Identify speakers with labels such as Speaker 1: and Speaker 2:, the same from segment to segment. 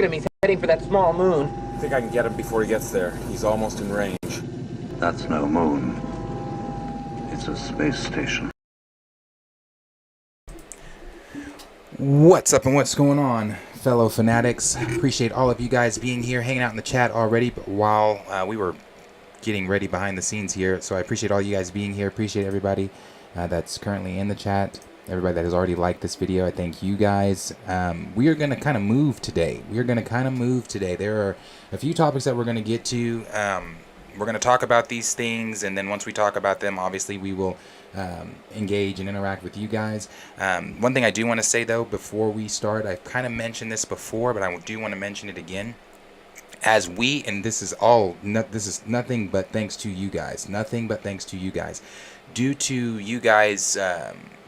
Speaker 1: at him. He's heading for that small moon.
Speaker 2: I think I can get him before he gets there. He's almost in range.
Speaker 3: That's no moon. It's a space station.
Speaker 4: What's up and what's going on, fellow fanatics? Appreciate all of you guys being here, hanging out in the chat already, but while we were getting ready behind the scenes here. So I appreciate all you guys being here. Appreciate everybody that's currently in the chat. Everybody that has already liked this video, I thank you guys. We are going to kind of move today. There are a few topics that we're going to get to. We're going to talk about these things, and then once we talk about them, obviously we will engage and interact with you guys. One thing I do want to say, though, before we start, I've kind of mentioned this before, but I do want to mention it again. As we, and this is nothing but thanks to you guys. Nothing but thanks to you guys. Due to you guys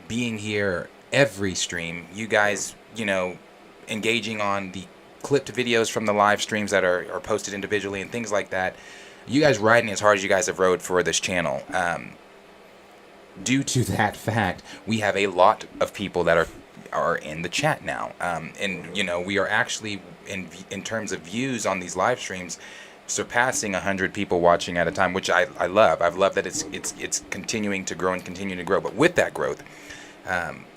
Speaker 4: being here every stream, you guys, engaging on the clipped videos from the live streams that are posted individually and things like that, you guys riding as hard as you guys have rode for this channel. Due to that fact, we have a lot of people that are in the chat now, and we are actually in terms of views on these live streams surpassing 100 people watching at a time, which I love. I've loved that it's continuing to grow and continuing to grow. But with that growth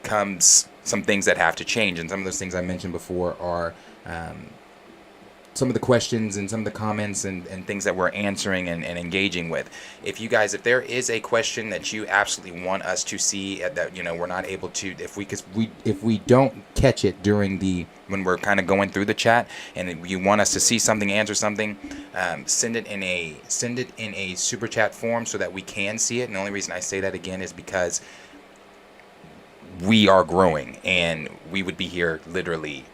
Speaker 4: comes some things that have to change, and some of those things I mentioned before are some of the questions and some of the comments and things that we're answering and engaging with. If there is a question that you absolutely want us to see that we're not able to, if we don't catch it when we're kind of going through the chat, and you want us to see something, answer something, send it in a super chat form so that we can see it. And the only reason I say that again is because we are growing, and we would be here literally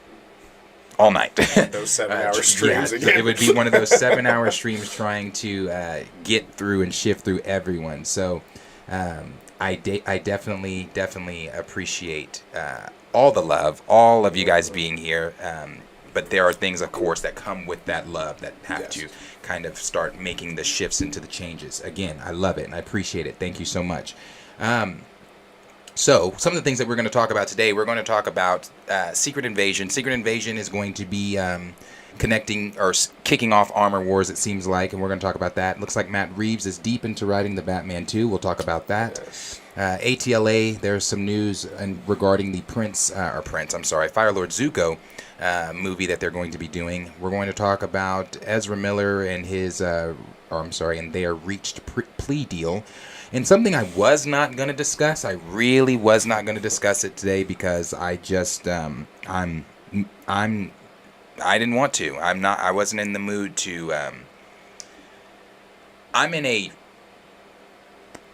Speaker 4: all night.
Speaker 5: Those 7-hour streams again.
Speaker 4: It would be one of those 7-hour streams trying to get through and shift through everyone. So I definitely appreciate all the love, all of you guys being here. But there are things, of course, that come with that love that have to kind of start making the shifts into the changes. Again, I love it and I appreciate it. Thank you so much. So, some of the things that we're going to talk about today, we're going to talk about Secret Invasion. Secret Invasion is going to be connecting or kicking off Armor Wars, it seems like, and we're going to talk about that. Looks like Matt Reeves is deep into writing the Batman 2. We'll talk about that. Yes. ATLA, there's some news regarding the Fire Lord Zuko movie that they're going to be doing. We're going to talk about Ezra Miller and their reached plea deal. And something I was not going to discuss, I really was not going to discuss it today because I just, I didn't want to. I wasn't in the mood to, I'm in a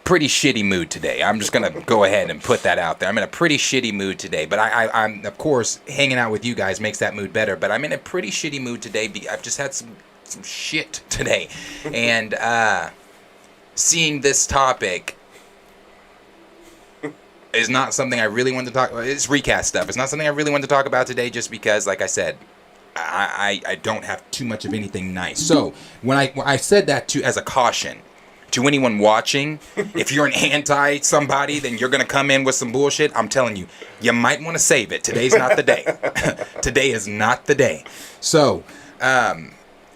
Speaker 4: pretty shitty mood today. I'm just going to go ahead and put that out there. I'm in a pretty shitty mood today, but I'm, of course, hanging out with you guys makes that mood better, but I'm in a pretty shitty mood today. I've just had some shit today. And, seeing this topic is not something I really want to talk about. It's recast stuff. It's not something I really want to talk about today just because, like I said, I don't have too much of anything nice. So when I said that as a caution to anyone watching, if you're an anti somebody, then you're going to come in with some bullshit. I'm telling you, you might want to save it. Today's not the day. Today is not the day. So,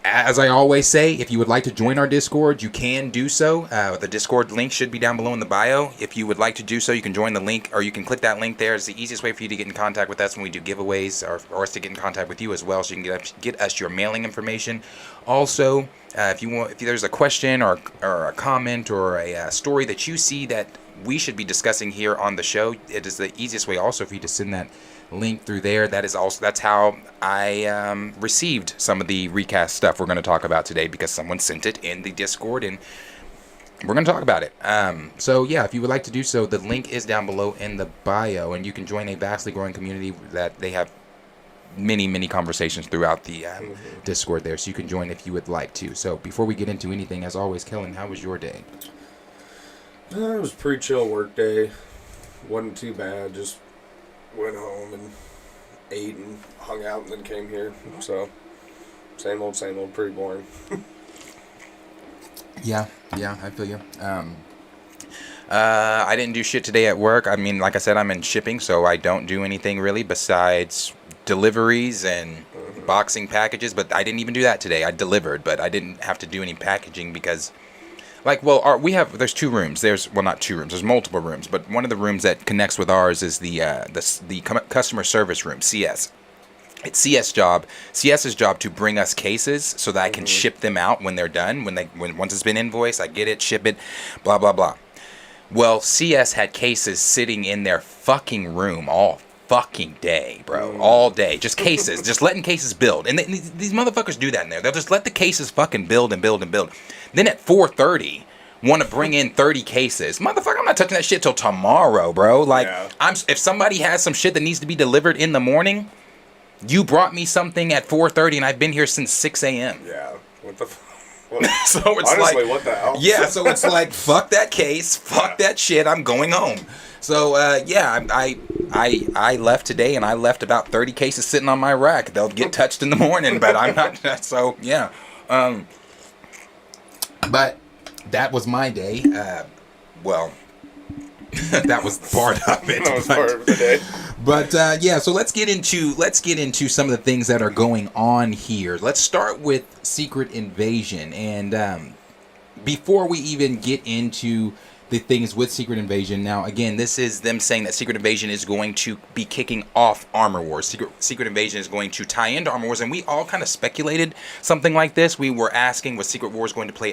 Speaker 4: as I always say, if you would like to join our Discord, you can do so. The Discord link should be down below in the bio. If you would like to do so, you can join the link, or you can click that link there. It's the easiest way for you to get in contact with us when we do giveaways, or us to get in contact with you as well, so you can get us your mailing information. Also, if there's a question or a comment or a story that you see that we should be discussing here on the show, it is the easiest way also for you to send that link through there. That's how I received some of the recast stuff we're going to talk about today, because someone sent it in the Discord and we're going to talk about it. So yeah, if you would like to do so, the link is down below in the bio, and you can join a vastly growing community that they have many conversations throughout the Discord there, so you can join if you would like to. So before we get into anything, as always, Kellen, how was your day?
Speaker 5: It was a pretty chill work day. Wasn't too bad. Just went home and ate and hung out and then came here. So same old, pretty boring.
Speaker 4: Yeah, I feel you. I didn't do shit today at work. I mean, like I said, I'm in shipping, so I don't do anything really besides deliveries and boxing packages, but I didn't even do that today. I delivered, but I didn't have to do any packaging because, like, well, there's 2 rooms. Well, not 2 rooms. There's multiple rooms, but one of the rooms that connects with ours is the customer service room, CS. It's CS's job to bring us cases so that I can ship them out when they're done. Once it's been invoiced, I get it, ship it, blah blah blah. Well, CS had cases sitting in their fucking room all fucking day, bro. All day. Just cases. Just letting cases build. And these motherfuckers do that in there. They'll just let the cases fucking build and build and build. Then at 4:30, want to bring in 30 cases. Motherfucker, I'm not touching that shit till tomorrow, bro. Like, if somebody has some shit that needs to be delivered in the morning, you brought me something at 4:30 and I've been here since 6 a.m.
Speaker 5: Yeah. What the
Speaker 4: so it's
Speaker 5: honestly,
Speaker 4: like,
Speaker 5: what the hell?
Speaker 4: Yeah, so it's like, fuck that case, fuck that shit, I'm going home. So I left today and I left about 30 cases sitting on my rack. They'll get touched in the morning, but I'm not. So yeah, but that was my day. Well, that was part of it.
Speaker 5: That was part of the day.
Speaker 4: But yeah, so let's get into some of the things that are going on here. Let's start with Secret Invasion, and before we even get into the things with Secret Invasion, now again, this is them saying that Secret Invasion is going to be kicking off Armor Wars. Secret Invasion is going to tie into Armor Wars, and we all kind of speculated something like this. We were asking, was Secret Invasion going to play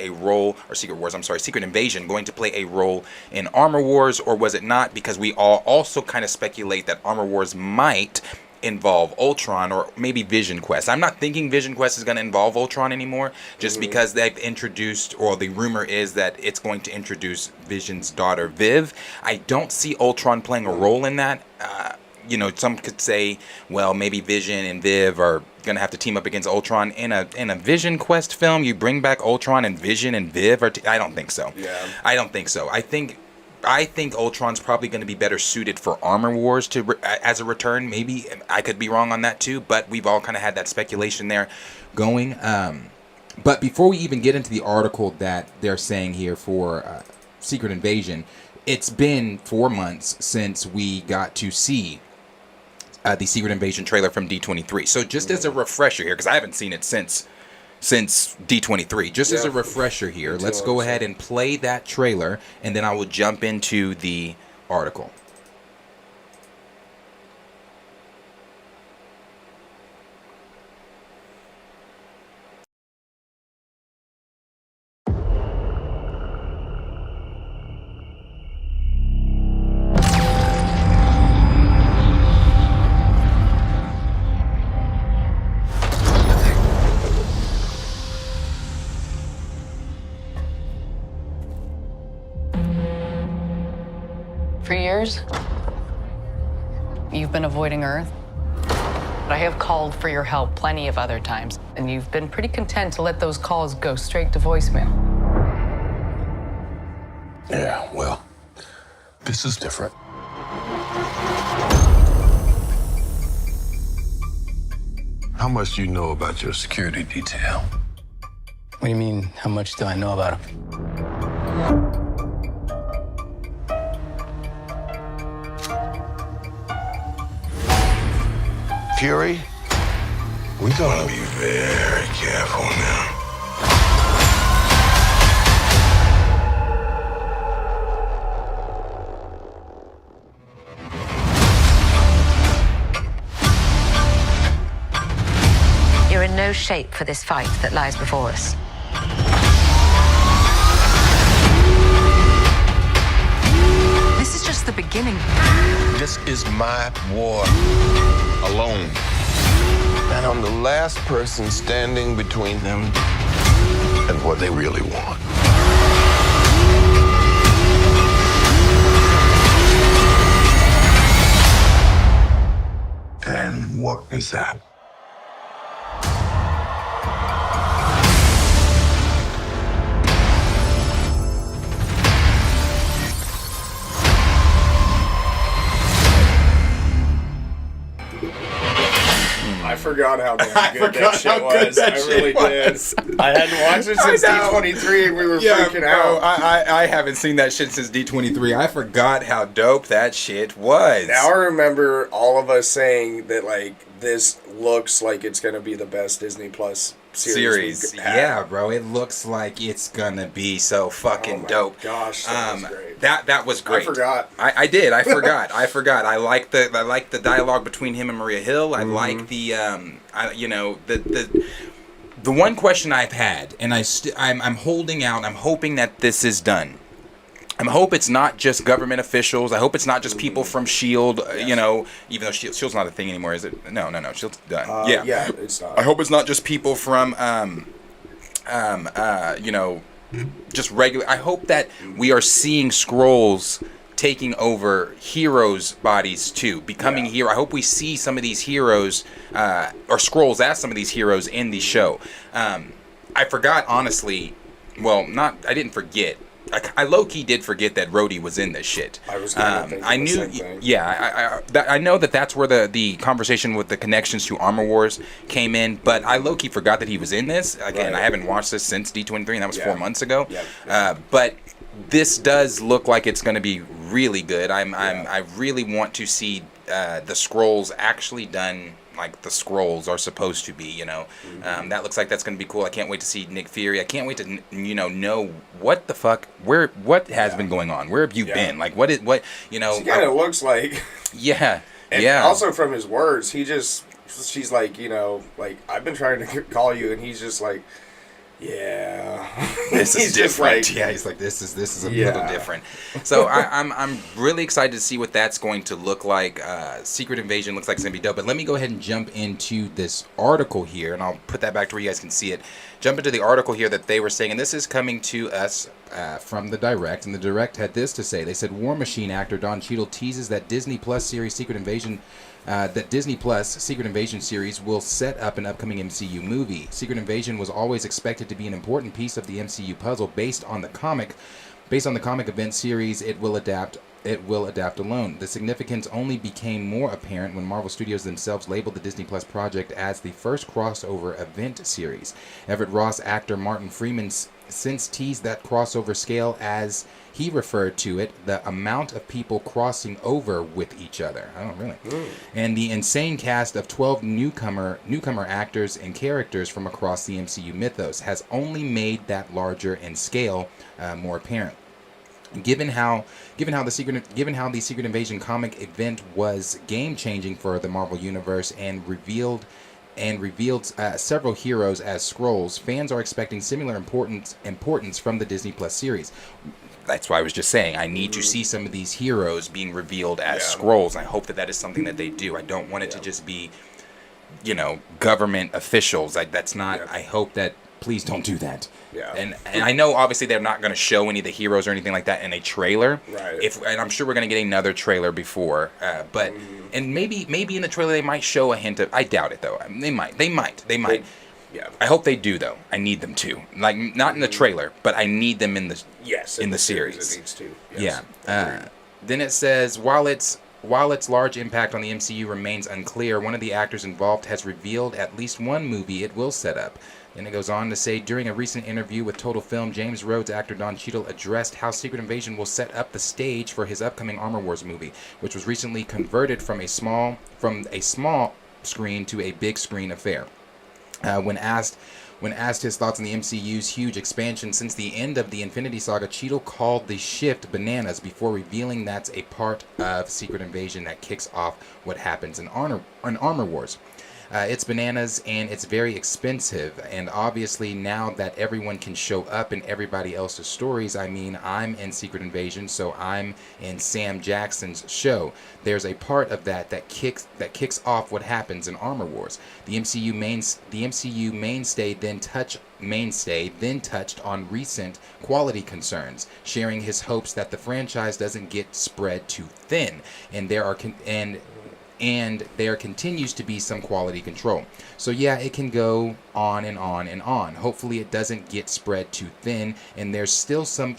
Speaker 4: a role in Armor Wars, or was it not? Because we all also kind of speculate that Armor Wars might involve Ultron or maybe Vision Quest. I'm not thinking Vision Quest is going to involve Ultron anymore, just because they've introduced, or the rumor is that it's going to introduce Vision's daughter Viv. I don't see Ultron playing a role in that. Some could say, well, maybe Vision and Viv are going to have to team up against Ultron in a Vision Quest film. You bring back Ultron and Vision and Viv. I don't think so.
Speaker 5: Yeah.
Speaker 4: I don't think so. I think Ultron's probably going to be better suited for Armor Wars as a return. Maybe I could be wrong on that too, but we've all kind of had that speculation there going. But before we even get into the article that they're saying here for Secret Invasion, it's been 4 months since we got to see the Secret Invasion trailer from D23. So just as a refresher here, because I haven't seen it since D23. Just as a refresher here, let's go ahead and play that trailer, and then I will jump into the article.
Speaker 6: For years, you've been avoiding Earth. But I have called for your help plenty of other times, and you've been pretty content to let those calls go straight to voicemail.
Speaker 7: Yeah, well, this is different. How much do you know about your security detail?
Speaker 8: What do you mean, how much do I know about him?
Speaker 7: Fury, we gotta be very careful now.
Speaker 9: You're in no shape for this fight that lies before us.
Speaker 6: This is just the beginning.
Speaker 7: This is my war alone. And I'm the last person standing between them and what they really want. And what is that?
Speaker 5: I forgot how good that shit was. I really did. I hadn't watched it since D23 and we were freaking out.
Speaker 4: I haven't seen that shit since D23. I forgot how dope that shit was.
Speaker 5: Now I remember all of us saying that, like, this looks like it's going to be the best Disney Plus series.
Speaker 4: Yeah, bro. It looks like it's gonna be so fucking dope.
Speaker 5: Gosh, that was great.
Speaker 4: That was great.
Speaker 5: I forgot.
Speaker 4: I did. I forgot. I forgot. I like the dialogue between him and Maria Hill. I like the the one question I've had, and I'm holding out. I'm hoping that this is done. I hope it's not just government officials. I hope it's not just people from S.H.I.E.L.D., you know, even though S.H.I.E.L.D.'s not a thing anymore, is it? No, S.H.I.E.L.D.'s done.
Speaker 5: Yeah, it's not.
Speaker 4: I hope it's not just people from, just regular. I hope that we are seeing Skrulls taking over heroes' bodies too, becoming hero. I hope we see some of these heroes, or Skrulls as some of these heroes in the show. I forgot, honestly. Well, I didn't forget. I low-key did forget that Rhodey was in this shit.
Speaker 5: I was thinking
Speaker 4: I knew,
Speaker 5: the same thing.
Speaker 4: yeah, I know that's where the conversation with the connections to Armor Wars came in, but I low-key forgot that he was in this. Again, I haven't watched this since D23, and that was 4 months ago. But this does look like it's going to be really good. I really want to see the Skrulls actually done like the Skrulls are supposed to be, you know. That looks like that's going to be cool. I can't wait to see Nick Fury. I can't wait to, know what the fuck, what has been going on. Where have you been? Like, what, you know.
Speaker 5: She kind of looks like.
Speaker 4: Yeah.
Speaker 5: And also from his words, she's like, like, I've been trying to call you, and he's just like, yeah.
Speaker 4: This is different.
Speaker 5: Like,
Speaker 4: he's like, this is a little different. So I'm really excited to see what that's going to look like. Secret Invasion looks like it's going to be dope. But let me go ahead and jump into this article here, and I'll put that back to where you guys can see it. Jump into the article here that they were saying, and this is coming to us from the Direct, and the Direct had this to say. They said, War Machine actor Don Cheadle teases that Disney Plus series Secret Invasion series will set up an upcoming MCU movie. Secret Invasion was always expected to be an important piece of the MCU puzzle based on the comic event series it will adapt alone. The significance only became more apparent when Marvel Studios themselves labeled the Disney Plus project as the first crossover event series. Everett Ross actor Martin Freeman since teased that crossover scale as he referred to it, the amount of people crossing over with each other. Oh, really? And the insane cast of 12 newcomer actors and characters from across the MCU mythos has only made that larger in scale more apparent. Given how the Secret Invasion comic event was game-changing for the Marvel Universe and revealed several heroes as Skrulls, fans are expecting similar importance from the Disney Plus series. That's why I was just saying I need to see some of these heroes being revealed as Skrulls. I hope that is something that they do. I don't want it to just be, government officials. That's not. I hope that. Please don't do that.
Speaker 5: Yeah.
Speaker 4: And I know obviously they're not going to show any of the heroes or anything like that in a trailer.
Speaker 5: Right.
Speaker 4: And I'm sure we're going to get another trailer before. But and maybe in the trailer they might show a hint of. I doubt it though. They might.
Speaker 5: Yeah.
Speaker 4: I hope they do though. I need them to. Like not in the trailer, but I need them in the in the series.
Speaker 5: It needs to.
Speaker 4: Yes. Yeah. Then it says while its large impact on the MCU remains unclear, one of the actors involved has revealed at least one movie it will set up. Then it goes on to say, during a recent interview with Total Film, James Rhodes actor Don Cheadle addressed how Secret Invasion will set up the stage for his upcoming Armor Wars movie, which was recently converted from a small screen to a big screen affair. When asked his thoughts on the MCU's huge expansion since the end of the Infinity Saga, Cheadle called the shift bananas before revealing that's a part of Secret Invasion that kicks off what happens in Armor Wars. It's bananas and it's very expensive, and obviously now that everyone can show up in everybody else's stories, I mean, I'm in Secret Invasion, so I'm in Sam Jackson's show. There's a part of that kicks off what happens in Armor Wars. The MCU mainstay then touched on recent quality concerns, sharing his hopes that the franchise doesn't get spread too thin, and there continues to be some quality control. So yeah, it can go on and on and on. Hopefully it doesn't get spread too thin, and there's still some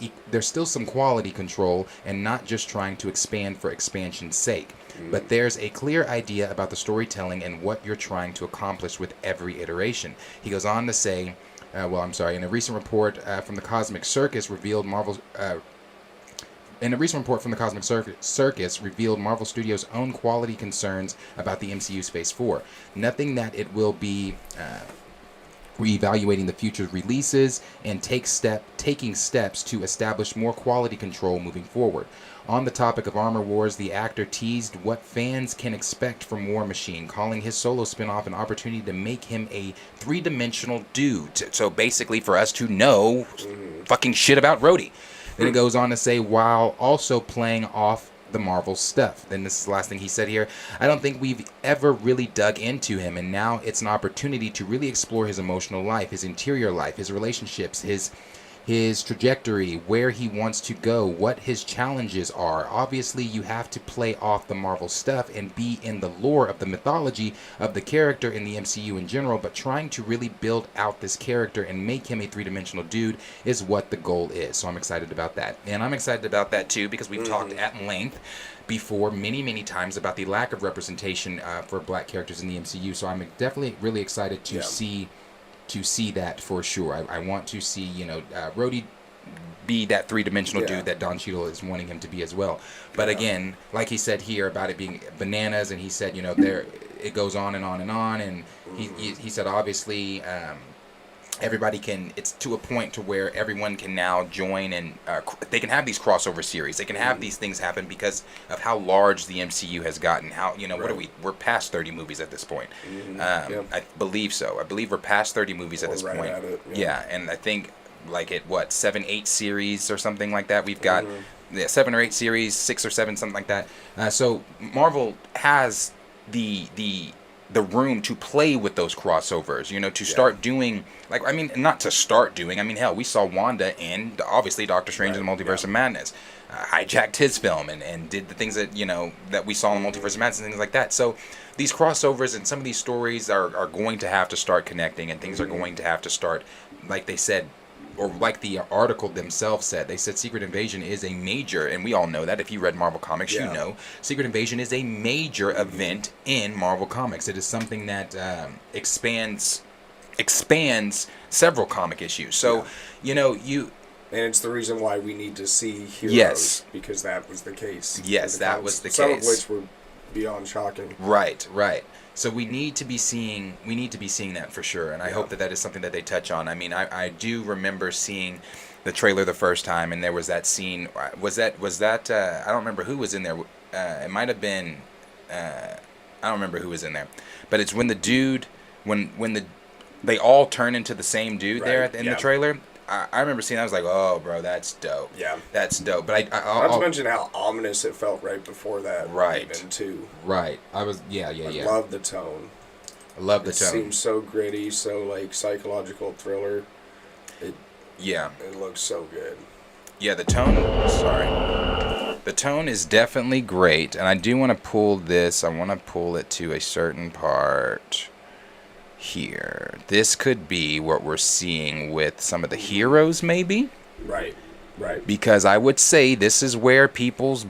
Speaker 4: quality control and not just trying to expand for expansion's sake. But there's a clear idea about the storytelling and what you're trying to accomplish with every iteration. He goes on to say, in a recent report from the Cosmic Circus revealed And a recent report from the Cosmic Circus revealed Marvel Studios' own quality concerns about the MCU Phase 4. Nothing that it will be reevaluating the future releases and taking steps to establish more quality control moving forward. On the topic of Armor Wars, the actor teased what fans can expect from War Machine, calling his solo spinoff an opportunity to make him a three-dimensional dude. So basically for us to know fucking shit about Rhodey. Then it goes on to say, while also playing off the Marvel stuff. Then this is the last thing he said here. I don't think we've ever really dug into him, and now it's an opportunity to really explore his emotional life, his interior life, his relationships, his trajectory, where he wants to go, what his challenges are. Obviously, you have to play off the Marvel stuff and be in the lore of the mythology of the character in the MCU in general, but trying to really build out this character and make him a three-dimensional dude is what the goal is. So I'm excited about that. And I'm excited about that too because we've talked at length before many times about the lack of representation for black characters in the MCU. So I'm definitely really excited to see that for sure. I want to see, Rhodey be that three-dimensional dude that Don Cheadle is wanting him to be as well. But again, like he said here about it being bananas, and he said, there it goes on and on and on, and he said obviously everybody can, it's to a point to where everyone can now join and they can have these crossover series. They can have these things happen because of how large the MCU has gotten. How, what are we're past 30 movies at this point. I believe so. I believe we're past 30 movies at this point.
Speaker 5: At it,
Speaker 4: And I think like 7, 8 series or something like that. We've got 7 or 8 series, 6 or 7, something like that. So Marvel has the room to play with those crossovers, to start doing, not to start doing, hell, we saw Wanda and obviously Doctor Strange in the Multiverse of Madness, hijacked his film and did the things that, that we saw in the Multiverse of Madness and things like that. So these crossovers and some of these stories are going to have to start connecting, and things are going to have to start, like they said, or like the article themselves said, they said Secret Invasion is a major, and we all know that if you read Marvel Comics, you know, Secret Invasion is a major event in Marvel Comics. It is something that expands several comic issues. So,
Speaker 5: and it's the reason why we need to see heroes, because that was the case.
Speaker 4: Yes, that was the case.
Speaker 5: Some of which were beyond shocking.
Speaker 4: Right. So we need to be seeing that for sure, and I hope that is something that they touch on. I do remember seeing the trailer the first time, and there was that scene. Was that I don't remember who was in there. It might have been I don't remember who was in there, but it's when the dude they all turn into the same dude there in the trailer. I remember seeing that. I was like, oh, bro, that's dope. Yeah. That's dope. But
Speaker 5: not to mention how ominous it felt right before that.
Speaker 4: Right.
Speaker 5: Even, too.
Speaker 4: Right. I was, I
Speaker 5: love the tone.
Speaker 4: It
Speaker 5: seems so gritty, so, psychological thriller. It looks so good.
Speaker 4: Yeah, the tone, the tone is definitely great. And I do want to pull this. I want to pull it to a certain part here. This could be what we're seeing with some of the heroes, maybe.
Speaker 5: Right.
Speaker 4: Because I would say this is where people's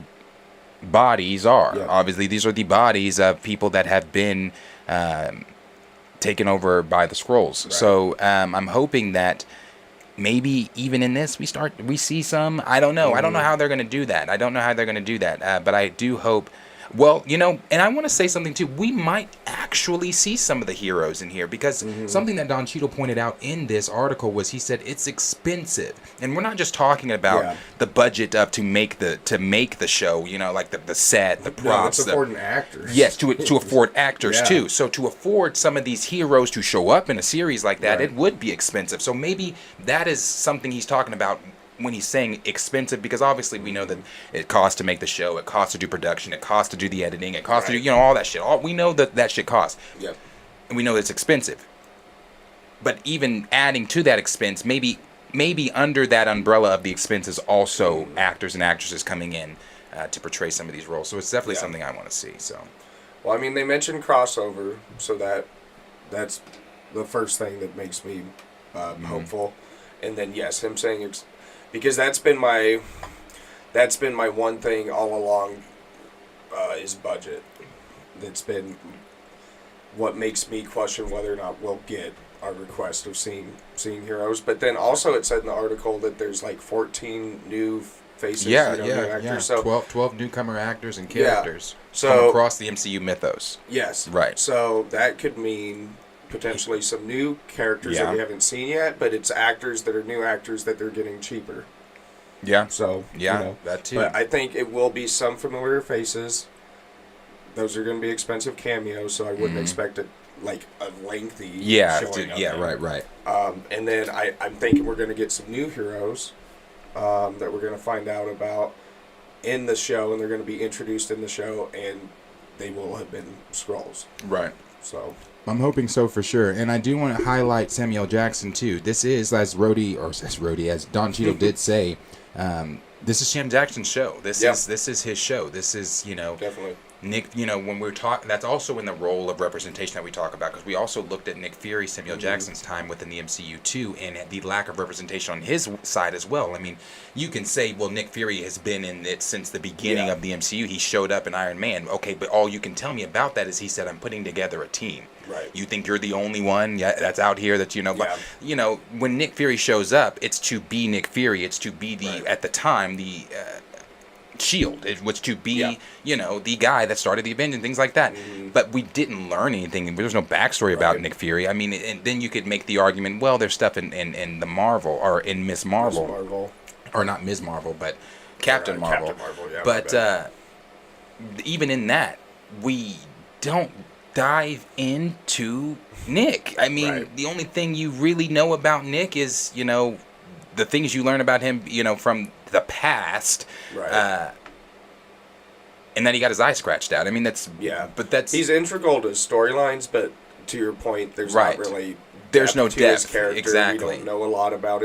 Speaker 4: bodies are. Yeah. Obviously, these are the bodies of people that have been taken over by the Skrulls. Right. So I'm hoping that maybe even in this we see some. I don't know. I don't know how they're going to do that. But I do hope. Well, and I want to say something too. We might actually see some of the heroes in here, because something that Don Cheadle pointed out in this article was, he said it's expensive, and we're not just talking about the budget to make the show. Like the set, the props,
Speaker 5: it's affording actors.
Speaker 4: Yes, to afford actors too. So to afford some of these heroes to show up in a series like that, it would be expensive. So maybe that is something he's talking about when he's saying expensive, because obviously we know that it costs to make the show, it costs to do production, it costs to do the editing, it costs to do, all that shit. We know that shit costs.
Speaker 5: Yep.
Speaker 4: And we know it's expensive. But even adding to that expense, maybe under that umbrella of the expenses, also actors and actresses coming in to portray some of these roles. So it's definitely something I want to see. So,
Speaker 5: well, they mentioned crossover, so that's the first thing that makes me hopeful. And then him saying because that's been my one thing all along, is budget. That's been what makes me question whether or not we'll get our request of seeing heroes. But then also it said in the article that there's 14 new faces,
Speaker 2: new
Speaker 5: actors.
Speaker 2: yeah.
Speaker 5: So
Speaker 2: 12 newcomer actors and characters
Speaker 5: So-
Speaker 2: from across the MCU mythos.
Speaker 5: yes,
Speaker 2: Right.
Speaker 5: So that could mean potentially some new characters
Speaker 2: Yeah.
Speaker 5: that we haven't seen yet, but it's actors that are new actors that they're getting cheaper.
Speaker 2: Yeah.
Speaker 5: So
Speaker 2: Yeah, that too.
Speaker 5: But I think it will be some familiar faces. Those are going to be expensive cameos, so I wouldn't expect it like a lengthy. showing of them.
Speaker 2: right.
Speaker 5: And then I'm thinking we're going to get some new heroes that we're going to find out about in the show, and they're going to be introduced in the show, and they will have been Skrulls.
Speaker 2: Right.
Speaker 5: So
Speaker 4: I'm hoping so for sure. And I do want to highlight Samuel Jackson too. This is, as Don Cheadle did say, this is
Speaker 2: Sam Jackson's show. This
Speaker 5: Yeah.
Speaker 2: is his show. This is,
Speaker 5: definitely.
Speaker 4: Nick, when we're talking, that's also in the role of representation that we talk about, because we also looked at Nick Fury, Samuel Jackson's time within the MCU too, and the lack of representation on his side as well. I mean, you can say, well, Nick Fury has been in it since the beginning of the MCU. He showed up in Iron Man. Okay, but all you can tell me about that is he said, I'm putting together a team.
Speaker 5: Right.
Speaker 4: You think you're the only one that's out here that but when Nick Fury shows up, it's to be Nick Fury. It's to be at the time the Shield. It was to be the guy that started the Avengers and things like that. But we didn't learn anything. There's no backstory about Nick Fury. I mean, and then you could make the argument, well, there's stuff in the Marvel or in Miss Marvel, or not Ms. Marvel, but Captain Marvel.
Speaker 5: Captain Marvel, yeah.
Speaker 4: But even in that, we don't dive into Nick. I mean, the only thing you really know about Nick is, the things you learn about him, from the past.
Speaker 5: Right.
Speaker 4: And then he got his eye scratched out. I mean, he's
Speaker 5: integral to storylines, but to your point, there's not really
Speaker 4: there's no
Speaker 5: to
Speaker 4: depth.
Speaker 5: his character.
Speaker 4: Exactly.
Speaker 5: We don't know a lot about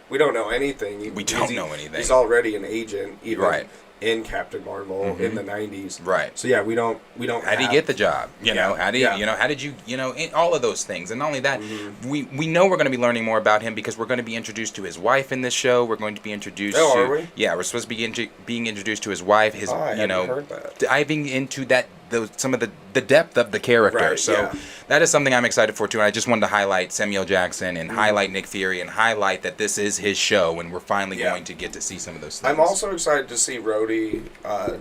Speaker 5: we don't know anything.
Speaker 4: We don't know anything.
Speaker 5: He's already an agent, even in Captain Marvel in the 90s.
Speaker 4: Right.
Speaker 5: So yeah, we don't.
Speaker 4: How did he get the job? How did you all of those things. And not only that, we know we're going to be learning more about him because we're going to be introduced to his wife in this show. We're going to be introduced to
Speaker 5: are we?
Speaker 4: Yeah, we're supposed to be being introduced to his wife,
Speaker 5: I hadn't heard that.
Speaker 4: diving into some of the depth of the character.
Speaker 5: Right,
Speaker 4: so that is something I'm excited for too. And I just wanted to highlight Samuel Jackson and highlight Nick Fury and highlight that this is his show and we're finally going to get to see some of those things.
Speaker 5: I'm also excited to see Rhodey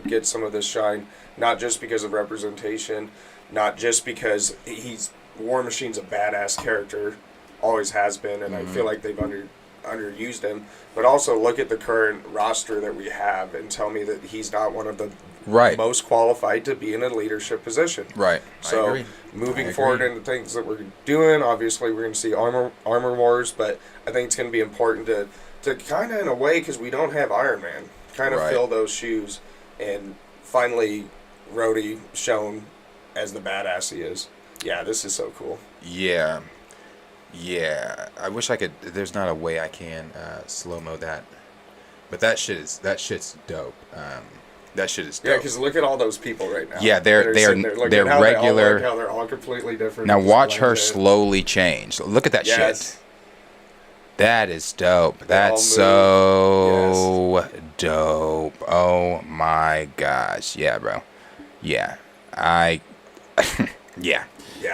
Speaker 5: get some of this shine, not just because of representation, not just because War Machine's a badass character, always has been, and I feel like they've underused him, but also look at the current roster that we have and tell me that he's not one of the most qualified to be in a leadership position.
Speaker 4: Right.
Speaker 5: So
Speaker 4: I agree.
Speaker 5: Moving forward into things that we're doing, obviously we're going to see armor wars, but I think it's going to be important to kind of, in a way, because we don't have Iron Man, kind of fill those shoes, and finally Rhodey shown as the badass he is. Yeah, this is so cool.
Speaker 4: Yeah. I wish I could. There's not a way I can slow-mo that, but that shit's dope. That shit is dope.
Speaker 5: Yeah, because look at all those people right now.
Speaker 4: Yeah, they're regular.
Speaker 5: How they're all completely different.
Speaker 4: Now watch her slowly change. Look at that shit. That is dope. That's so dope. Oh my gosh. Yeah, bro. Yeah.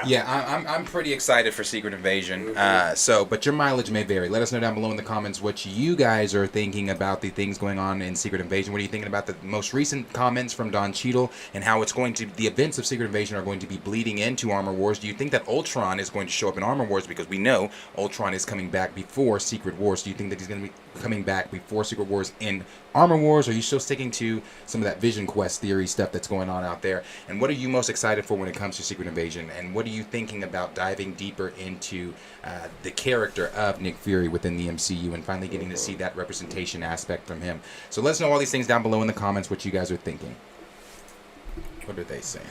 Speaker 4: Yeah, I'm pretty excited for Secret Invasion. But your mileage may vary. Let us know down below in the comments what you guys are thinking about the things going on in Secret Invasion. What are you thinking about the most recent comments from Don Cheadle and how the events of Secret Invasion are going to be bleeding into Armor Wars? Do you think that Ultron is going to show up in Armor Wars? Because we know Ultron is coming back before Secret Wars. Do you think that he's going to be coming back before Secret Wars in Armor Wars? Or are you still sticking to some of that Vision Quest theory stuff that's going on out there? And what are you most excited for when it comes to Secret Invasion? And what are you thinking about diving deeper into the character of Nick Fury within the MCU and finally getting to see that representation aspect from him? So let us know all these things down below in the comments what you guys are thinking. What are they saying?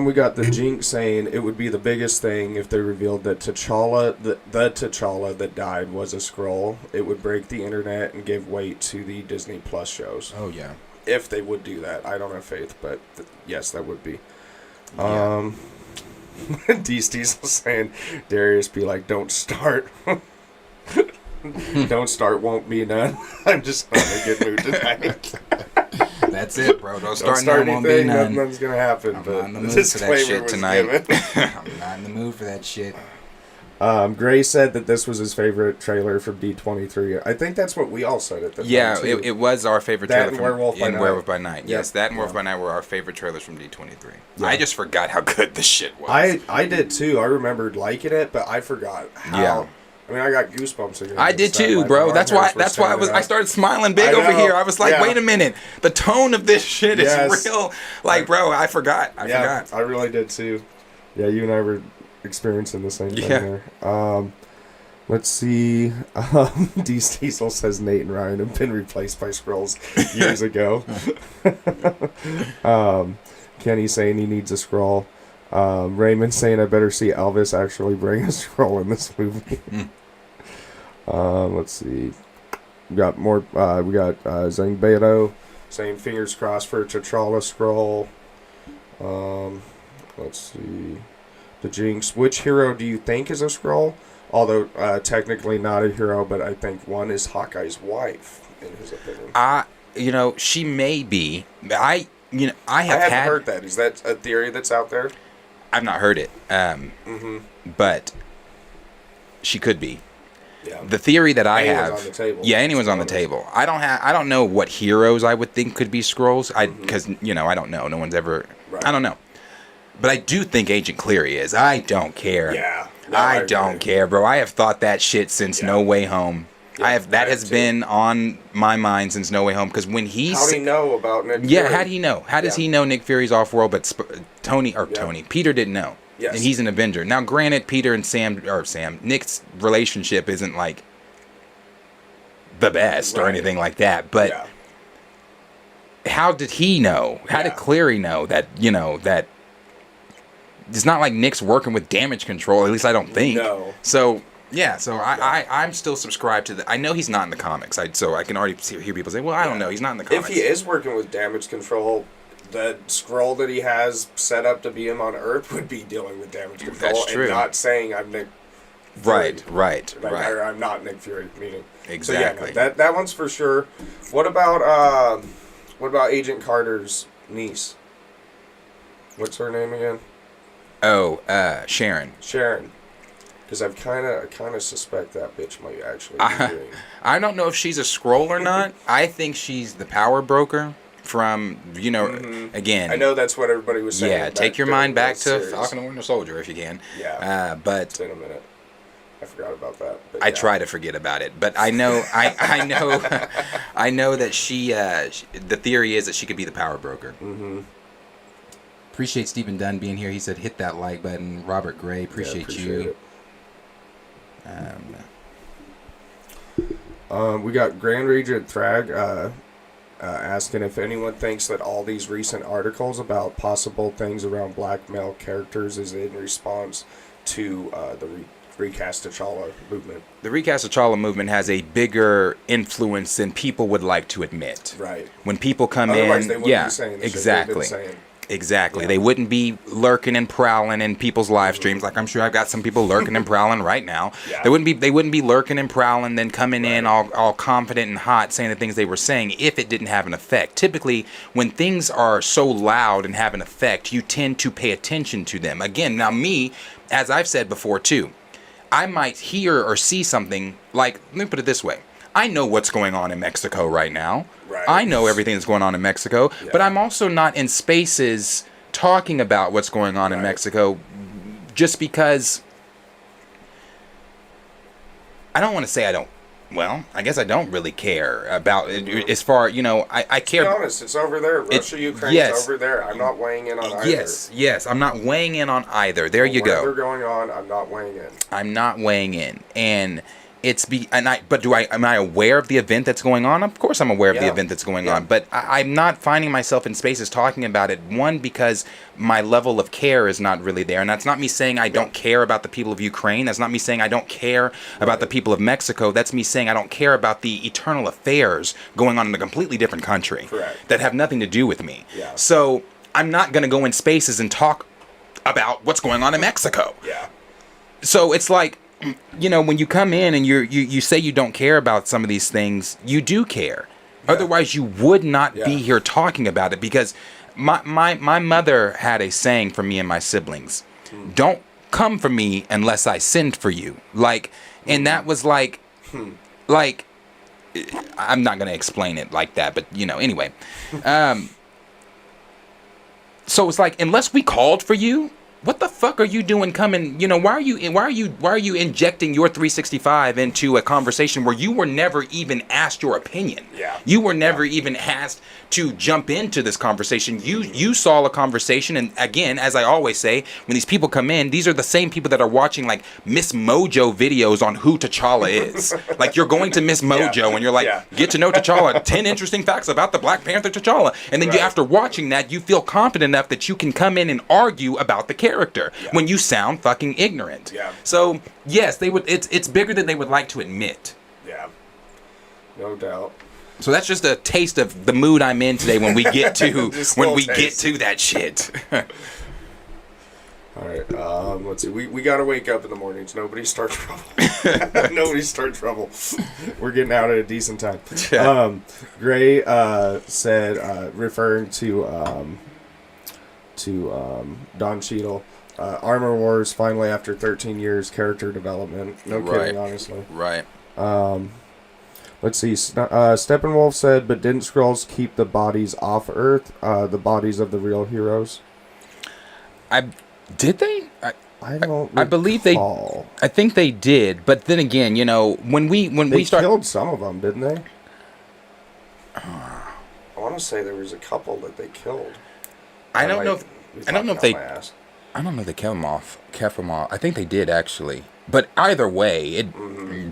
Speaker 5: We got the Jinx saying it would be the biggest thing if they revealed that T'Challa, the T'Challa that died was a Skrull. It would break the internet and give weight to the Disney Plus shows.
Speaker 4: Oh, yeah.
Speaker 5: If they would do that. I don't have faith, but yes, that would be.
Speaker 4: Yeah.
Speaker 5: D. Diesel saying, Darius be like, don't start. Don't start, won't be none. I'm just not in a good mood tonight.
Speaker 4: That's it, bro. Don't start
Speaker 5: anything,
Speaker 4: won't be none.
Speaker 5: Nothing's going to happen.
Speaker 4: I'm
Speaker 5: but
Speaker 4: not in the mood for that shit tonight. I'm not in the mood for that shit.
Speaker 5: Gray said that this was his favorite trailer from D23. I think that's what we all said at the time.
Speaker 4: Yeah,
Speaker 5: too.
Speaker 4: it was our favorite
Speaker 5: That
Speaker 4: trailer
Speaker 5: and
Speaker 4: from
Speaker 5: Werewolf by Night.
Speaker 4: Yes,
Speaker 5: Yep.
Speaker 4: that and Werewolf by Night were our favorite trailers from D23. I just forgot how good the shit was.
Speaker 5: I did too. I remembered liking it, but I forgot how.
Speaker 4: Yeah.
Speaker 5: I mean, I got goosebumps again.
Speaker 4: I did too, bro. That's why I started smiling big over here. I was like, wait a minute. The tone of this shit is real. Like, bro, I forgot. I forgot.
Speaker 5: I really did too. Yeah, you and I were experiencing the same thing there. Let's see. D. Diesel says Nate and Ryan have been replaced by Skrulls years ago. Kenny saying he needs a Skrull. Raymond saying I better see Elvis actually bring a Skrull in this movie. Let's see. We got more. We got Zangbeto saying fingers crossed for T'Challa Skrull. Let's see. The Jinx. Which hero do you think is a Skrull? Although technically not a hero, but I think one is Hawkeye's wife, in his opinion.
Speaker 4: She may be. I haven't
Speaker 5: heard that. Is that a theory that's out there?
Speaker 4: I've not heard it. But she could be.
Speaker 5: Yeah.
Speaker 4: The theory that I have.
Speaker 5: On the table,
Speaker 4: anyone's on the table. I don't know what heroes I would think could be Skrulls. Because I don't know. No one's ever. Right. I don't know. But I do think Agent Cleary is. I don't care.
Speaker 5: Yeah.
Speaker 4: No, I don't care, bro. I have thought that shit since No Way Home. Yeah, that has been on my mind since No Way Home, because when he's...
Speaker 5: How do he know about Nick Fury?
Speaker 4: Yeah, how do you know? How does he know Nick Fury's off-world, but Peter didn't know.
Speaker 5: Yes.
Speaker 4: And he's an Avenger. Now, granted, Peter and Nick's relationship isn't, like, the best or anything like that, but how did he know? How did Cleary know that, that... It's not like Nick's working with damage control, at least I don't think.
Speaker 5: No.
Speaker 4: So... Yeah, so I'm still subscribed to the... I know he's not in the comics, so I can already hear people say, well, I don't know, he's not in the comics.
Speaker 5: If he is working with damage control, the Skrull that he has set up to be him on Earth would be dealing with damage control.
Speaker 4: That's true.
Speaker 5: And not saying I'm Nick Fury.
Speaker 4: Right.
Speaker 5: Or I'm not Nick Fury, meaning.
Speaker 4: Exactly.
Speaker 5: So yeah, that one's for sure. What about Agent Carter's niece? What's her name again?
Speaker 4: Oh, Sharon.
Speaker 5: Sharon. Because I kind of suspect that bitch might actually be doing.
Speaker 4: I don't know if she's a Skrull or not. I think she's the power broker from, again.
Speaker 5: I know that's what everybody was saying.
Speaker 4: Yeah, take your mind back to Falcon and Winter Soldier if you can.
Speaker 5: Yeah.
Speaker 4: But
Speaker 5: it's in a minute. I forgot about that. But
Speaker 4: I try to forget about it, but I know, I know that she. The theory is that she could be the power broker.
Speaker 5: Mm-hmm.
Speaker 4: Appreciate Stephen Dunn being here. He said, "Hit that like button." Robert Gray, appreciate you.
Speaker 5: It. We got Grand Regent Thrag asking if anyone thinks that all these recent articles about possible things around black male characters is in response to the recast T'Challa movement.
Speaker 4: The recast T'Challa movement has a bigger influence than people would like to admit.
Speaker 5: Right.
Speaker 4: When people come
Speaker 5: Otherwise,
Speaker 4: in,
Speaker 5: they wouldn't be saying the shit they've been saying.
Speaker 4: Exactly. Yeah. They wouldn't be lurking and prowling in people's live streams. Like I'm sure I've got some people lurking and prowling right now. Yeah. They wouldn't be lurking and prowling, then coming in all confident and hot saying the things they were saying if it didn't have an effect. Typically, when things are so loud and have an effect, you tend to pay attention to them. Again, now me, as I've said before too, I might hear or see something like, let me put it this way. I know what's going on in Mexico right now.
Speaker 5: Right.
Speaker 4: I know everything that's going on in Mexico, but I'm also not in spaces talking about what's going on in Mexico just because I don't want to say I don't. Well, I guess I don't really care about it as far, I care.
Speaker 5: To be honest, it's over there. Russia, Ukraine's over there. I'm not weighing in on either.
Speaker 4: Yes, I'm not weighing in on either. There you go.
Speaker 5: Whatever going on, I'm not weighing in.
Speaker 4: I'm not weighing in. And am I aware of the event that's going on? Of course I'm aware of the event that's going on, but I'm not finding myself in spaces talking about it. One, because my level of care is not really there, and that's not me saying I don't care about the people of Ukraine. That's not me saying I don't care about the people of Mexico. That's me saying I don't care about the eternal affairs going on in a completely different country that have nothing to do with me.
Speaker 5: Yeah.
Speaker 4: So I'm not going to go in spaces and talk about what's going on in Mexico.
Speaker 5: Yeah.
Speaker 4: So it's like, when you come in and you say you don't care about some of these things, you do care. Yeah. Otherwise, you would not be here talking about it, because my mother had a saying for me and my siblings. Don't come for me unless I send for you. Like, and that was like, I'm not gonna explain it like that, but anyway. So it's like, unless we called for you, what the fuck are you doing coming? Why are you injecting your 365 into a conversation where you were never even asked your opinion?
Speaker 5: Yeah.
Speaker 4: You were never even asked to jump into this conversation. You saw a conversation, and again, as I always say, when these people come in, these are the same people that are watching like Miss Mojo videos on who T'Challa is. Like, you're going to Miss Mojo and you're like, get to know T'Challa, 10 interesting facts about the Black Panther T'Challa. And then after watching that, you feel confident enough that you can come in and argue about the character when you sound fucking ignorant.
Speaker 5: Yeah.
Speaker 4: So yes, they would. It's bigger than they would like to admit.
Speaker 5: Yeah. No doubt.
Speaker 4: So that's just a taste of the mood I'm in today when we get to get to that shit.
Speaker 5: All right. Let's see. We gotta wake up in the mornings. Nobody start trouble. Nobody start trouble. We're getting out at a decent time. Gray said, referring to Don Cheadle. Armor Wars finally after 13 years character development. No kidding, honestly.
Speaker 4: Right.
Speaker 5: Let's see. Steppenwolf said, but didn't Skrulls keep the bodies off Earth? The bodies of the real heroes?
Speaker 4: Did they?
Speaker 5: I
Speaker 4: believe they. I think they did, but then again, when we
Speaker 5: killed some of them, didn't they? I want to say there was a couple that they killed.
Speaker 4: I don't know if they kept them off. I think they did actually. But either way,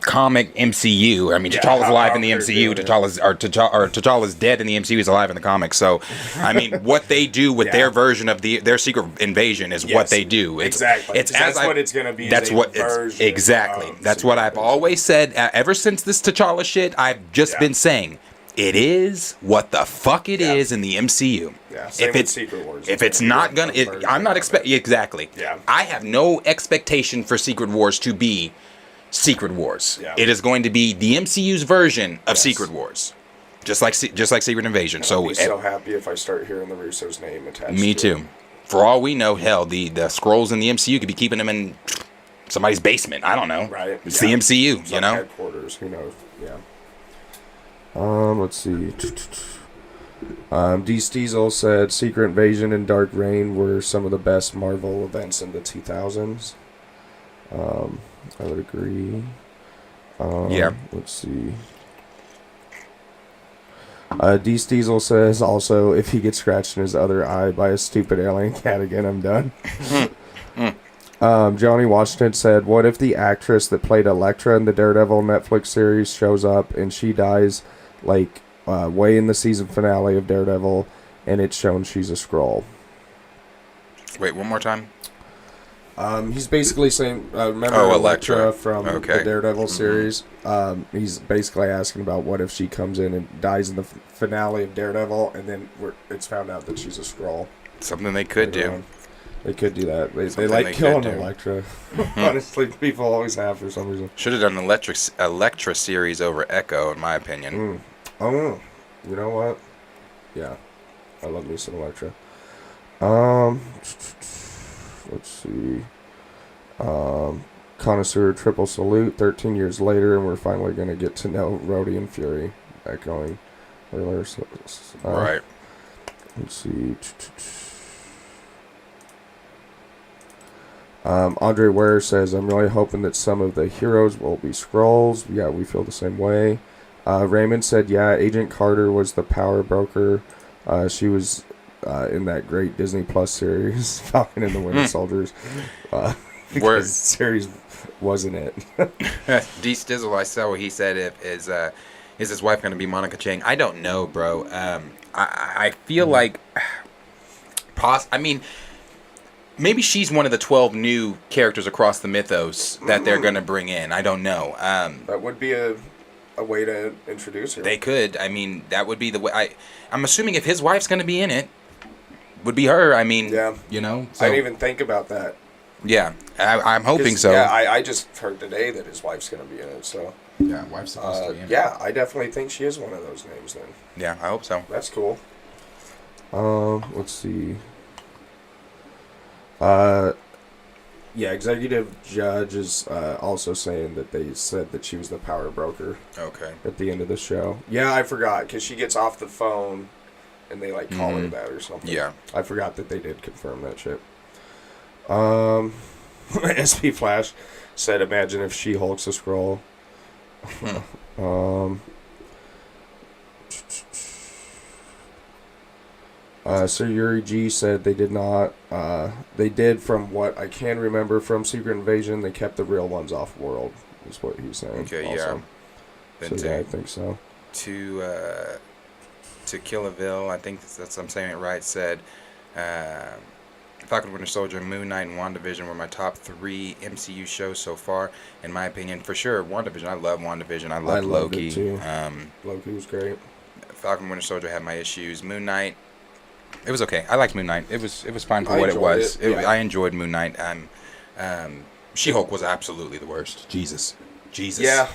Speaker 4: comic MCU. I mean, T'Challa's alive in the MCU. T'Challa's dead in the MCU. He's alive in the comics. So, I mean, what they do with their version of their secret invasion is what they do.
Speaker 5: Exactly. That's what it's going to be.
Speaker 4: That's what it's exactly. That's what I've always said ever since this T'Challa shit. I've just been saying. It is what the fuck it is in the MCU.
Speaker 5: Yeah, same with Secret Wars.
Speaker 4: If it's not gonna, I'm not expecting exactly.
Speaker 5: Yeah.
Speaker 4: I have no expectation for Secret Wars to be Secret Wars. Yeah. It is going to be the MCU's version of Secret Wars, just like Secret Invasion.
Speaker 5: I'll be so happy if I start hearing the Russo's name attached.
Speaker 4: Me too. For all we know, hell, the Skrulls in the MCU could be keeping them in somebody's basement. I don't know.
Speaker 5: Right.
Speaker 4: It's the MCU.
Speaker 5: Some headquarters. Who knows? Yeah. Let's see. D. Steezel said Secret Invasion and Dark Reign were some of the best Marvel events in the 2000s. I would agree. Let's see. D. Steezel says also, if he gets scratched in his other eye by a stupid alien cat again, I'm done. Johnny Washington said, what if the actress that played Elektra in the Daredevil Netflix series shows up and she dies like way in the season finale of Daredevil and it's shown she's a Skrull?
Speaker 4: Wait, one more time?
Speaker 5: He's basically saying, remember Elektra from the Daredevil series? He's basically asking about what if she comes in and dies in the finale of Daredevil and then it's found out that she's a Skrull.
Speaker 4: Something they could do.
Speaker 5: They could do that. They like killing Elektra. Honestly, people always have for some reason.
Speaker 4: Should have done an Elektra series over Echo, in my opinion.
Speaker 5: Oh, you know what? Yeah, I love me some Elektra. Let's see. Connoisseur Triple Salute. 13 years later, and we're finally going to get to know Rhodey and Fury. Echoing earlier.
Speaker 4: Right.
Speaker 5: Let's see. Andre Ware says, I'm really hoping that some of the heroes will be Skrulls. Yeah, we feel the same way. Raymond said, yeah, Agent Carter was the power broker. She was in that great Disney Plus series, Falcon and the Winter Soldiers. Because series wasn't it.
Speaker 4: D. Stizzle, I saw what he said, is his wife going to be Monica Chang? I don't know, bro. I feel like... I mean... Maybe she's one of the 12 new characters across the mythos that they're going to bring in. I don't know.
Speaker 5: That would be a way to introduce her.
Speaker 4: They could. I mean, that would be the way. I'm assuming if his wife's going to be in it, would be her. I mean,
Speaker 5: yeah.
Speaker 4: So.
Speaker 5: I didn't even think about that.
Speaker 4: Yeah, I'm hoping so.
Speaker 5: Yeah, I just heard today that his wife's going to be in it, so.
Speaker 4: Yeah, wife's supposed to be in it.
Speaker 5: Yeah, I definitely think she is one of those names then.
Speaker 4: Yeah, I hope so.
Speaker 5: That's cool. Let's see. Yeah, executive judge is also saying that they said that she was the power broker.
Speaker 2: Okay.
Speaker 5: At the end of the show. Yeah, I forgot because she gets off the phone and they like call her that or something.
Speaker 2: Yeah. I
Speaker 5: forgot that they did confirm that shit. SP Flash said, "Imagine if She-Hulk's a Skrull." Sir Yuri G said they did not. They did, from what I can remember from Secret Invasion, they kept the real ones off world, is what he's saying.
Speaker 2: Okay,
Speaker 5: also.
Speaker 2: yeah.
Speaker 5: So, yeah, I think so.
Speaker 2: To Killaville, I think I'm saying it right, said Falcon Winter Soldier, Moon Knight, and WandaVision were my top 3 MCU shows so far, in my opinion. For sure, WandaVision. I love WandaVision. I love Loki.
Speaker 5: It too. Loki was great.
Speaker 2: Falcon Winter Soldier had my issues. Moon Knight, it was okay. I liked Moon Knight. It was fine for what it was. I enjoyed Moon Knight. She-Hulk was absolutely the worst. Jesus.
Speaker 5: Yeah.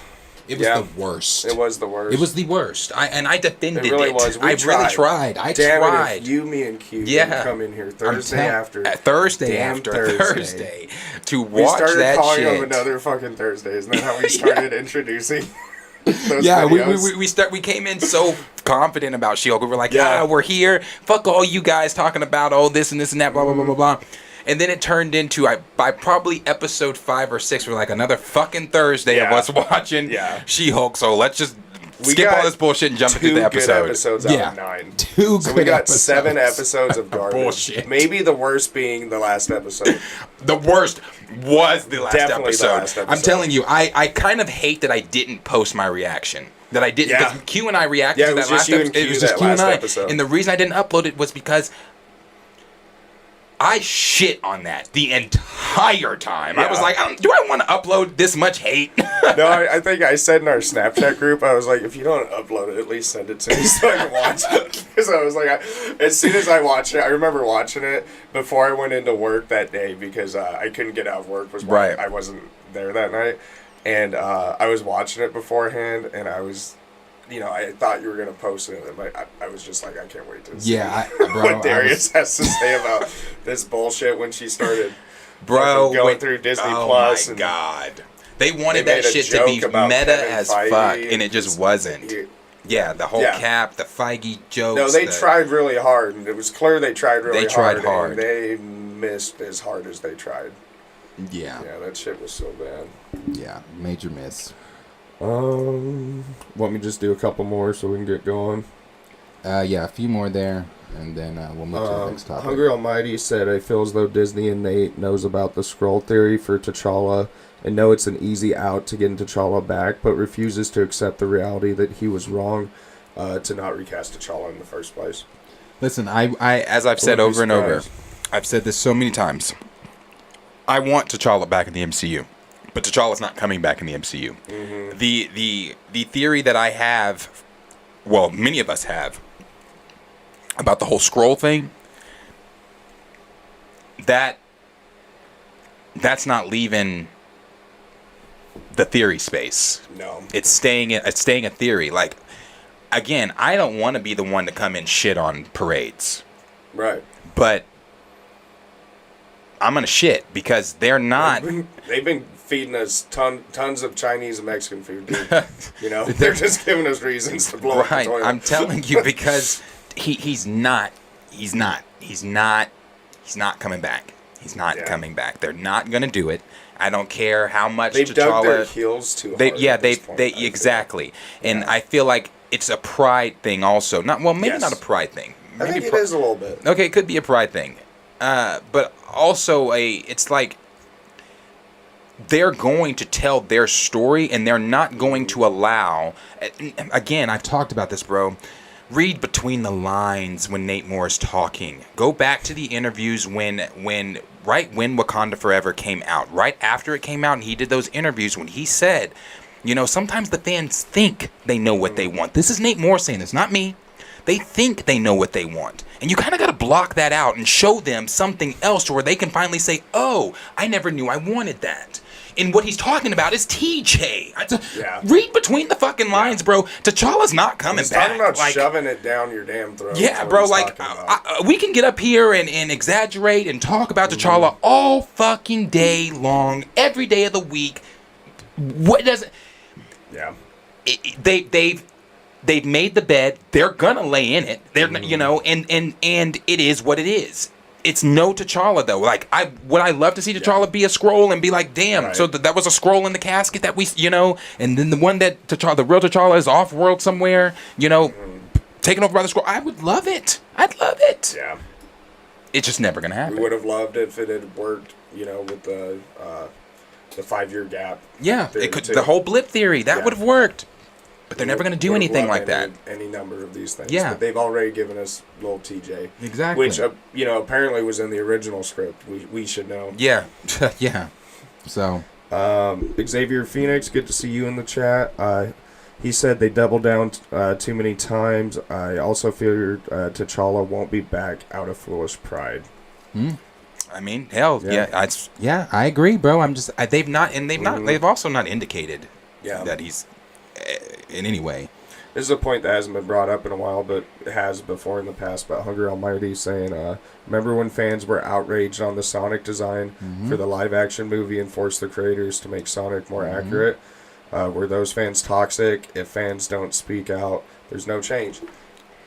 Speaker 2: It was the worst.
Speaker 5: It was the worst.
Speaker 2: It was the worst. I defended it.
Speaker 5: It really was.
Speaker 2: I really tried. I
Speaker 5: Damn
Speaker 2: tried.
Speaker 5: It, if you, me, and Q didn't come in here Thursday after Thursday
Speaker 2: to watch that shit.
Speaker 5: We started calling them another fucking Thursday. Isn't that how we started introducing those
Speaker 2: yeah,
Speaker 5: videos?
Speaker 2: we came in so confident about She-Hulk. We were like, we're here. Fuck all you guys talking about this and this and that, blah, blah, blah, blah, blah. And then it turned into, by probably episode 5 or 6, we're like, another fucking Thursday of us watching She-Hulk. So let's just skip all this bullshit and jump into the episode.
Speaker 5: 2 good episodes out of 9.
Speaker 2: 2 good episodes.
Speaker 5: So we got 7 episodes of garbage.
Speaker 2: Bullshit.
Speaker 5: Maybe the worst being the last episode.
Speaker 2: The worst was the last
Speaker 5: Definitely
Speaker 2: episode.
Speaker 5: The last episode.
Speaker 2: I'm telling you, I kind of hate that I didn't post my reaction. That I didn't, because Q and I reacted to that last episode. It was just Q and I. And the reason I didn't upload it was because I shit on that the entire time. I was like, do I want to upload this much hate?
Speaker 5: No, I think I said in our Snapchat group, I was like, if you don't upload it, at least send it to me so I can watch it. Because I was like, as soon as I watched it, I remember watching it before I went into work that day because I couldn't get out of work. Was why I wasn't there that night. And I was watching it beforehand, and I was... I thought you were going to post it, but I was just like, I can't wait to see what Darius has to say about this bullshit when she started going through Disney Plus.
Speaker 2: Oh, my God. They wanted that shit to be meta as fuck, and it just wasn't. The whole Cap, the Feige jokes.
Speaker 5: No, they tried really hard, and it was clear they tried really hard. And they missed as hard as they tried.
Speaker 4: Yeah.
Speaker 5: Yeah, that shit was so bad.
Speaker 4: Yeah, major miss.
Speaker 5: Want me to just do a couple more so we can get going?
Speaker 4: A few more there, and then we'll move to the next topic.
Speaker 5: Hungry Almighty said, I feel as though Disney and Nate knows about the Skrull theory for T'Challa and know it's an easy out to get T'Challa back, but refuses to accept the reality that he was wrong to not recast T'Challa in the first place.
Speaker 2: Listen, I as I've said over and over, I've said this so many times, I want T'Challa back in the MCU. But T'Challa's not coming back in the MCU. Mm-hmm. The theory that I have, well, many of us have, about the whole Skrull thing, that's not leaving the theory space.
Speaker 5: No.
Speaker 2: It's staying a theory. Like, again, I don't want to be the one to come in shit on parades.
Speaker 5: Right.
Speaker 2: But I'm going to shit because they're not...
Speaker 5: They've been feeding us tons of Chinese and Mexican food, dude. They're just giving us reasons to blow up the toilet.
Speaker 2: I'm telling you, because he's not coming back. He's not coming back. They're not gonna do it. I don't care how much
Speaker 5: they've
Speaker 2: T'Challa.
Speaker 5: Dug their heels too hard.
Speaker 2: They exactly. And I feel like it's a pride thing also. Not a pride thing.
Speaker 5: I think it is a little bit.
Speaker 2: Okay, it could be a pride thing, but also it's like. They're going to tell their story, and they're not going to allow... Again, I've talked about this, bro. Read between the lines when Nate Moore is talking. Go back to the interviews when Wakanda Forever came out. Right after it came out, and he did those interviews when he said, sometimes the fans think they know what they want. This is Nate Moore saying this, not me. They think they know what they want. And you kind of got to block that out and show them something else to where they can finally say, oh, I never knew I wanted that. And what he's talking about is TJ.
Speaker 5: Yeah.
Speaker 2: Read between the fucking lines, bro. T'Challa's not coming
Speaker 5: He's
Speaker 2: back.
Speaker 5: talking about
Speaker 2: Like,
Speaker 5: shoving it down your damn throat.
Speaker 2: yeah,
Speaker 5: That's what
Speaker 2: bro.
Speaker 5: he's
Speaker 2: Like,
Speaker 5: talking about.
Speaker 2: we can get up here and exaggerate and talk about T'Challa all fucking day long, every day of the week. What does it?
Speaker 5: Yeah.
Speaker 2: They've made the bed. They're gonna lay in it. They're you know, and it is what it is. It's no T'Challa though. Like, would I love to see T'Challa be a scroll and be like, damn,
Speaker 5: Right.
Speaker 2: so that was a scroll in the casket that we, you know, and then the one that T'Challa, the real T'Challa, is off world somewhere, you know, taken over by the scroll. I would love it. I'd love it.
Speaker 5: Yeah.
Speaker 2: It's just never gonna happen.
Speaker 5: We would have loved it if it had worked, you know, with the 5-year gap.
Speaker 2: Yeah,
Speaker 5: theory,
Speaker 2: it could.
Speaker 5: too.
Speaker 2: The whole blip theory that
Speaker 5: Yeah.
Speaker 2: would have worked, but they're never gonna do
Speaker 5: Would've
Speaker 2: anything
Speaker 5: loved
Speaker 2: like that.
Speaker 5: Any number of these things.
Speaker 2: Yeah.
Speaker 5: But they've already given us little TJ.
Speaker 2: Exactly.
Speaker 5: Which, you know, apparently was in the original script. We should know.
Speaker 2: Yeah, yeah. So
Speaker 5: Xavier Phoenix, good to see you in the chat. He said they doubled down too many times. I also fear T'Challa won't be back out of foolish pride.
Speaker 2: I mean, hell,
Speaker 5: Yeah.
Speaker 2: yeah,
Speaker 4: I agree, bro. I'm just
Speaker 2: they've also not indicated
Speaker 5: Yeah.
Speaker 2: that he's in any way.
Speaker 5: This is a point that hasn't been brought up in a while, but it has before in the past. But Hunger Almighty saying, remember when fans were outraged on the Sonic design for the live-action movie and forced the creators to make Sonic more accurate? Were those fans toxic? If fans don't speak out, there's no change.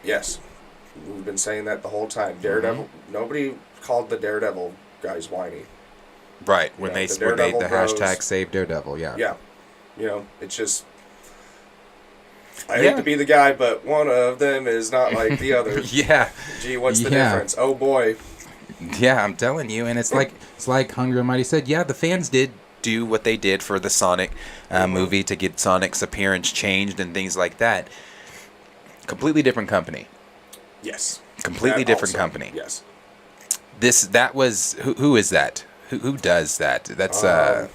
Speaker 5: Yes. We've been saying that the whole time. Daredevil, nobody called the Daredevil guys whiny.
Speaker 2: Right, when
Speaker 5: Yeah,
Speaker 2: they
Speaker 5: the
Speaker 2: when they
Speaker 5: Daredevil
Speaker 2: the
Speaker 5: bros.
Speaker 2: hashtag
Speaker 4: Save Daredevil, yeah.
Speaker 5: Yeah. You know, it's just... I
Speaker 2: Yeah.
Speaker 5: hate to be the guy, but one of them is not like the other.
Speaker 2: yeah,
Speaker 5: Gee, what's the
Speaker 4: Yeah.
Speaker 5: difference? Oh, boy.
Speaker 2: yeah, I'm telling you, and it's like
Speaker 4: Hunger and Mighty said,
Speaker 2: yeah, the fans did do what they did for the Sonic movie to get Sonic's appearance changed and things like that. Completely different company.
Speaker 5: Yes.
Speaker 2: Completely
Speaker 5: That
Speaker 2: different
Speaker 5: also,
Speaker 2: company.
Speaker 5: Yes.
Speaker 2: That was who is that? Who does that? That's I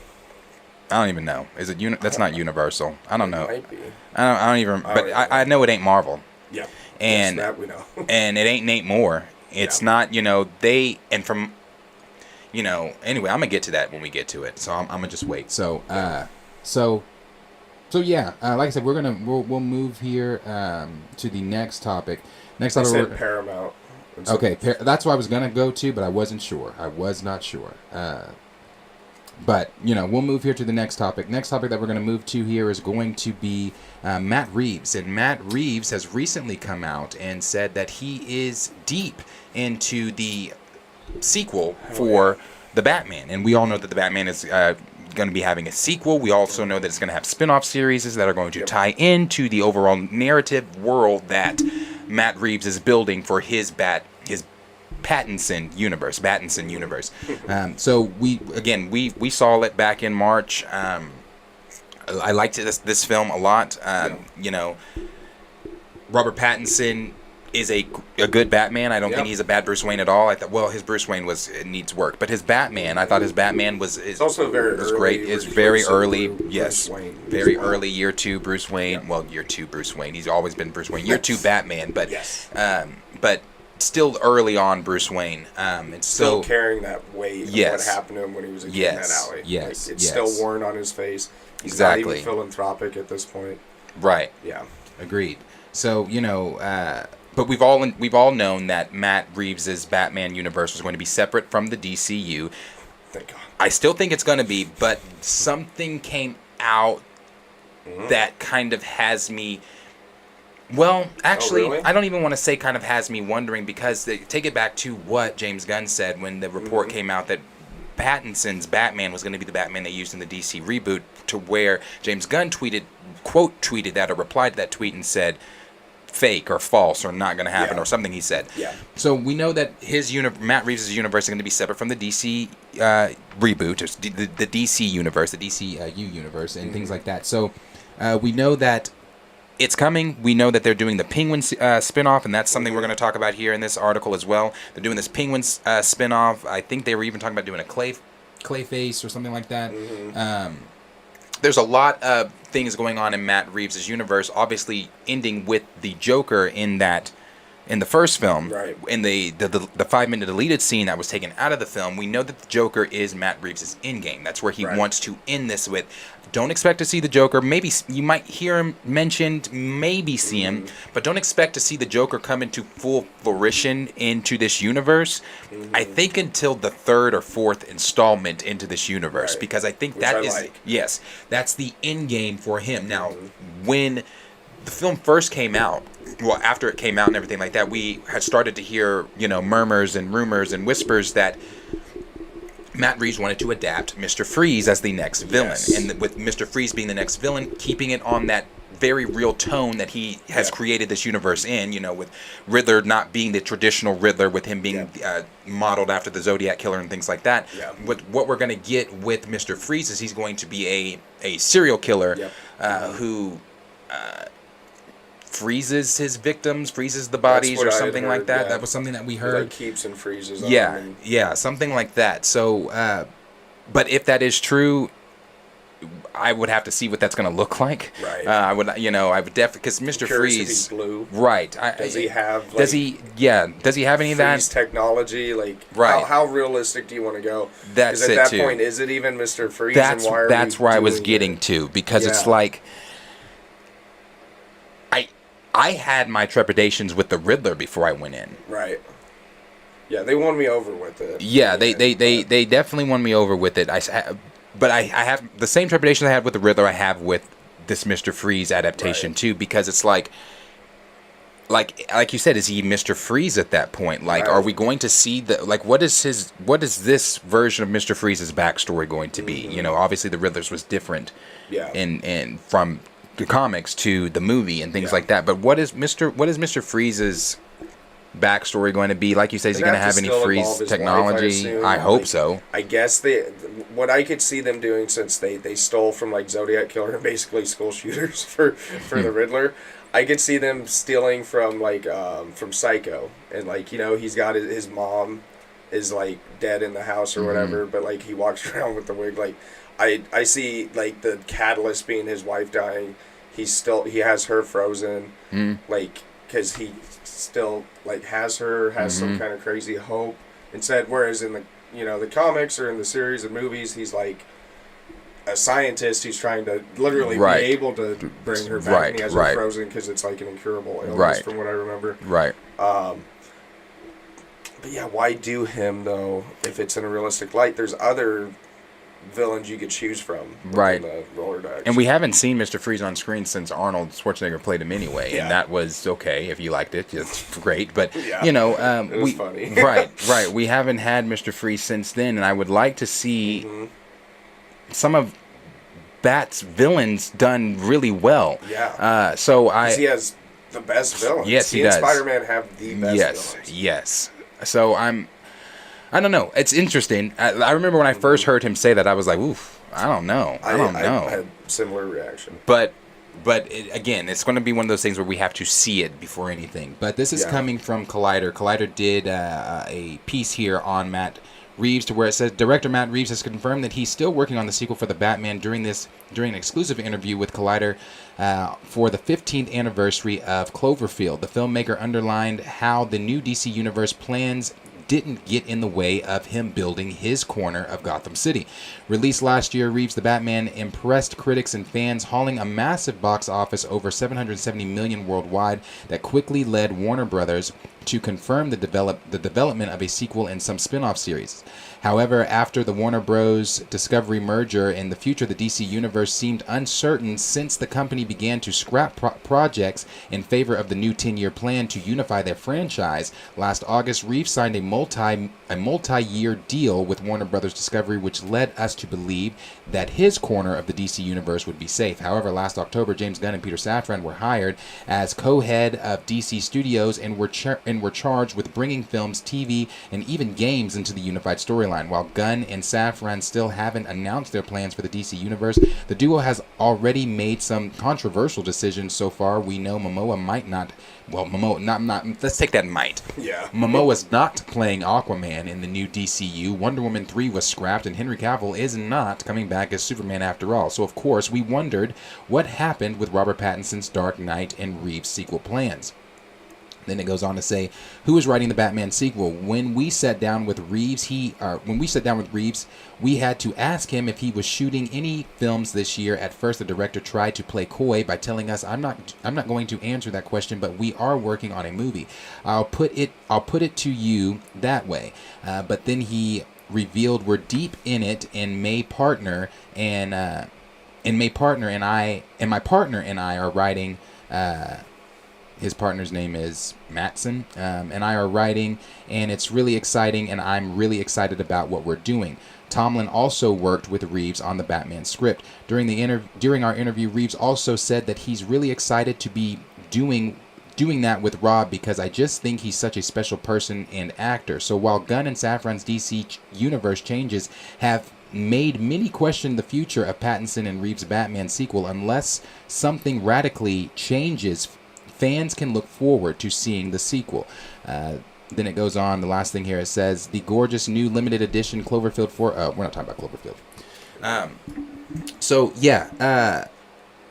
Speaker 2: don't even know. Is it that's not Universal? I don't know.
Speaker 5: Might be.
Speaker 2: I don't even. But I know it ain't Marvel.
Speaker 5: Yeah.
Speaker 2: And
Speaker 5: yes, that we know.
Speaker 2: and it ain't Nate Moore. It's
Speaker 5: Yeah.
Speaker 2: not. You know from. You know. Anyway, I'm gonna get to that when we get to it. So I'm gonna just wait.
Speaker 4: So, so yeah, like I said, we'll move here to the next topic. Next
Speaker 5: I
Speaker 4: topic.
Speaker 5: said Paramount.
Speaker 4: Okay, that's what I was gonna go to, but I wasn't sure. I was not sure. But you know, we'll move here to the next topic. Next topic that we're gonna move to here is going to be Matt Reeves, and Matt Reeves has recently come out and said that he is deep into the sequel for the Batman, and we all know that the Batman is going to be having a sequel. We also know that it's going to have spin-off series that are going to tie into the overall narrative world that Matt Reeves is building for his Pattinson universe. So we saw it back in March. I liked this film a lot. You know, Robert Pattinson is a good Batman. I don't think he's a bad Bruce Wayne at all. I thought, his Bruce Wayne needs work, but his Batman, I thought his Batman was
Speaker 5: also very
Speaker 2: was
Speaker 5: early.
Speaker 2: great. It's very early,
Speaker 5: Bruce Wayne.
Speaker 2: very early year 2 Bruce Wayne. Well, year 2 Bruce Wayne. He's always been Bruce Wayne. Year 2 Batman, but but still early on Bruce Wayne. It's
Speaker 5: still carrying that weight of
Speaker 2: Yes.
Speaker 5: what happened to him when he was a kid in that alley.
Speaker 4: Yes.
Speaker 5: Like, it's still worn on his face. He's
Speaker 2: Exactly.
Speaker 5: not even philanthropic at this point.
Speaker 2: right.
Speaker 5: Yeah.
Speaker 4: Agreed. So you know,
Speaker 2: But we've all known that Matt Reeves' Batman universe was going to be separate from the DCU.
Speaker 5: Thank God.
Speaker 2: I still think it's going to be, but something came out that kind of has me. Well, actually,
Speaker 5: really?
Speaker 2: I don't even want to say kind of has me wondering, because take it back to what James Gunn said when the report came out that Pattinson's Batman was going to be the Batman they used in the DC reboot, to where James Gunn quote tweeted that, or replied to that tweet and said fake or false or not going to happen or something he said.
Speaker 5: Yeah.
Speaker 4: so we know that
Speaker 2: Matt Reeves' universe is going to be separate from the DC reboot, the DC universe, the DCU
Speaker 4: universe and things like that. So we know that
Speaker 2: it's coming. We know that they're doing the Penguin spin-off, and that's something we're going to talk about here in this article as well. They're doing this Penguin spin-off. I think they were even talking about doing a
Speaker 4: Clayface or something like that.
Speaker 2: There's a lot of things going on in Matt Reeves' universe, obviously ending with the Joker in that in the first film,
Speaker 5: Right.
Speaker 2: in the 5-minute deleted scene that was taken out of the film, we know that the Joker is Matt Reeves' endgame. That's where he wants to end this with. Don't expect to see the Joker. Maybe you might hear him mentioned, maybe see him, but don't expect to see the Joker come into full fruition into this universe. I think until the 3rd or 4th installment into this universe, because I think that is yes, that's the end game for him. Now, when the film first came out, well, after it came out and everything like that, we had started to hear, murmurs and rumors and whispers that Matt Reeves wanted to adapt Mr. Freeze as the next villain. And with Mr. Freeze being the next villain, keeping it on that very real tone that he has created this universe in, with Riddler not being the traditional Riddler, with him being modeled after the Zodiac Killer and things like that. Yeah. What we're going to get with Mr. Freeze is he's going to be a serial killer who freezes his victims, freezes the bodies, or something like that. That was something that we heard.
Speaker 5: Keeps and freezes.
Speaker 2: Yeah, something like that. So, but if that is true, I would have to see what that's going to look like. Right. I would definitely, because Mr. Freeze. If he's blue. Right. Does he have? Does he have any of that
Speaker 5: technology? How realistic do you want to go?
Speaker 2: That's it.
Speaker 5: At that point, is it even Mr. Freeze?
Speaker 2: That's where I was getting to, because it's like. I had my trepidations with the Riddler before I went in.
Speaker 5: Right. Yeah, they won me over with it.
Speaker 2: Yeah, they definitely won me over with it. But I have the same trepidation I had with the Riddler I have with this Mr. Freeze adaptation too, because it's like you said, is he Mr. Freeze at that point? Are we going to see what is this version of Mr. Freeze's backstory going to be? Obviously the Riddler's was different. Yeah. In from the comics to the movie and things like that. But what is Mr. Freeze's backstory going to be? Like you said, is he going to have any freeze technology? I hope so.
Speaker 5: I guess what I could see them doing, since they stole from Zodiac Killer and basically school shooters for the Riddler, I could see them stealing from from Psycho, and he's got his mom is dead in the house or whatever, but he walks around with the wig. I see the catalyst being his wife dying. He has her frozen, because he still has her, has some kind of crazy hope instead. Whereas in the comics or in the series of movies, he's a scientist who's trying to literally be able to bring her back, and he has her frozen because it's an incurable illness, from what I remember. Right. But yeah, why do him though if it's in a realistic light? There's other villains you could choose from.
Speaker 2: Right.
Speaker 5: The Rolodex.
Speaker 2: And we haven't seen Mr. Freeze on screen since Arnold Schwarzenegger played him anyway, and that was okay if you liked it. It's great, but it was funny. right. We haven't had Mr. Freeze since then, and I would like to see some of Bat's villains done really well. Yeah. Because
Speaker 5: he has the best villains.
Speaker 2: Yes, he does.
Speaker 5: Spider-Man have the best villains.
Speaker 2: Yes. So I don't know. It's interesting. I remember when I first heard him say that, I was like, oof, I don't know. I
Speaker 5: had similar reaction.
Speaker 2: But again, it's going to be one of those things where we have to see it before anything. But this is coming from Collider. Collider did a piece here on Matt Reeves, to where it says director Matt Reeves has confirmed that he's still working on the sequel for the Batman during an exclusive interview with Collider for the 15th anniversary of Cloverfield. The filmmaker underlined how the new DC Universe plans didn't get in the way of him building his corner of Gotham City. Released last year, Reeves the Batman impressed critics and fans, hauling a massive box office over $770 million worldwide that quickly led Warner Brothers to confirm the development of a sequel and some spin-off series. However, after the Warner Bros. Discovery merger, in the future the DC Universe seemed uncertain since the company began to scrap projects in favor of the new 10-year plan to unify their franchise. Last August, Reeves signed a multi-year deal with Warner Bros. Discovery, which led us to believe that his corner of the DC Universe would be safe. However, last October, James Gunn and Peter Safran were hired as co-head of DC Studios and were charged with bringing films, TV, and even games into the unified storyline. While Gunn and Safran still haven't announced their plans for the DC Universe, the duo has already made some controversial decisions so far. We know Momoa might not. Well, let's take that might. Yeah. Momoa's not playing Aquaman in the new DCU. Wonder Woman 3 was scrapped, and Henry Cavill is not coming back as Superman after all. So, of course, we wondered what happened with Robert Pattinson's Dark Knight and Reeves' sequel plans.
Speaker 4: Then it goes on to say, who is writing the Batman sequel? When we sat down with Reeves, we had to ask him if he was shooting any films this year. At first, the director tried to play coy by telling us, "I'm not going to answer that question, but we are working on a movie. I'll put it to you that way." But then he revealed we're deep in it, and my partner and I are writing. His partner's name is Matson, and I are writing, and it's really exciting, and I'm really excited about what we're doing. Tomlin also worked with Reeves on the Batman script. During our interview, Reeves also said that he's really excited to be doing that with Rob because I just think he's such a special person and actor. So while Gunn and Safran's DC universe changes have made many question the future of Pattinson and Reeves' Batman sequel, unless something radically changes, fans can look forward to seeing the sequel. Then it goes on, the last thing here, it says, the gorgeous new limited edition Cloverfield 4... we're not talking about Cloverfield.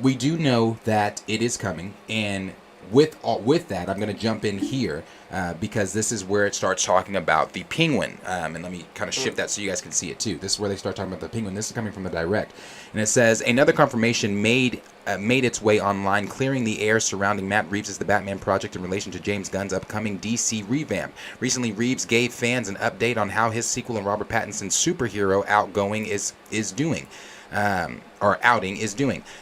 Speaker 4: We do know that it is coming, and with that, I'm going to jump in here because this is where it starts talking about the Penguin. And let me kind of shift that so you guys can see it too. This is where they start talking about the Penguin. This is coming from the direct. And it says, another confirmation made its way online, clearing the air surrounding Matt Reeves' The Batman project in relation to James Gunn's upcoming DC revamp. Recently, Reeves gave fans an update on how his sequel and Robert Pattinson's superhero outing is doing.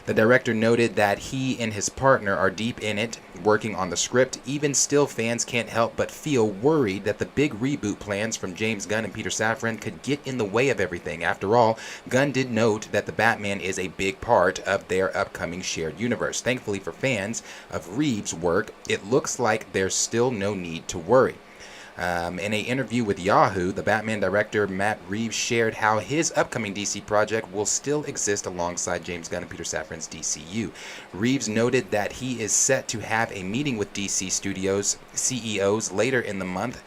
Speaker 4: The director noted that he and his partner are deep in it, working on the script. Even still, fans can't help but feel worried that the big reboot plans from James Gunn and Peter Safran could get in the way of everything. After all, Gunn did note that the Batman is a big part of their upcoming shared universe. Thankfully for fans of Reeves' work, it looks like there's still no need to worry. In an interview with Yahoo, the Batman director Matt Reeves shared how his upcoming DC project will still exist alongside James Gunn and Peter Safran's DCU. Reeves noted that he is set to have a meeting with DC Studios CEOs later in the month,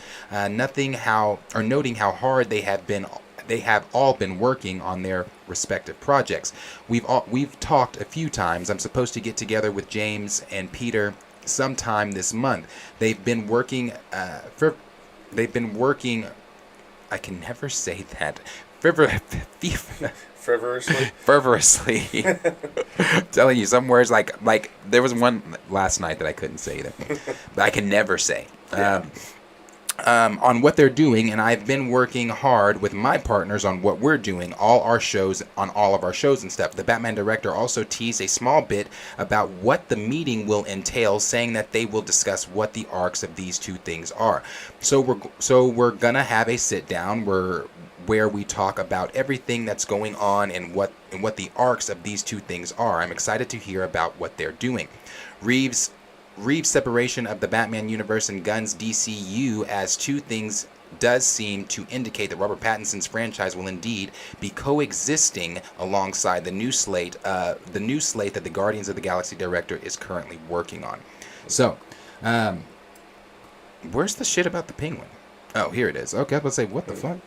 Speaker 4: noting how hard they have all been working on their respective projects. We've talked a few times. I'm supposed to get together with James and Peter sometime this month. They've been working I can never say that. Fervorously. I'm telling you, some words like there was one last night that I couldn't say that, but I can never say. On what they're doing, and I've been working hard with my partners on what we're doing, all of our shows and stuff. The Batman director also teased a small bit about what the meeting will entail, saying that they will discuss what the arcs of these two things are. So we're gonna have a sit down where we talk about everything that's going on and what the arcs of these two things are. I'm excited to hear about what they're doing. Reeves' separation of the Batman universe and Gunn's DCU as two things does seem to indicate that Robert Pattinson's franchise will indeed be coexisting alongside the new slate that the Guardians of the Galaxy director is currently working on. So, where's the shit about the Penguin? Oh, here it is. Okay, I was about to say, what the fuck?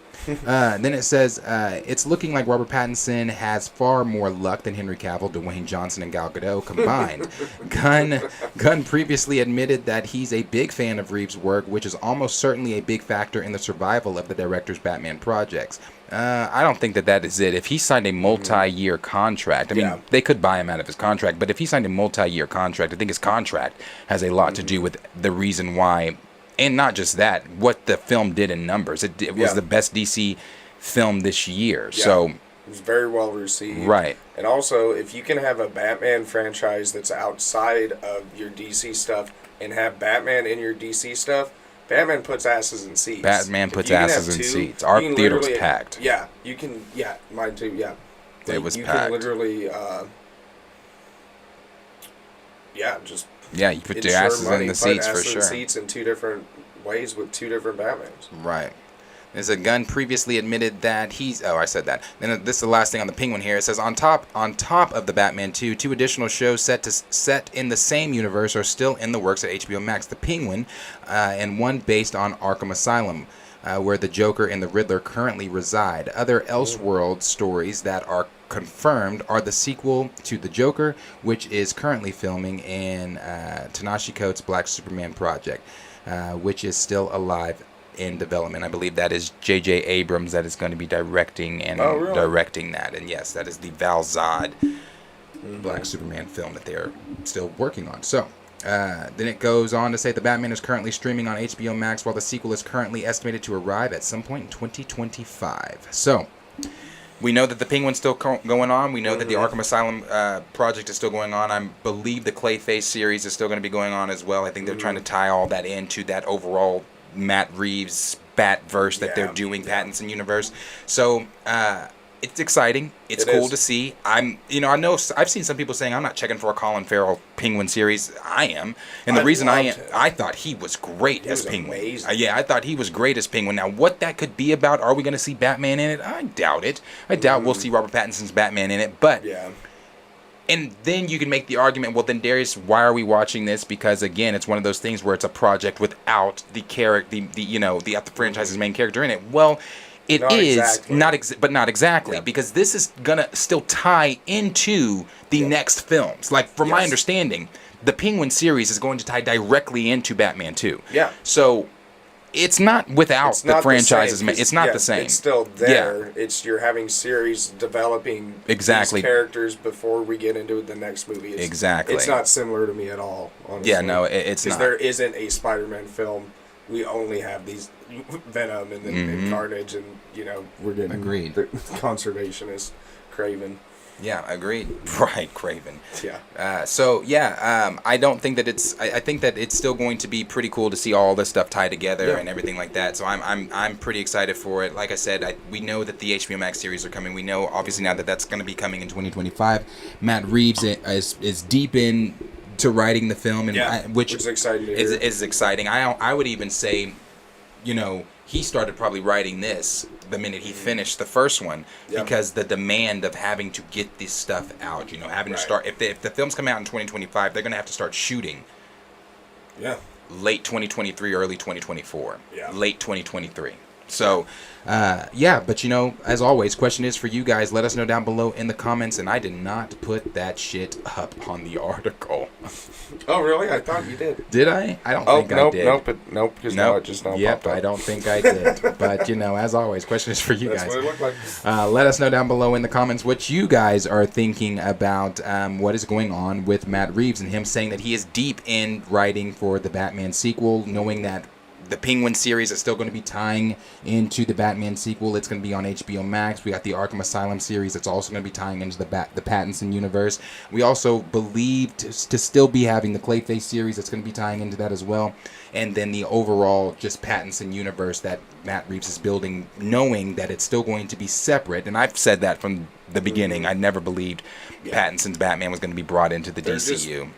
Speaker 4: Then it says, it's looking like Robert Pattinson has far more luck than Henry Cavill, Dwayne Johnson, and Gal Gadot combined. Gunn previously admitted that he's a big fan of Reeves' work, which is almost certainly a big factor in the survival of the director's Batman projects. I don't think that is it. If he signed a multi-year contract, I mean, they could buy him out of his contract, but if he signed a multi-year contract, I think his contract has a lot to do with the reason why. And not just that, what the film did in numbers. It was the best DC film this year. Yeah. So
Speaker 5: it was very well received.
Speaker 4: Right.
Speaker 5: And also, if you can have a Batman franchise that's outside of your DC stuff and have Batman in your DC stuff, Batman puts asses in seats.
Speaker 2: Batman puts asses in seats. Our theater was packed.
Speaker 5: Yeah, you can. Yeah, mine too. Yeah,
Speaker 2: it was packed.
Speaker 5: You can literally. Just.
Speaker 2: Yeah, you put your asses in the seats for sure.
Speaker 5: Seats in two different ways with two different Batmans.
Speaker 2: Right. There's a Gunn previously admitted that he's. Oh, I said that. Then this is the last thing on the Penguin here. It says on top of the Batman 2, two additional shows set in the same universe are still in the works at HBO Max. The Penguin, and one based on Arkham Asylum.
Speaker 4: where the Joker and the Riddler currently reside. Other Elseworld stories that are confirmed are the sequel to The Joker, which is currently filming in Tanashi Coates' Black Superman project, which is still alive in development. I believe that is J.J. Abrams that is going to be directing directing that. And yes, that is the Val Zod Black Superman film that they're still working on. So then it goes on to say the Batman is currently streaming on HBO Max, while the sequel is currently estimated to arrive at some point in 2025. So we know that the Penguin's still going on. We know that the Arkham Asylum project is still going on. I believe the Clayface series is still going to be going on as well. I think they're trying to tie all that into that overall Matt Reeves Batverse that they're doing, Pattinson universe. So it's exciting. It's cool to see. I know I've seen some people saying I'm not checking for a Colin Farrell Penguin series. I am, and the reason I thought he was great as Penguin. I thought he was great as Penguin. Now, what that could be about? Are we going to see Batman in it? I doubt it. I doubt we'll see Robert Pattinson's Batman in it. But and then you can make the argument, well, then Darius, why are we watching this? Because again, it's one of those things where it's a project without the character, the franchise's main character in it. Well, it not is exactly. But not exactly, because this is gonna still tie into the next films. Like from my understanding, the Penguin series is going to tie directly into Batman 2. Yeah. So it's not without the franchises. It's not the same.
Speaker 5: It's still there. It's you're having series developing these characters before we get into the next movie. It's not similar to me at all, honestly. Yeah, no, it's not. There isn't a Spider-Man film. We only have these Venom and Carnage, and we're getting the conservationist Craven.
Speaker 2: Yeah, agreed. Right, Craven. Yeah. I don't think that it's. I think that it's still going to be pretty cool to see all this stuff tied together and everything like that. So I'm pretty excited for it. Like I said, we know that the HBO Max series are coming. We know obviously now that that's going to be coming in 2025. Matt Reeves is deep in to writing the film, and which is exciting. Is exciting. I would even say, he started probably writing this the minute he finished the first one, because the demand of having to get this stuff out, having to start. If the films come out in 2025, they're gonna have to start shooting. Yeah. Late 2023, early 2024. Yeah. Late 2023. So, but as always, question is for you guys. Let us know down below in the comments. And I did not put that shit up on the article.
Speaker 5: Oh, really? I thought you did.
Speaker 2: Did I? I don't think I did.
Speaker 5: Nope. Because now it just now popped up.
Speaker 2: I don't think I did. But, as always, question is for you guys. That's what it looked like. Let us know down below in the comments what you guys are thinking about what is going on with Matt Reeves and him saying that he is deep in writing for the Batman sequel, knowing that the Penguin series is still going to be tying into the Batman sequel. It's going to be on HBO Max. We got the Arkham Asylum series that's also going to be tying into the Pattinson universe. We also believe to still be having the Clayface series that's going to be tying into that as well. And then the overall just Pattinson universe that Matt Reeves is building, knowing that it's still going to be separate. And I've said that from the beginning. I never believed Pattinson's Batman was going to be brought into the DCU.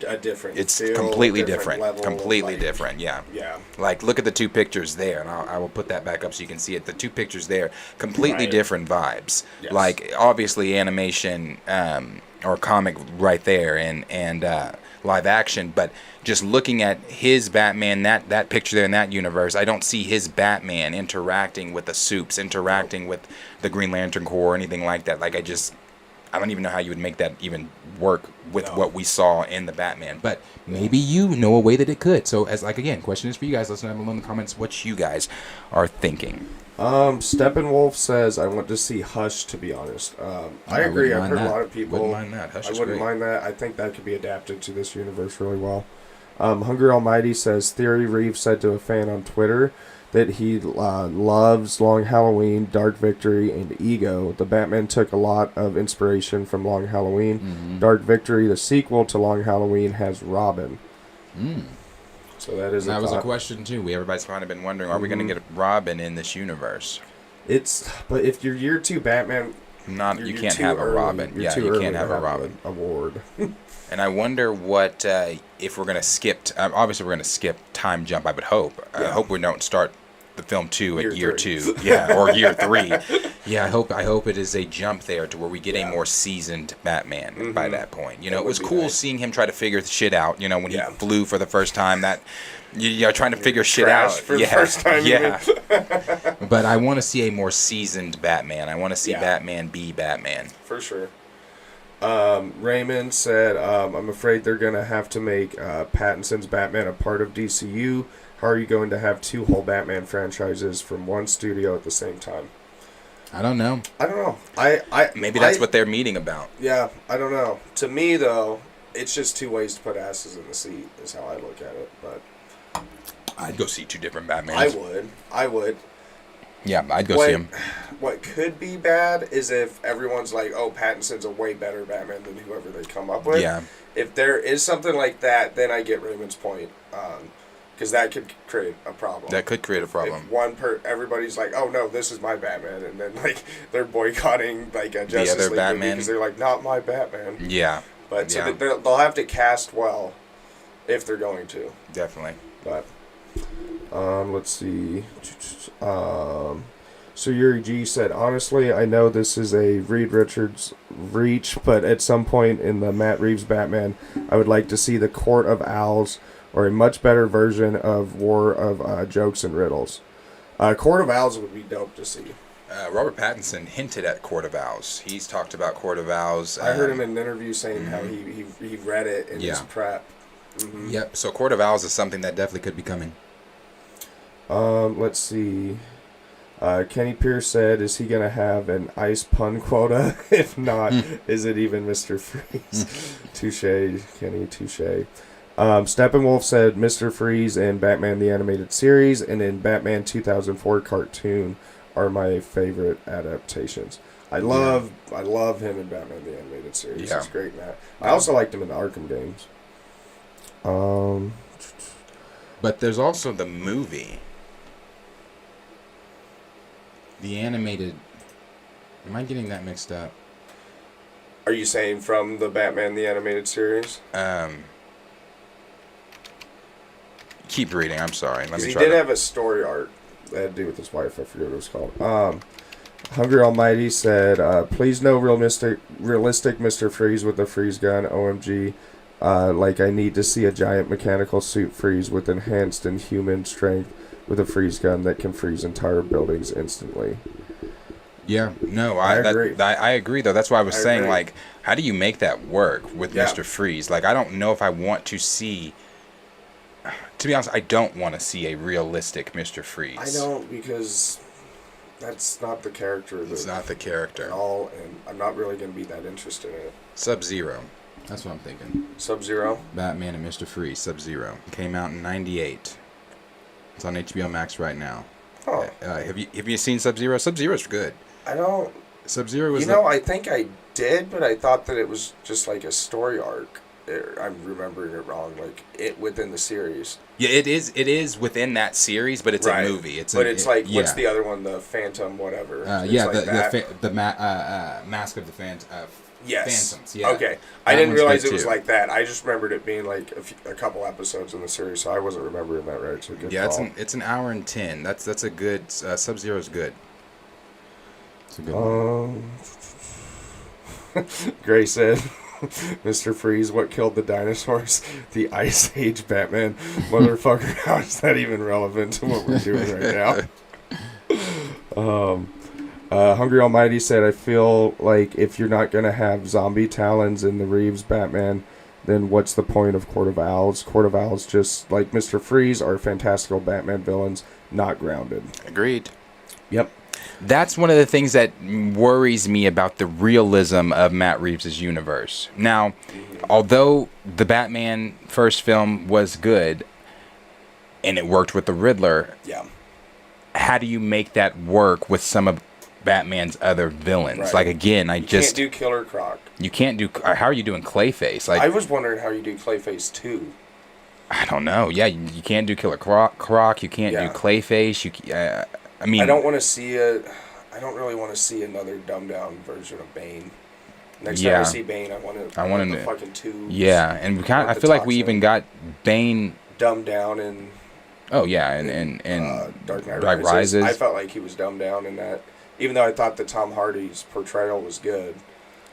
Speaker 2: It's completely different. Completely different. Yeah. Like, look at the two pictures there, and I will put that back up so you can see it. The two pictures there, completely different vibes. Yes. Like, obviously animation or comic right there, and live action, but just looking at his Batman, that picture there in that universe, I don't see his Batman interacting with the Supes, interacting with the Green Lantern Corps or anything like that. Like, I don't even know how you would make that even work with what we saw in the Batman. But maybe you know a way that it could. So, again, question is for you guys. Let us know in the comments what you guys are thinking.
Speaker 5: Steppenwolf says, I want to see Hush, to be honest. I agree. I've heard a lot of people.
Speaker 2: Wouldn't mind that. Hush
Speaker 5: I wouldn't mind that. I think that could be adapted to this universe really well. Hungry Almighty says, Theory Reeves said to a fan on Twitter that he loves Long Halloween, Dark Victory, and Ego. The Batman took a lot of inspiration from Long Halloween. Mm-hmm. Dark Victory, the sequel to Long Halloween, has Robin. So that is
Speaker 2: that was a question too. Everybody's kind of been wondering, are we going to get Robin in this universe?
Speaker 5: But if you're year 2 Batman,
Speaker 2: you can't have a Robin. Yeah, you can't have a Robin
Speaker 5: award.
Speaker 2: And I wonder what if we're going to skip. Obviously, we're going to skip Time Jump. I would hope. I hope we don't start the film 2 at year 2. Yeah, or year 3. Yeah, I hope it is a jump there to where we get a more seasoned Batman by that point. You know, it was cool seeing him try to figure the shit out. You know, when he flew for the first time, that trying to figure shit out
Speaker 5: for the first time.
Speaker 2: Yeah. But I want to see a more seasoned Batman. I want to see Batman be Batman.
Speaker 5: For sure. Raymond said, I'm afraid they're going to have to make Pattinson's Batman a part of DCU. How are you going to have 2 whole Batman franchises from one studio at the same time?
Speaker 2: I don't know.
Speaker 5: Maybe
Speaker 2: that's what they're meeting about.
Speaker 5: Yeah, I don't know. To me, though, it's just 2 ways to put asses in the seat is how I look at it. But
Speaker 2: I'd go see 2 different Batmans.
Speaker 5: I would.
Speaker 2: Yeah, I'd go see him.
Speaker 5: What could be bad is if everyone's like, oh, Pattinson's a way better Batman than whoever they come up with.
Speaker 2: Yeah.
Speaker 5: If there is something like that, then I get Raymond's point. Because that could create a problem.
Speaker 2: That could create a problem.
Speaker 5: If everybody's like, oh, no, this is my Batman. And then, like, they're boycotting, like, a Justice League movie because they're like, not my Batman.
Speaker 2: Yeah.
Speaker 5: But so they'll have to cast well if they're going to.
Speaker 2: Definitely.
Speaker 5: But, let's see. So Yuri G said, honestly, I know this is a Reed Richards reach, but at some point in the Matt Reeves Batman, I would like to see the Court of Owls or a much better version of War of Jokes and Riddles. Court of Owls would be dope to see.
Speaker 2: Robert Pattinson hinted at Court of Owls. He's talked about Court of Owls.
Speaker 5: I heard him in an interview saying how he read it in his prep. Mm-hmm.
Speaker 2: Yep, so Court of Owls is something that definitely could be coming.
Speaker 5: Let's see. Kenny Pierce said, is he going to have an ice pun quota? If not, is it even Mr. Freeze? Touche, Kenny, touche. Steppenwolf said Mr. Freeze in Batman the Animated Series and in Batman 2004 cartoon are my favorite adaptations. I love him in Batman the Animated Series. He's great in that. I also liked him in the Arkham games.
Speaker 2: But there's also the movie. The animated... Am I getting that mixed up?
Speaker 5: Are you saying from the Batman the Animated Series?
Speaker 2: Keep reading, I'm sorry.
Speaker 5: He did have a story arc that had to do with his wife. I forget what it was called. Hungry Almighty said, please no realistic Mr. Freeze with a freeze gun. OMG. Like I need to see a giant mechanical suit freeze with enhanced inhuman strength with a freeze gun that can freeze entire buildings instantly.
Speaker 2: Yeah, no, I agree. I agree, though. That's why I was saying, like, how do you make that work with Mr. Freeze? Like, I don't know if I want to see... To be honest, I don't want to see a realistic Mr. Freeze.
Speaker 5: I don't, because that's not the character.
Speaker 2: It's not the character.
Speaker 5: At all, and I'm not really going to be that interested in it.
Speaker 2: Sub-Zero. That's what I'm thinking.
Speaker 5: Sub-Zero?
Speaker 2: Batman and Mr. Freeze, Sub-Zero. Came out in 98. It's on HBO Max right now.
Speaker 5: Oh.
Speaker 2: Have you seen Sub-Zero? Sub-Zero's good.
Speaker 5: I don't...
Speaker 2: Sub-Zero was...
Speaker 5: I think I did, but I thought that it was just like a story arc. I'm remembering it wrong. Like, it within the series.
Speaker 2: Yeah, it is within that series, but it's a movie. What's
Speaker 5: the other one? The Phantom whatever.
Speaker 2: The Mask of the Phantom.
Speaker 5: Yes.
Speaker 2: Phantoms, yeah.
Speaker 5: Okay. I didn't realize it was like that. I just remembered it being like a couple episodes in the series, so I wasn't remembering that right. So good call.
Speaker 2: It's an hour and 10. That's a good... Sub-Zero's good. It's a good one.
Speaker 5: Gray said... Mr. Freeze, what killed the dinosaurs? The Ice Age Batman. Motherfucker, how is that even relevant to what we're doing right now? Hungry Almighty said, I feel like if you're not going to have zombie talons in the Reeves Batman, then what's the point of Court of Owls? Court of Owls, just like Mr. Freeze, are fantastical Batman villains, not grounded.
Speaker 2: Agreed.
Speaker 5: Yep.
Speaker 2: That's one of the things that worries me about the realism of Matt Reeves' universe. Now, although the Batman first film was good, and it worked with the Riddler, how do you make that work with some of Batman's other villains?
Speaker 5: Right.
Speaker 2: Like, again,
Speaker 5: you can't do Killer Croc.
Speaker 2: You can't do... How are you doing Clayface? Like,
Speaker 5: I was wondering how you do Clayface 2.
Speaker 2: I don't know. Yeah, you can't do Killer Croc. You can't do Clayface. I mean,
Speaker 5: I don't really want to see another dumbed down version of Bane. Next time I see Bane, I want the fucking tubes.
Speaker 2: Yeah, and I feel like we even got Bane
Speaker 5: dumbed down in.
Speaker 2: Oh yeah, and
Speaker 5: Dark Knight Rises. I felt like he was dumbed down in that. even though I thought that Tom Hardy's portrayal was good.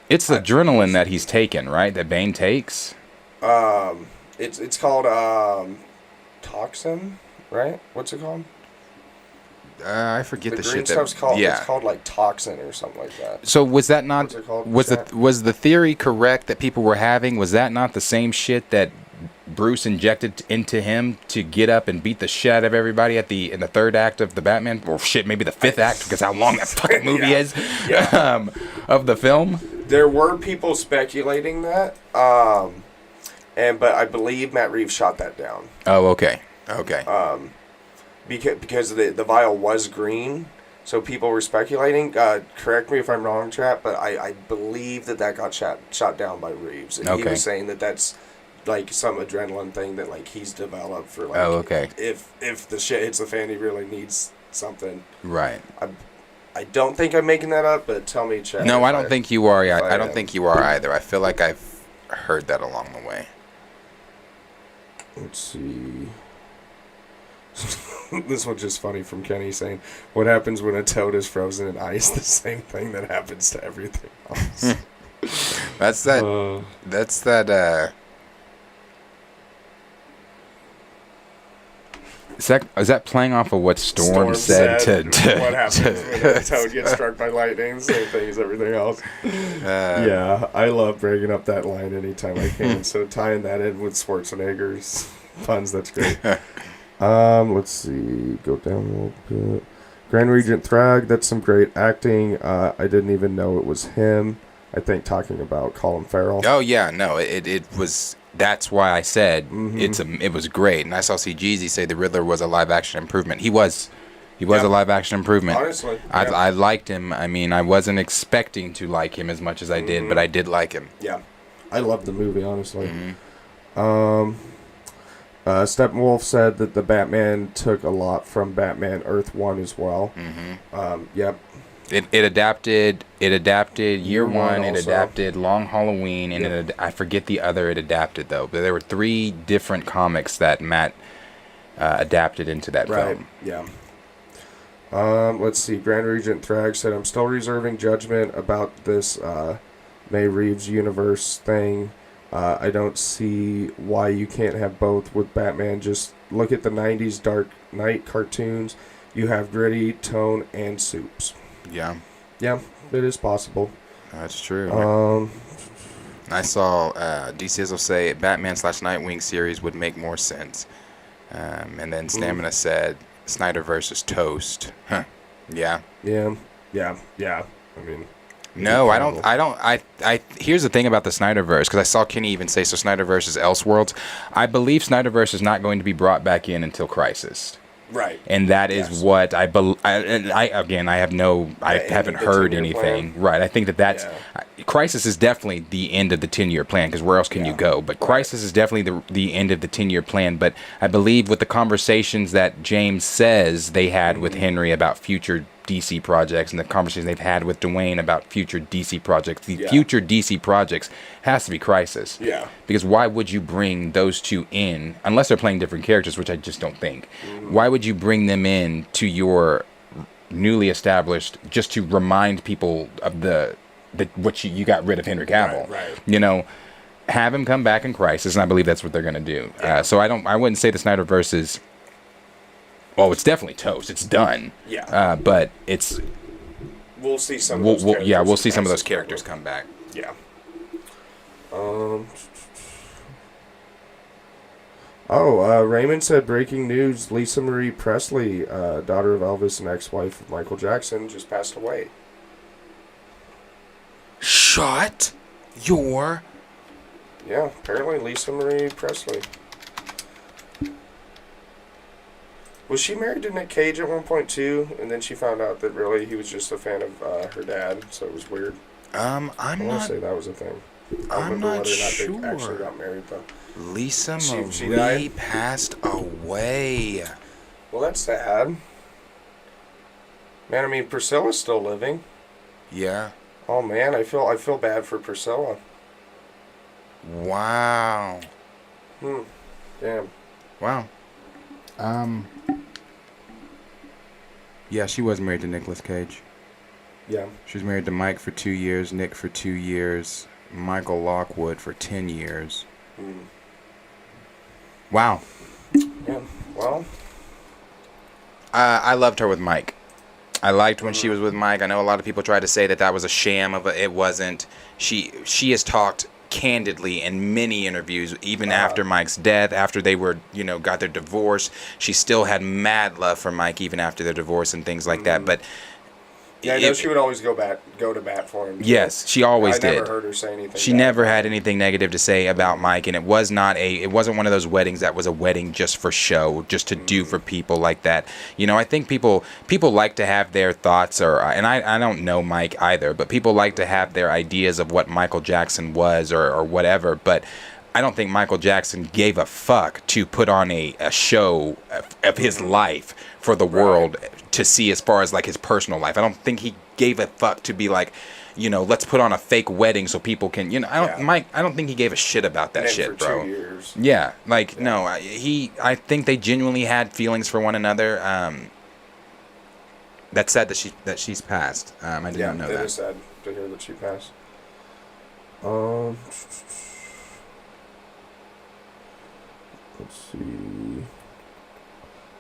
Speaker 2: It's the adrenaline that he's taken, right? That Bane takes.
Speaker 5: It's called toxin, right? What's it called?
Speaker 2: I forget the
Speaker 5: green
Speaker 2: shit
Speaker 5: stuff's
Speaker 2: that.
Speaker 5: called.
Speaker 2: Yeah.
Speaker 5: It's called like toxin or something like that.
Speaker 2: So was that not
Speaker 5: What's it called?
Speaker 2: was the theory correct that people were having? Was that not the same shit that Bruce injected into him to get up and beat the shit out of everybody in the third act of the Batman? Or shit, maybe the fifth act, because how long that fucking movie is of the film.
Speaker 5: There were people speculating that, but I believe Matt Reeves shot that down.
Speaker 2: Oh, okay.
Speaker 5: Because the vial was green, so people were speculating. Correct me if I'm wrong, Trap, but I believe that got shot down by Reeves. And he was saying that that's like some adrenaline thing that like he's developed for like. If the shit hits the fan, he really needs something.
Speaker 2: Right.
Speaker 5: I don't think I'm making that up, but tell me, Chad.
Speaker 2: No, I don't think you are. I don't think you are either. I feel like I've heard that along the way.
Speaker 5: Let's see. This one's just funny from Kenny saying, "What happens when a toad is frozen in ice? The same thing that happens to everything else."
Speaker 2: That's that. Is that playing off of what Storm said to
Speaker 5: what happens when a toad gets struck by lightning? Same thing as everything else. Yeah, I love bringing up that line anytime I can. So tying that in with Schwarzenegger's puns, that's great. Let's see. Go down a little bit. Grand Regent Thrag, that's some great acting. I didn't even know it was him. I think talking about Colin Farrell.
Speaker 2: Oh yeah, no, it was. That's why I said it was great. And I saw CGZ say the Riddler was a live action improvement. He was a live action improvement.
Speaker 5: Honestly,
Speaker 2: I liked him. I mean, I wasn't expecting to like him as much as I did, but I did like him.
Speaker 5: Yeah, I loved the movie, honestly. Steppenwolf said that the Batman took a lot from Batman Earth 1 as well. Yep.
Speaker 2: It adapted Year One, it
Speaker 5: also.
Speaker 2: adapted Long Halloween, and I forget the other it adapted, though. But there were 3 different comics that Matt adapted into that film.
Speaker 5: Yeah. Let's see. Grand Regent Thrag said, "I'm still reserving judgment about this May Reeves universe thing. I don't see why you can't have both with Batman. Just look at the 90s Dark Knight cartoons. You have gritty, tone, and soups."
Speaker 2: Yeah,
Speaker 5: it is possible.
Speaker 2: That's true. I saw D. Sizzle say Batman/Nightwing series would make more sense. And then Stamina said Snyderverse is toast. Huh. Yeah.
Speaker 5: Yeah. I mean,
Speaker 2: no, I don't. Here's the thing about the Snyderverse, because I saw Kenny even say, so Snyderverse is Elseworlds. I believe Snyderverse is not going to be brought back in until Crisis.
Speaker 5: Right.
Speaker 2: And that is what I believe. I haven't heard anything. Plan. Right. I think that Crisis is definitely the end of the 10-year plan, because where else can you go? But Crisis is definitely the end of the 10-year plan. But I believe with the conversations that James says they had with Henry about future DC projects, and the conversations they've had with Dwayne about future DC projects, future DC projects has to be Crisis.
Speaker 5: Yeah.
Speaker 2: Because why would you bring those two in, unless they're playing different characters, which I just don't think. Why would you bring them in to your newly established, just to remind people of what you got rid of Henry Cavill?
Speaker 5: Right.
Speaker 2: You know, have him come back in Crisis, and I believe that's what they're going to do. So I wouldn't say the Snyderverse is. Well, it's definitely toast. It's done.
Speaker 5: Yeah.
Speaker 2: But it's.
Speaker 5: We'll see some. Of those characters
Speaker 2: we'll see some of those characters come back.
Speaker 5: Yeah. Raymond said, breaking news: Lisa Marie Presley, daughter of Elvis and ex-wife of Michael Jackson, just passed away.
Speaker 2: Shut your.
Speaker 5: Yeah, apparently Lisa Marie Presley. Was she married to Nick Cage at one point too? And then she found out that really he was just a fan of her dad, so it was weird. I want to say that was a thing.
Speaker 2: I'm not sure.
Speaker 5: They actually got married though.
Speaker 2: Lisa
Speaker 5: She
Speaker 2: Marie
Speaker 5: died?
Speaker 2: passed away.
Speaker 5: Well, that's sad. Man, I mean, Priscilla's still living.
Speaker 2: Yeah.
Speaker 5: Oh man, I feel bad for Priscilla.
Speaker 2: Wow.
Speaker 5: Damn.
Speaker 2: Wow. Yeah, she was married to Nicolas Cage.
Speaker 5: Yeah.
Speaker 4: She was married to Mike for 2 years, Nick for 2 years, Michael Lockwood for 10 years. Wow.
Speaker 5: Yeah. Well.
Speaker 2: I loved her with Mike. I liked when she was with Mike. I know a lot of people try to say that was a sham of it. It wasn't. She has talked candidly in many interviews, even after Mike's death, after they were, got their divorce. She still had mad love for Mike even after their divorce and things like that. But
Speaker 5: yeah, I know she would always go to bat for him.
Speaker 2: Yes, she always did.
Speaker 5: I never heard her say anything.
Speaker 2: She never had anything negative to say about Mike, and it wasn't one of those weddings that was a wedding just for show, just to do for people like that. I think people like to have their thoughts, and I don't know Mike either, but people like to have their ideas of what Michael Jackson was or whatever, but I don't think Michael Jackson gave a fuck to put on a show of his life for the world to see, as far as like his personal life. I don't think he gave a fuck to be like, let's put on a fake wedding so people can, Mike, I don't think he gave a shit about that shit, bro.
Speaker 5: 2 years.
Speaker 2: Yeah, no, I think they genuinely had feelings for one another. That's sad that she's passed. I didn't know that.
Speaker 5: It is sad to hear that she passed. Let's see.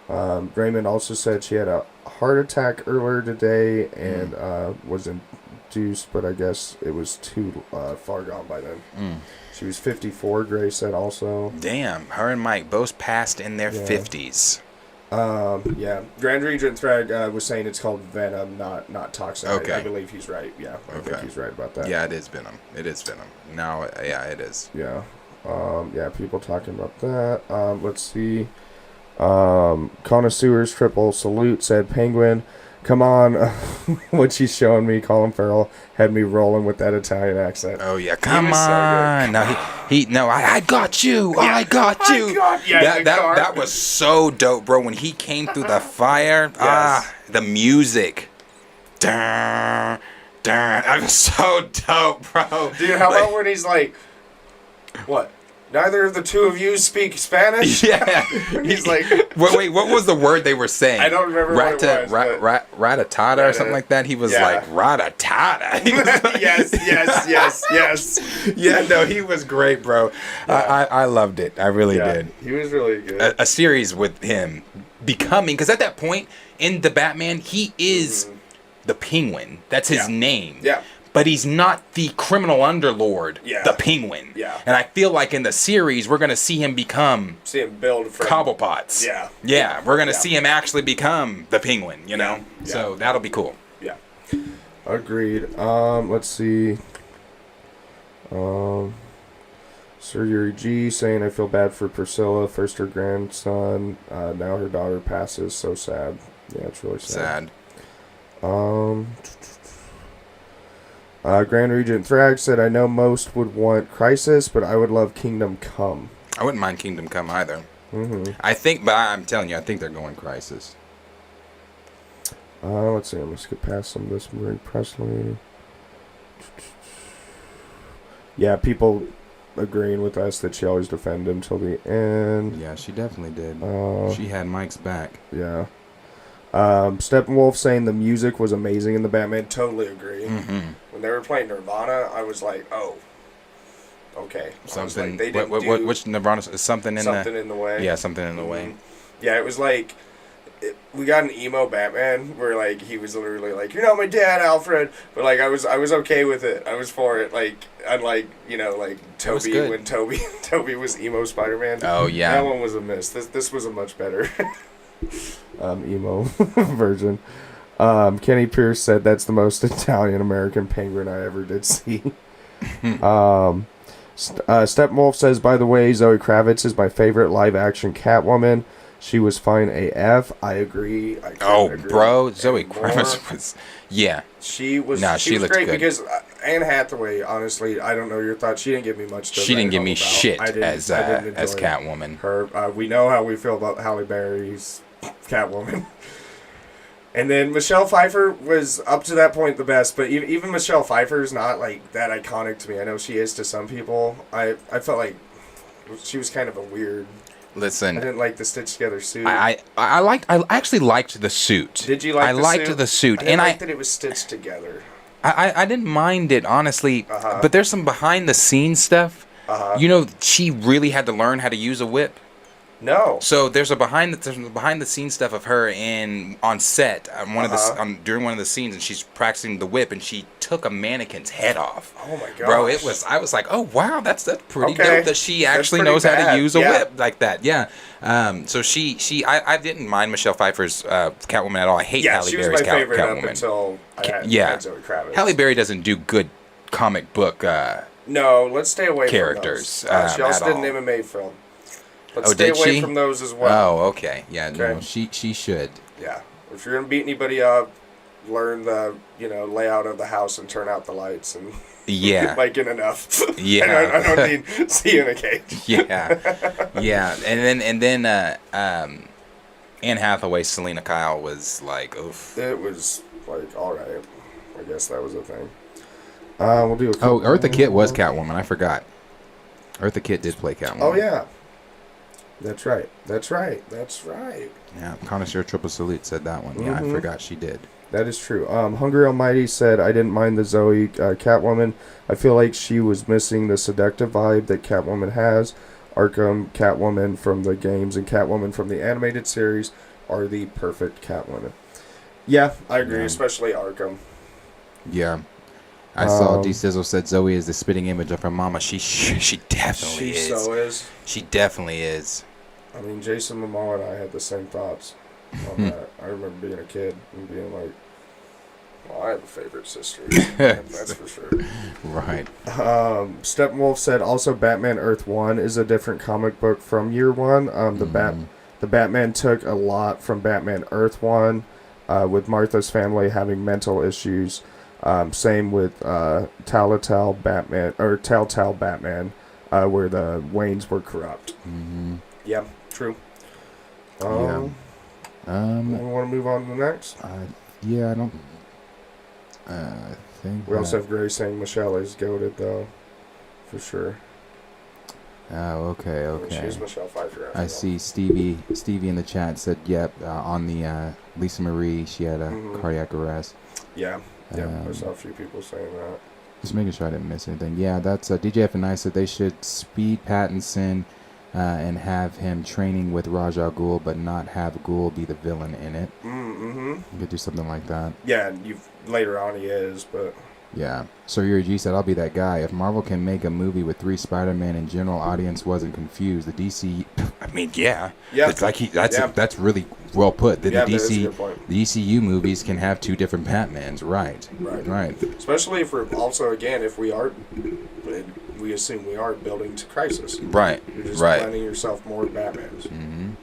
Speaker 5: Raymond also said she had a heart attack earlier today and was induced, but I guess it was too far gone by then. She was 54, Gray said also.
Speaker 2: Damn, her and Mike both passed in their 50s.
Speaker 5: Yeah. Grand Regent Thread was saying it's called Venom, not Toxin.
Speaker 2: Okay.
Speaker 5: I believe he's right. Yeah, I think he's right about that.
Speaker 2: Yeah, it is Venom. It is Venom. No, yeah, it is.
Speaker 5: Yeah. Yeah, people talking about that. Let's see. Connoisseurs Triple Salute said, Penguin, come on. What she's showing me, Colin Farrell had me rolling with that Italian accent.
Speaker 2: Oh yeah, come on. No, I got you. I got you. That was so dope, bro. When he came through the fire, the music. That was so dope, bro.
Speaker 5: Dude, how about when he's like, what? Neither of the two of you speak Spanish?
Speaker 2: Yeah.
Speaker 5: He's like...
Speaker 2: Wait, what was the word they were saying?
Speaker 5: I don't remember what it was.
Speaker 2: Ratatata or something like that? He was like, ratatata. He was like,
Speaker 5: yes.
Speaker 2: Yeah, no, he was great, bro. Yeah. I loved it. I really did.
Speaker 5: He was really good.
Speaker 2: A series with him becoming... Because at that point, in the Batman, he is the Penguin. That's his name.
Speaker 5: Yeah.
Speaker 2: But he's not the criminal underlord, the Penguin.
Speaker 5: Yeah.
Speaker 2: And I feel like in the series, we're going to see him become...
Speaker 5: See him build from...
Speaker 2: Cobblepots.
Speaker 5: Yeah.
Speaker 2: Yeah, we're going to see him actually become the Penguin, you know? Yeah. So that'll be cool.
Speaker 5: Yeah. Agreed. Let's see. Sir Yuri G saying, I feel bad for Priscilla. First her grandson. Now her daughter passes. So sad. Yeah, it's really sad. Grand Regent Thrag said, I know most would want Crisis, but I would love Kingdom Come.
Speaker 2: I wouldn't mind Kingdom Come either. I think, but I'm telling you, I think they're going Crisis.
Speaker 5: Let's see, let's get past some of this. Marie Presley. Yeah, people agreeing with us that she always defended him till the end.
Speaker 4: Yeah, she definitely did. She had Mike's back.
Speaker 5: Yeah. Steppenwolf saying the music was amazing in the Batman. Totally agree. When they were playing Nirvana, I was like, oh, okay.
Speaker 2: Something. Like, which Nirvana? Something in
Speaker 5: the way.
Speaker 2: Yeah, something in the way.
Speaker 5: Yeah, it was like we got an emo Batman where like he was literally like, you're not my dad, Alfred. But like I was okay with it. I was for it. Like unlike like Toby when Toby was emo Spider-Man.
Speaker 2: Oh yeah,
Speaker 5: that one was a miss. This was a much better. Emo version. Kenny Pierce said that's the most Italian American Penguin I ever did see. Steppenwolf says, by the way, Zoe Kravitz is my favorite live action Catwoman. She was fine AF. I agree.
Speaker 2: Bro, Zoe Kravitz was
Speaker 5: She was.
Speaker 2: She looked
Speaker 5: great
Speaker 2: good.
Speaker 5: Because Anne Hathaway. Honestly, I don't know your thoughts. She didn't give me much.
Speaker 2: She didn't give me shit as Catwoman.
Speaker 5: Her. We know how we feel about Halle Berry's Catwoman. And then Michelle Pfeiffer was up to that point the best, but even Michelle Pfeiffer is not like that iconic to me. I know she is to some people. I felt like she was kind of a weird.
Speaker 2: Listen,
Speaker 5: I didn't like the stitched together suit.
Speaker 2: I actually liked the suit.
Speaker 5: Did you like
Speaker 2: I
Speaker 5: the
Speaker 2: liked
Speaker 5: suit?
Speaker 2: the suit.
Speaker 5: I didn't
Speaker 2: And
Speaker 5: like that it was stitched together.
Speaker 2: I didn't mind it, honestly. But there's some behind the scenes stuff. You know, she really had to learn how to use a whip.
Speaker 5: No.
Speaker 2: So there's behind the scenes stuff of her on set during one of the scenes, and she's practicing the whip, and she took a mannequin's head off.
Speaker 5: Oh my gosh.
Speaker 2: Bro, I was like, oh wow, that's pretty
Speaker 5: Okay.
Speaker 2: dope that she
Speaker 5: That's
Speaker 2: actually
Speaker 5: pretty
Speaker 2: knows how to
Speaker 5: bad.
Speaker 2: use a
Speaker 5: Yeah.
Speaker 2: whip like that. Yeah. So I didn't mind Michelle Pfeiffer's Catwoman at all. I hate Halle
Speaker 5: she was
Speaker 2: Berry's
Speaker 5: my favorite up
Speaker 2: Catwoman.
Speaker 5: until I had Zoe Kravitz.
Speaker 2: Halle Berry doesn't do good comic book.
Speaker 5: No, let's stay away
Speaker 2: characters,
Speaker 5: from those. She also
Speaker 2: at
Speaker 5: did an
Speaker 2: all.
Speaker 5: MMA film. Let's
Speaker 2: Oh,
Speaker 5: stay
Speaker 2: did
Speaker 5: away
Speaker 2: she?
Speaker 5: from those as well.
Speaker 2: Oh, okay. Yeah, no,
Speaker 5: Okay.
Speaker 2: she should.
Speaker 5: Yeah. If you're gonna beat anybody up, learn the layout of the house and turn out the lights and
Speaker 2: Yeah.
Speaker 5: like in enough.
Speaker 2: Yeah.
Speaker 5: I don't need see you in a cage.
Speaker 2: Yeah. Yeah. And then Anne Hathaway's Selena Kyle was like, oof.
Speaker 5: It was like, all right. I guess that was a thing. We'll do.
Speaker 2: Eartha Kitt was Catwoman. I forgot. Eartha Kitt did play Catwoman.
Speaker 5: Oh yeah. That's right.
Speaker 2: Yeah, Connoisseur Triple Salute said that one. Yeah, I forgot she did.
Speaker 5: That is true. Hungry Almighty said, I didn't mind the Zoe Catwoman. I feel like she was missing the seductive vibe that Catwoman has. Arkham Catwoman from the games and Catwoman from the animated series are the perfect Catwoman. Yeah, I agree, especially Arkham.
Speaker 2: Yeah. I saw D Sizzle said Zoe is the spitting image of her mama. She definitely is.
Speaker 5: She so is.
Speaker 2: She definitely is.
Speaker 5: I mean, Jason Momoa and I had the same thoughts on that. I remember being a kid and being like, well, I have a favorite sister. That's for sure.
Speaker 2: Right.
Speaker 5: Steppenwolf said also Batman Earth 1 is a different comic book from year 1. The Batman took a lot from Batman Earth 1 with Martha's family having mental issues. Same with Telltale Batman, where the Waynes were corrupt.
Speaker 2: Mm-hmm.
Speaker 5: Yeah, true. We
Speaker 2: Yeah.
Speaker 5: want to move on to the next.
Speaker 2: Yeah, I don't. Think
Speaker 5: We also have Gray saying Michelle is goated though, for sure.
Speaker 2: Oh, okay, okay.
Speaker 5: She's Michelle Pfeiffer.
Speaker 2: I see Stevie in the chat said, yep, on the Lisa Marie, she had a cardiac arrest.
Speaker 5: Yeah, I saw a few people saying that.
Speaker 2: Just making sure I didn't miss anything. Yeah, that's DJF and I said they should speed Pattinson and have him training with Ra's al Ghul, but not have Ghul be the villain in it. You could do something like that.
Speaker 5: Yeah, and later on he is, but...
Speaker 2: Yeah. So Yuri G said, I'll be that guy. If Marvel can make a movie with 3 Spider-Man and general audience wasn't confused, the DC... I mean, yeah.
Speaker 5: Yeah.
Speaker 2: It's like that's really well put. The
Speaker 5: that is a good point.
Speaker 2: The ECU movies can have 2 different Batmans. Right.
Speaker 5: Especially if we're also, again, if we assume we are building to Crisis.
Speaker 2: Right.
Speaker 5: You're just planning yourself more Batmans.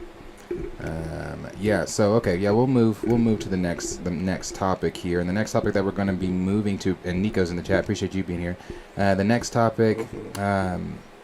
Speaker 2: Yeah, so okay, yeah, we'll move to the next topic here. And the next topic that we're going to be moving to, and Nico's in the chat, appreciate you being here. The next topic,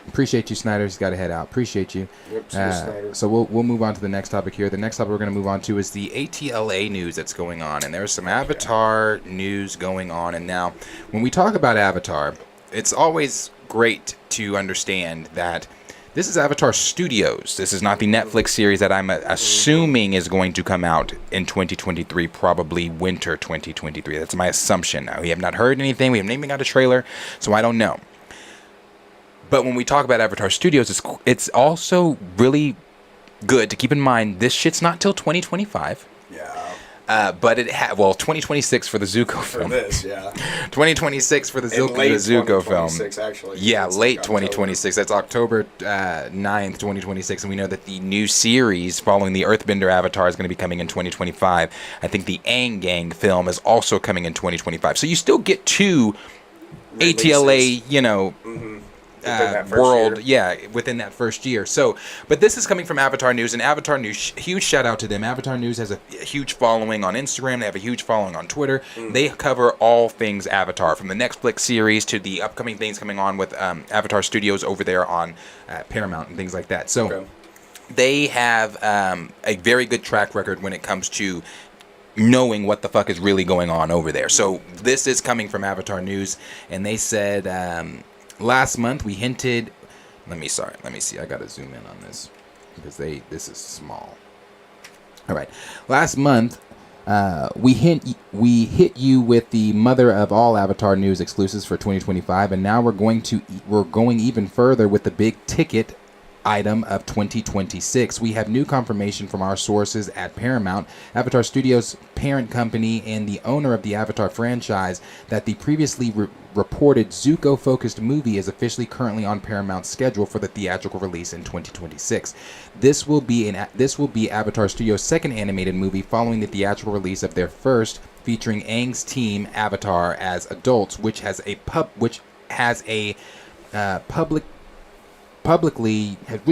Speaker 2: appreciate you, Snyder. He's got to head out. Appreciate you.
Speaker 5: Yep, Snyder.
Speaker 2: So we'll move on to the next topic here. The next topic we're going to move on to is the ATLA news that's going on, and there's some Avatar news going on. And now, when we talk about Avatar, it's always great to understand that this is Avatar Studios. This is not the Netflix series that I'm assuming is going to come out in 2023, probably winter 2023. That's my assumption. Now, we have not heard anything. We haven't even got a trailer, so I don't know. But when we talk about Avatar Studios, it's also really good to keep in mind this shit's not till 2025.
Speaker 5: Yeah.
Speaker 2: But 2026 for the Zuko film.
Speaker 5: For this, yeah.
Speaker 2: 2026 for the Zuko film.
Speaker 5: Actually.
Speaker 2: Yeah,
Speaker 5: it's
Speaker 2: late
Speaker 5: like
Speaker 2: 2026. That's October 9th, 2026. And we know that the new series following the Earthbender Avatar is going to be coming in 2025. I think the Aang Gang film is also coming in 2025. So you still get 2 ATLA, world, within that first year. So, but this is coming from Avatar News, and Avatar News, huge shout out to them. Avatar News has a huge following on Instagram. They have a huge following on Twitter. They cover all things Avatar, from the Netflix series to the upcoming things coming on with Avatar Studios over there on Paramount and things like that. So they have a very good track record when it comes to knowing what the fuck is really going on over there. So this is coming from Avatar News, and they said last month we hinted. Let me see. I gotta zoom in on this.
Speaker 4: because this is small. All right. Last month, we hit you with the mother of all Avatar news exclusives for 2025, and now we're going even further with the big ticket item of 2026. We have new confirmation from our sources at Paramount, Avatar Studios' parent company and the owner of the Avatar franchise, that the previously reported Zuko-focused movie is officially currently on Paramount's schedule for the theatrical release in 2026. This will be Avatar Studios' second animated movie following the theatrical release of their first, featuring Aang's team Avatar as adults, which has a which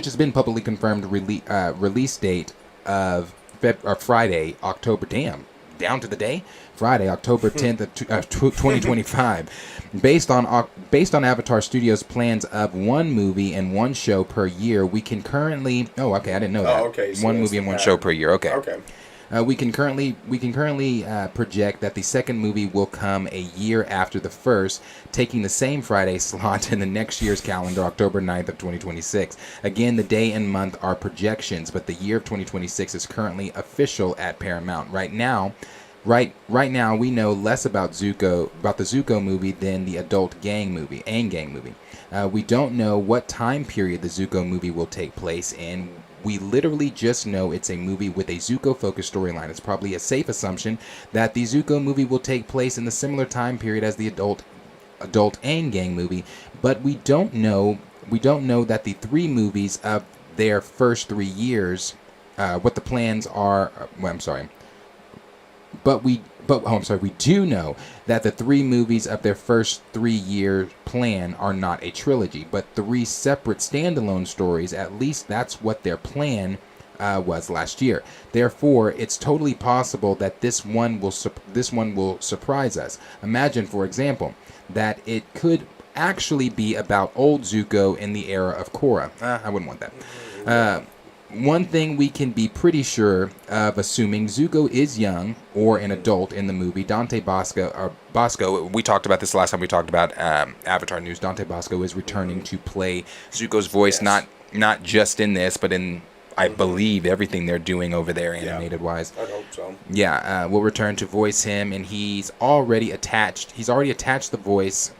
Speaker 4: has been publicly confirmed release date of Friday, October. Down to the day, Friday, October 10th of 2025. Based on Avatar Studios' plans of one movie and one show per year, we can currently. Oh, okay, I didn't know that.
Speaker 5: Oh, okay. So
Speaker 4: one movie and one show per year. Okay.
Speaker 5: Okay.
Speaker 4: We can currently project that the second movie will come a year after the first, taking the same Friday slot in the next year's calendar, October 9th of 2026. Again, the day and month are projections, but the year of 2026 is currently official at Paramount. Right now, we know less about the Zuko movie than the adult Aang gang movie. We don't know what time period the Zuko movie will take place in. We literally just know it's a movie with a Zuko-focused storyline. It's probably a safe assumption that the Zuko movie will take place in the similar time period as the adult Aang gang movie, but we don't know that the three movies of their first 3 years, what the plans are. We do know that the three movies of their first 3-year plan are not a trilogy, but 3 separate standalone stories. At least that's what their plan was last year. Therefore, it's totally possible that this one will surprise us. Imagine, for example, that it could actually be about old Zuko in the era of Korra. I wouldn't want that. One thing we can be pretty sure of, assuming Zuko is young or an adult in the movie, Dante Bosco, we talked about this last time we talked about Avatar News. Dante Bosco is returning to play Zuko's voice, not just in this, but in, I believe, everything they're doing over there animated wise.
Speaker 5: I hope so.
Speaker 4: Yeah, we'll return to voice him, and he's already attached the voice.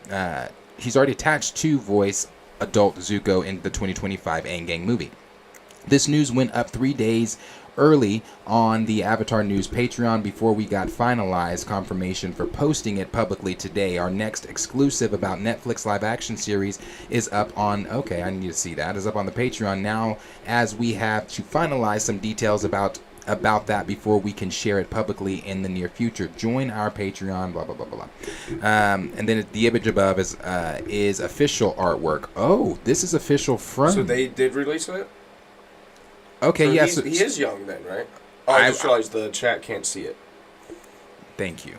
Speaker 4: He's already attached to voice adult Zuko in the 2025 Aang Gang movie. This news went up 3 days early on the Avatar News Patreon before we got finalized confirmation for posting it publicly today. Our next exclusive about Netflix live action series is up on, okay, I need to see that, is up on the Patreon now, as we have to finalize some details about that before we can share it publicly in the near future. Join our Patreon, blah, blah, blah, blah. And then the image above is official artwork. Oh, this is official from...
Speaker 5: So they did release it?
Speaker 4: Okay,
Speaker 5: so
Speaker 4: yes.
Speaker 5: He is young then, right? Oh, I just realized the chat can't see it.
Speaker 4: Thank you.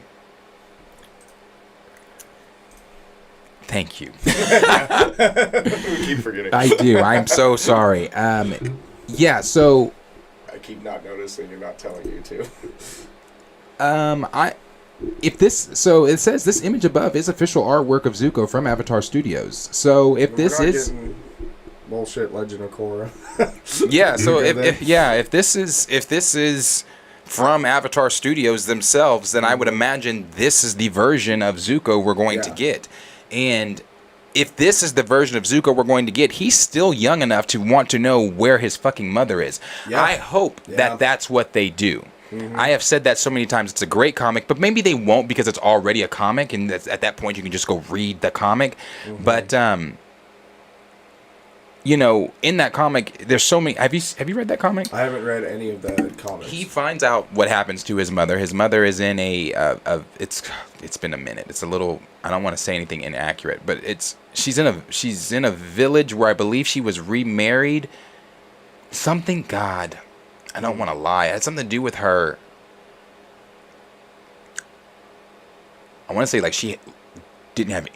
Speaker 5: We keep forgetting.
Speaker 4: I do. I'm so sorry. Yeah, so...
Speaker 5: I keep not noticing and not telling you to.
Speaker 4: So it says this image above is official artwork of Zuko from Avatar Studios. So if this is...
Speaker 5: bullshit Legend of Korra.
Speaker 4: Yeah, so if this is from Avatar Studios themselves, then I would imagine this is the version of Zuko we're going to get. And if this is the version of Zuko we're going to get, he's still young enough to want to know where his fucking mother is. Yeah. I hope that that's what they do. Mm-hmm. I have said that so many times. It's a great comic, but maybe they won't because it's already a comic, and at that point you can just go read the comic. Mm-hmm. But in that comic, there's so many. Have you read that comic?
Speaker 5: I haven't read any of the comics.
Speaker 4: He finds out what happens to his mother. His mother is in it's been a minute. It's a little. I don't want to say anything inaccurate, but she's in a village where I believe she was remarried. Something. God, I don't want to lie. It had something to do with her. I want to say she didn't have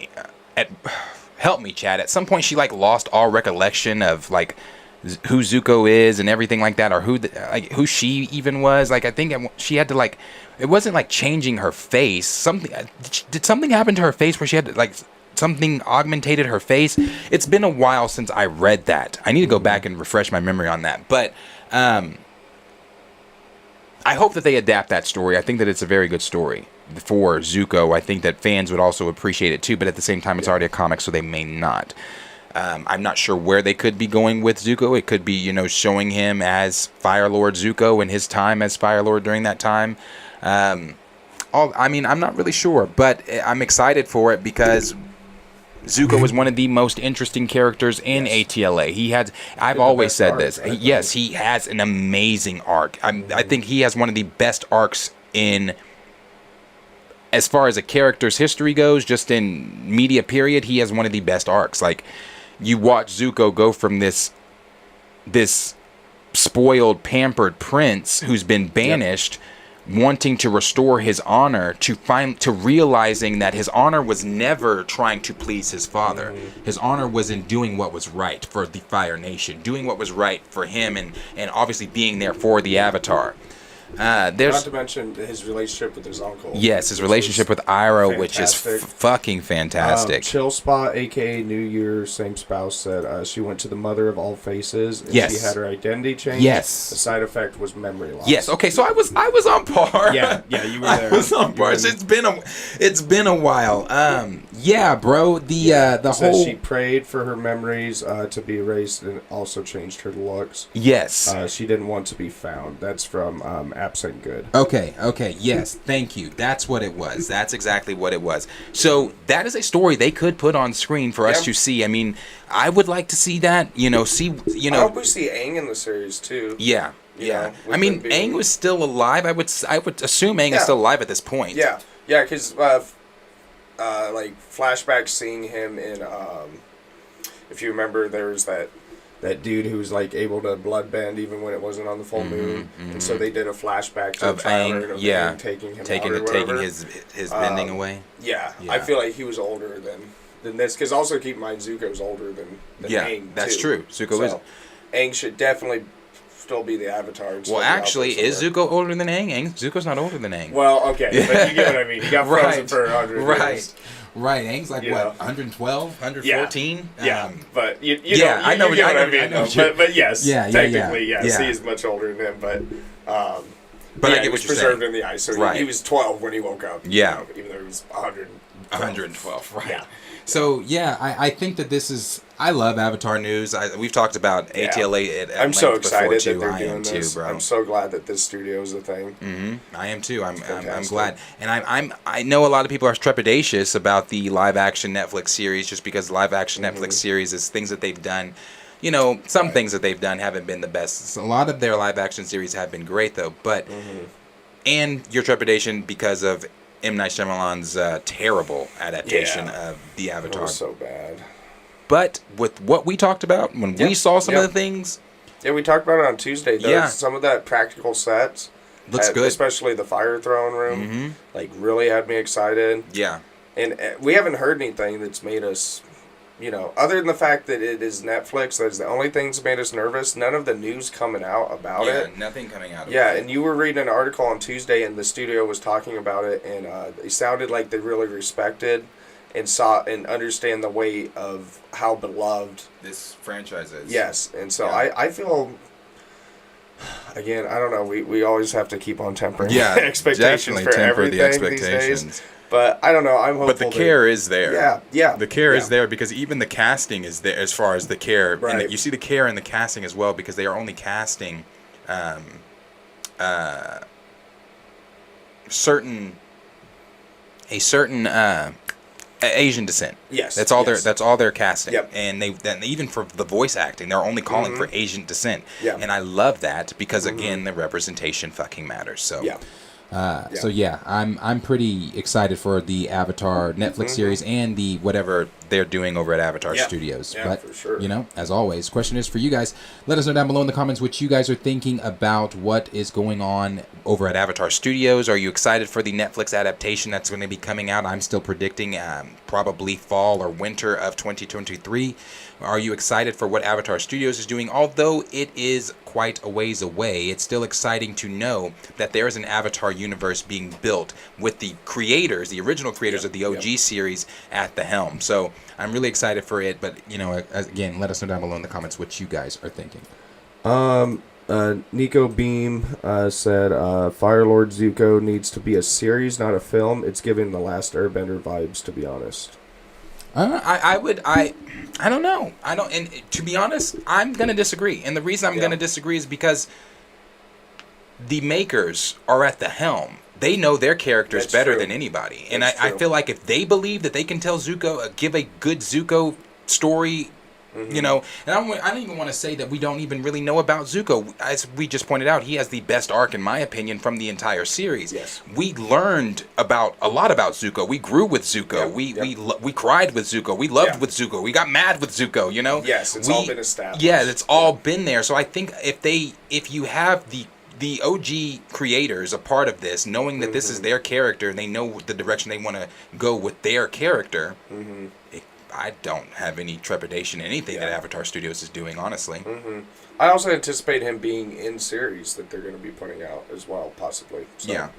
Speaker 4: help me, Chad. At some point, she lost all recollection of who Zuko is and everything like that, or who she even was. I think she had to it wasn't changing her face. Did something happen to her face where she had to
Speaker 2: something augmentated her face. It's been a while since I read that. I need to go back and refresh my memory on that. But I hope that they adapt that story. I think that it's a very good story for Zuko. I think that fans would also appreciate it too, but at the same time, it's already a comic, so they may not. I'm not sure where they could be going with Zuko. It could be, you know, showing him as Fire Lord Zuko and his time as Fire Lord during that time. I'm not really sure, but I'm excited for it because Zuko is one of the most interesting characters in ATLA. I've always said this. Yes, he has an amazing arc. I think he has one of the best arcs in, as far as a character's history goes, just in media period, he has one of the best arcs. Like, you watch Zuko go from this spoiled, pampered prince who's been banished, wanting to restore his honor, to realizing that his honor was never trying to please his father. His honor was in doing what was right for the Fire Nation, doing what was right for him, and obviously being there for the Avatar.
Speaker 5: Not to mention his relationship with his uncle.
Speaker 2: Yes, his relationship with Iroh, which is fucking fantastic.
Speaker 5: Chill Spot, a.k.a. New Year, same spouse, said she went to the Mother of All Faces, and she had her identity changed.
Speaker 2: Yes.
Speaker 5: The side effect was memory loss.
Speaker 2: Yes, okay, so I was on par.
Speaker 5: Yeah, you were there.
Speaker 2: I was on par. It's been a while. Yeah, bro, the whole...
Speaker 5: she prayed for her memories to be erased and also changed her looks.
Speaker 2: Yes.
Speaker 5: She didn't want to be found. That's from Absent Good.
Speaker 2: Okay, yes, thank you. That's what it was. That's exactly what it was. So that is a story they could put on screen for us to see. I mean, I would like to see that. I
Speaker 5: hope we see Aang in the series too.
Speaker 2: Yeah. I mean, Aang was still alive. I would assume Aang is still alive at this point.
Speaker 5: Yeah, because like flashbacks seeing him in if you remember, there was that dude who was like able to bloodbend even when it wasn't on the full moon, and so they did a flashback to the trailer of Aang taking him out or
Speaker 2: taking his bending away.
Speaker 5: Yeah, I feel like he was older than this, because also keep in mind Zuko's older than Aang.
Speaker 2: That's true. Zuko is.
Speaker 5: Aang should definitely still be the Avatar.
Speaker 2: Well, actually, is Zuko older than Aang? Zuko's not older than Aang.
Speaker 5: Well, okay, but you get what I mean. He got frozen for 100 years.
Speaker 2: Right, Aang's like, what, 112, 114?
Speaker 5: Yeah, but you
Speaker 2: I know
Speaker 5: what I mean. But yes, technically,
Speaker 2: yes,
Speaker 5: he is much older than him, but
Speaker 2: I get
Speaker 5: he
Speaker 2: what
Speaker 5: was
Speaker 2: you're
Speaker 5: preserved
Speaker 2: saying.
Speaker 5: in the ice, so he was 12 when he woke up.
Speaker 2: Yeah.
Speaker 5: Even though he was 112,
Speaker 2: right.
Speaker 5: Yeah.
Speaker 2: So, I think that this is... I love Avatar news. We've talked about ATLA at
Speaker 5: I'm so excited that
Speaker 2: too.
Speaker 5: they're doing this.
Speaker 2: Bro.
Speaker 5: I'm so glad that this studio is a thing.
Speaker 2: Mm-hmm. I am too. I'm glad. And I know a lot of people are trepidatious about the live-action Netflix series, just because live-action Netflix series is things that they've done. Some things that they've done haven't been the best. A lot of their live-action series have been great, though. But and your trepidation because of M. Night Shyamalan's terrible adaptation of the Avatar.
Speaker 5: It was so bad.
Speaker 2: But with what we talked about, when we saw some of the things...
Speaker 5: Yeah, we talked about it on Tuesday. Some of that practical sets...
Speaker 2: Looks good.
Speaker 5: Especially the Fire Throne room. Like, really had me excited.
Speaker 2: Yeah.
Speaker 5: And we haven't heard anything that's made us... other than the fact that it is Netflix, that's the only thing that's made us nervous. None of the news coming out about it.
Speaker 2: Yeah, nothing coming out of it.
Speaker 5: Yeah, and you were reading an article on Tuesday, and the studio was talking about it, and it sounded like they really respected and saw and understand the weight of how beloved
Speaker 2: this franchise is.
Speaker 5: Yes, and so I feel... Again, I don't know. We always have to keep on tempering expectations for everything the expectations. These days. But I don't know. I'm hopeful.
Speaker 2: But the care is there.
Speaker 5: Yeah.
Speaker 2: The care is there because even the casting is there as far as the care.
Speaker 5: Right.
Speaker 2: And you see the care in the casting as well because they are only casting certain Asian descent.
Speaker 5: Yes.
Speaker 2: That's all they're casting.
Speaker 5: Yep.
Speaker 2: And they even for the voice acting, they're only calling for Asian descent.
Speaker 5: Yeah.
Speaker 2: And I love that because again, the representation fucking matters. So So I'm pretty excited for the Avatar Netflix series and the whatever they're doing over at Avatar Studios.
Speaker 5: Yeah,
Speaker 2: but
Speaker 5: for sure.
Speaker 2: As always, question is for you guys. Let us know down below in the comments what you guys are thinking about what is going on over at Avatar Studios. Are you excited for the Netflix adaptation that's going to be coming out? I'm still predicting probably fall or winter of 2023. Are you excited for what Avatar Studios is doing? Although it is quite a ways away, it's still exciting to know that there is an Avatar universe being built with the creators, the original creators of the OG series at the helm. So I'm really excited for it. But, you know, again, let us know down below in the comments what you guys are thinking.
Speaker 5: Nico Beam said Fire Lord Zuko needs to be a series, not a film. It's giving The Last Airbender vibes, to be honest.
Speaker 2: I don't know. And to be honest, I'm going to disagree. And the reason I'm going to disagree is because the makers are at the helm. They know their characters better than anybody. And I feel like if they believe that they can tell Zuko, give a good Zuko story, you know, and I don't even want to say that we don't even really know about Zuko. As we just pointed out, he has the best arc, in my opinion, from the entire series.
Speaker 5: Yes.
Speaker 2: We learned a lot about Zuko. We grew with Zuko. We cried with Zuko. We loved with Zuko. We got mad with Zuko, you know?
Speaker 5: Yes, it's all been established.
Speaker 2: Yeah, it's all been there. So I think if you have the OG creators a part of this, knowing that this is their character, they know the direction they want to go with their character, I don't have any trepidation in anything that Avatar Studios is doing, honestly.
Speaker 5: I also anticipate him being in series that they're going to be putting out as well, possibly. So. Yeah.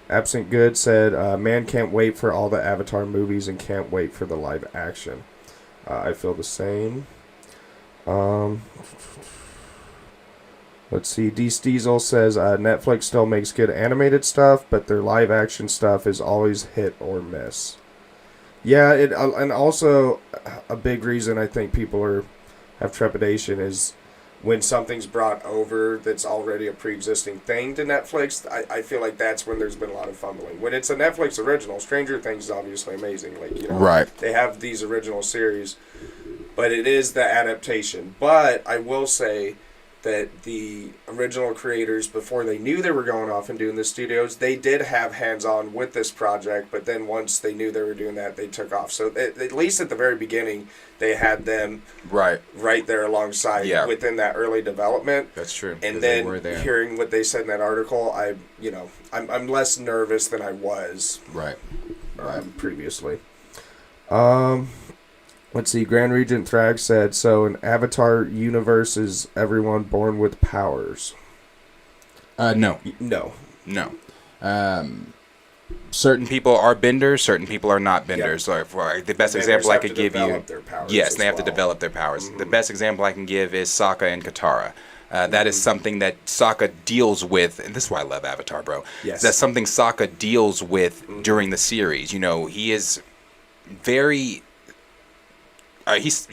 Speaker 5: Absent Good said, man, can't wait for all the Avatar movies and can't wait for the live action. I feel the same. Let's see. D. Steezel says Netflix still makes good animated stuff, but their live action stuff is always hit or miss. Yeah, and also a big reason I think people have trepidation is when something's brought over that's already a pre-existing thing to Netflix. I feel like that's when there's been a lot of fumbling. When it's a Netflix original, Stranger Things is obviously amazing. Like, you know, they have these original series, but it is the adaptation. But I will say that the original creators, before they knew they were going off and doing the studios, they did have hands-on with this project, but then once they knew they were doing that, they took off. So at least at the very beginning, they had them right there alongside within that early development.
Speaker 2: That's true.
Speaker 5: And then hearing what they said in that article, I'm less nervous than I was previously. Let's see, Grand Regent Thrag said, so an Avatar universe is everyone born with powers.
Speaker 2: No. Certain people are benders, certain people are not benders. Yep. So the best example I could give you... Yes, they have to develop their powers. The best example I can give is Sokka and Katara. That is something that Sokka deals with, and this is why I love Avatar, bro. Yes. That's something Sokka deals with during the series. You know, he is very... he's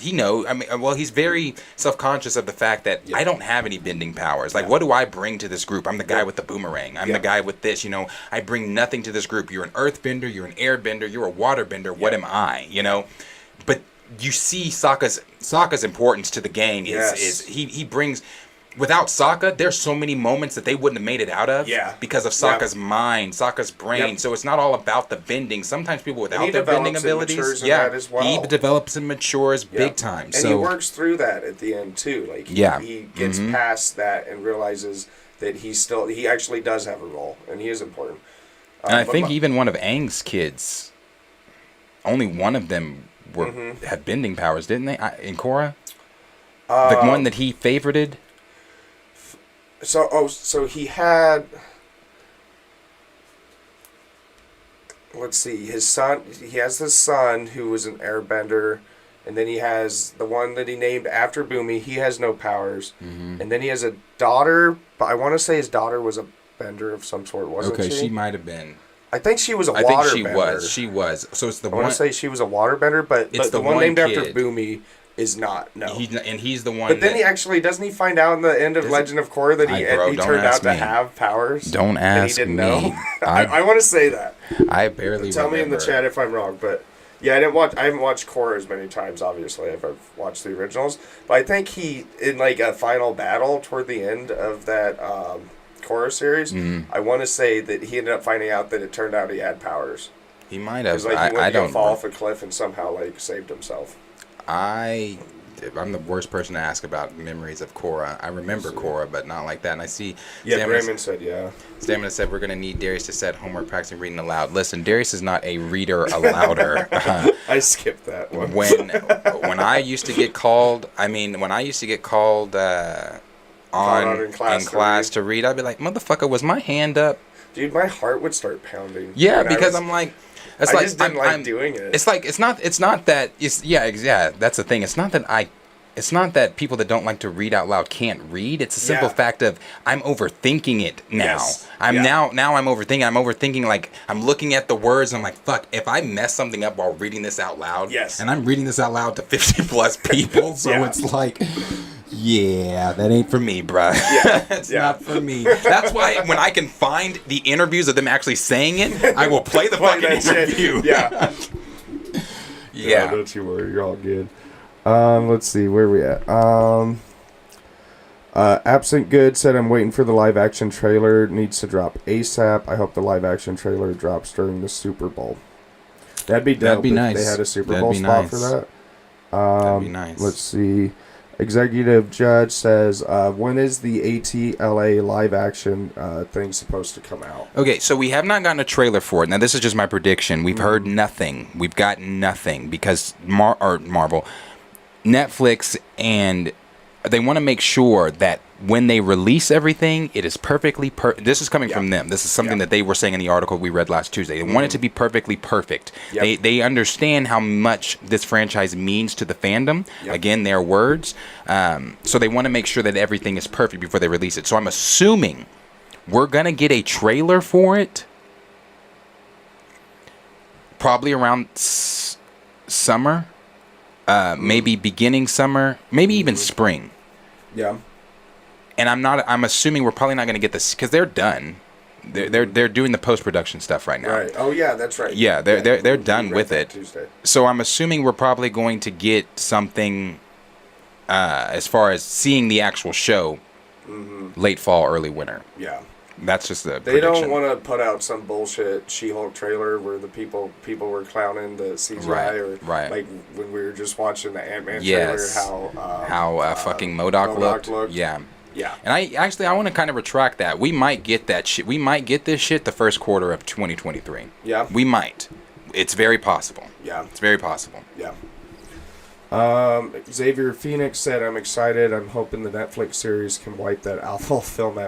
Speaker 2: very self-conscious of the fact that I don't have any bending powers. Like, what do I bring to this group? I'm the guy with the boomerang. I'm the guy with this, you know. I bring nothing to this group. You're an earthbender, you're an airbender, you're a waterbender. What am I, you know? But you see Sokka's importance to the gang is he brings... Without Sokka, there's so many moments that they wouldn't have made it out of because of Sokka's mind, Sokka's brain. So it's not all about the bending. Sometimes people without their bending abilities, he develops and matures big time.
Speaker 5: And he works through that at the end too. Like he gets past that and realizes that he actually does have a role and he is important.
Speaker 2: And I think even one of Aang's kids, only one of them had bending powers, didn't they? In Korra, the one that he favorited.
Speaker 5: So he had, let's see, his son, he has this son who was an airbender, and then he has the one that he named after Boomy, he has no powers, and then he has a daughter, but I want to say his daughter was a bender of some sort, wasn't she?
Speaker 2: Okay, she might have been.
Speaker 5: I think she was a waterbender.
Speaker 2: She was. So it's the one.
Speaker 5: I want to say she was a waterbender, but the one named after Boomy is not. No.
Speaker 2: He's the one.
Speaker 5: But then doesn't he find out in the end of Legend of Korra that he turned out to have powers?
Speaker 2: Don't ask
Speaker 5: me. He didn't know.
Speaker 2: I
Speaker 5: want to say that.
Speaker 2: I barely
Speaker 5: Tell me in the chat if I'm wrong, but yeah, I haven't watched Korra as many times, obviously, if I've watched the originals. But I think he, in like a final battle toward the end of that Korra series, I want to say that he ended up finding out that it turned out he had powers.
Speaker 2: He might have.
Speaker 5: He went to fall off a cliff and somehow like saved himself.
Speaker 2: I I'm the worst person to ask about memories of Korra. I remember Korra, but not like that. And I see.
Speaker 5: Yeah, Raymond said
Speaker 2: Stamina said we're gonna need Darius to set homework practicing reading aloud. Listen, Darius is not a reader alouder.
Speaker 5: I skipped that one.
Speaker 2: when I used to get called, in class to read, I'd be like, motherfucker, was my hand up?
Speaker 5: Dude, my heart would start pounding.
Speaker 2: Yeah, because I'm like.
Speaker 5: I just didn't like doing it.
Speaker 2: It's like it's not that that's the thing. It's not that people that don't like to read out loud can't read. It's a simple fact of I'm overthinking it now.
Speaker 5: Yes.
Speaker 2: I'm overthinking. I'm overthinking, like I'm looking at the words and I'm like, fuck, if I mess something up while reading this out loud, and I'm reading this out loud to 50 plus people, so it's like, yeah, that ain't for me, bruh.
Speaker 5: Yeah.
Speaker 2: It's not for me. That's why when I can find the interviews of them actually saying it, I will play the fucking interview.
Speaker 5: Yeah.
Speaker 2: Yeah.
Speaker 5: No, don't you worry, you're all good. Let's see, where are we at? Absent Good said, I'm waiting for the live action trailer. Needs to drop ASAP. I hope the live action trailer drops during the Super Bowl. That'd be dope.
Speaker 2: That'd be nice.
Speaker 5: They had a Super Bowl spot for that.
Speaker 2: That'd be nice.
Speaker 5: Let's see. Executive Judge says, when is the ATLA live action thing supposed to come out?
Speaker 2: Okay, so we have not gotten a trailer for it. Now, this is just my prediction. We've heard nothing. We've got nothing because Marvel, Netflix, and they want to make sure that when they release everything, it is perfectly this is coming from them. This is something that they were saying in the article we read last Tuesday. They want it to be perfectly perfect. They understand how much this franchise means to the fandom. Again, their words. So they want to make sure that everything is perfect before they release it. So I'm assuming we're going to get a trailer for it probably around summer, maybe beginning summer, maybe even spring.
Speaker 5: Yeah.
Speaker 2: And I'm assuming we're probably not going to get this because they're done. They're doing the post-production stuff right now.
Speaker 5: Right. Oh yeah, that's right.
Speaker 2: Yeah, they're done with it.
Speaker 5: Tuesday.
Speaker 2: So I'm assuming we're probably going to get something as far as seeing the actual show late fall, early winter.
Speaker 5: Yeah.
Speaker 2: That's just the
Speaker 5: They
Speaker 2: prediction.
Speaker 5: don't want to put out some bullshit She-Hulk trailer where the people were clowning the CGI
Speaker 2: Right.
Speaker 5: like when we were just watching the Ant-Man
Speaker 2: Yes.
Speaker 5: trailer
Speaker 2: how fucking MODOK looked. Yeah.
Speaker 5: Yeah.
Speaker 2: And I want to kind of retract that. We might get that shit. We might get this shit the first quarter of 2023.
Speaker 5: Yeah.
Speaker 2: We might. It's very possible.
Speaker 5: Yeah.
Speaker 2: It's very possible.
Speaker 5: Yeah. Xavier Phoenix said, I'm excited. I'm hoping the Netflix series can wipe that awful film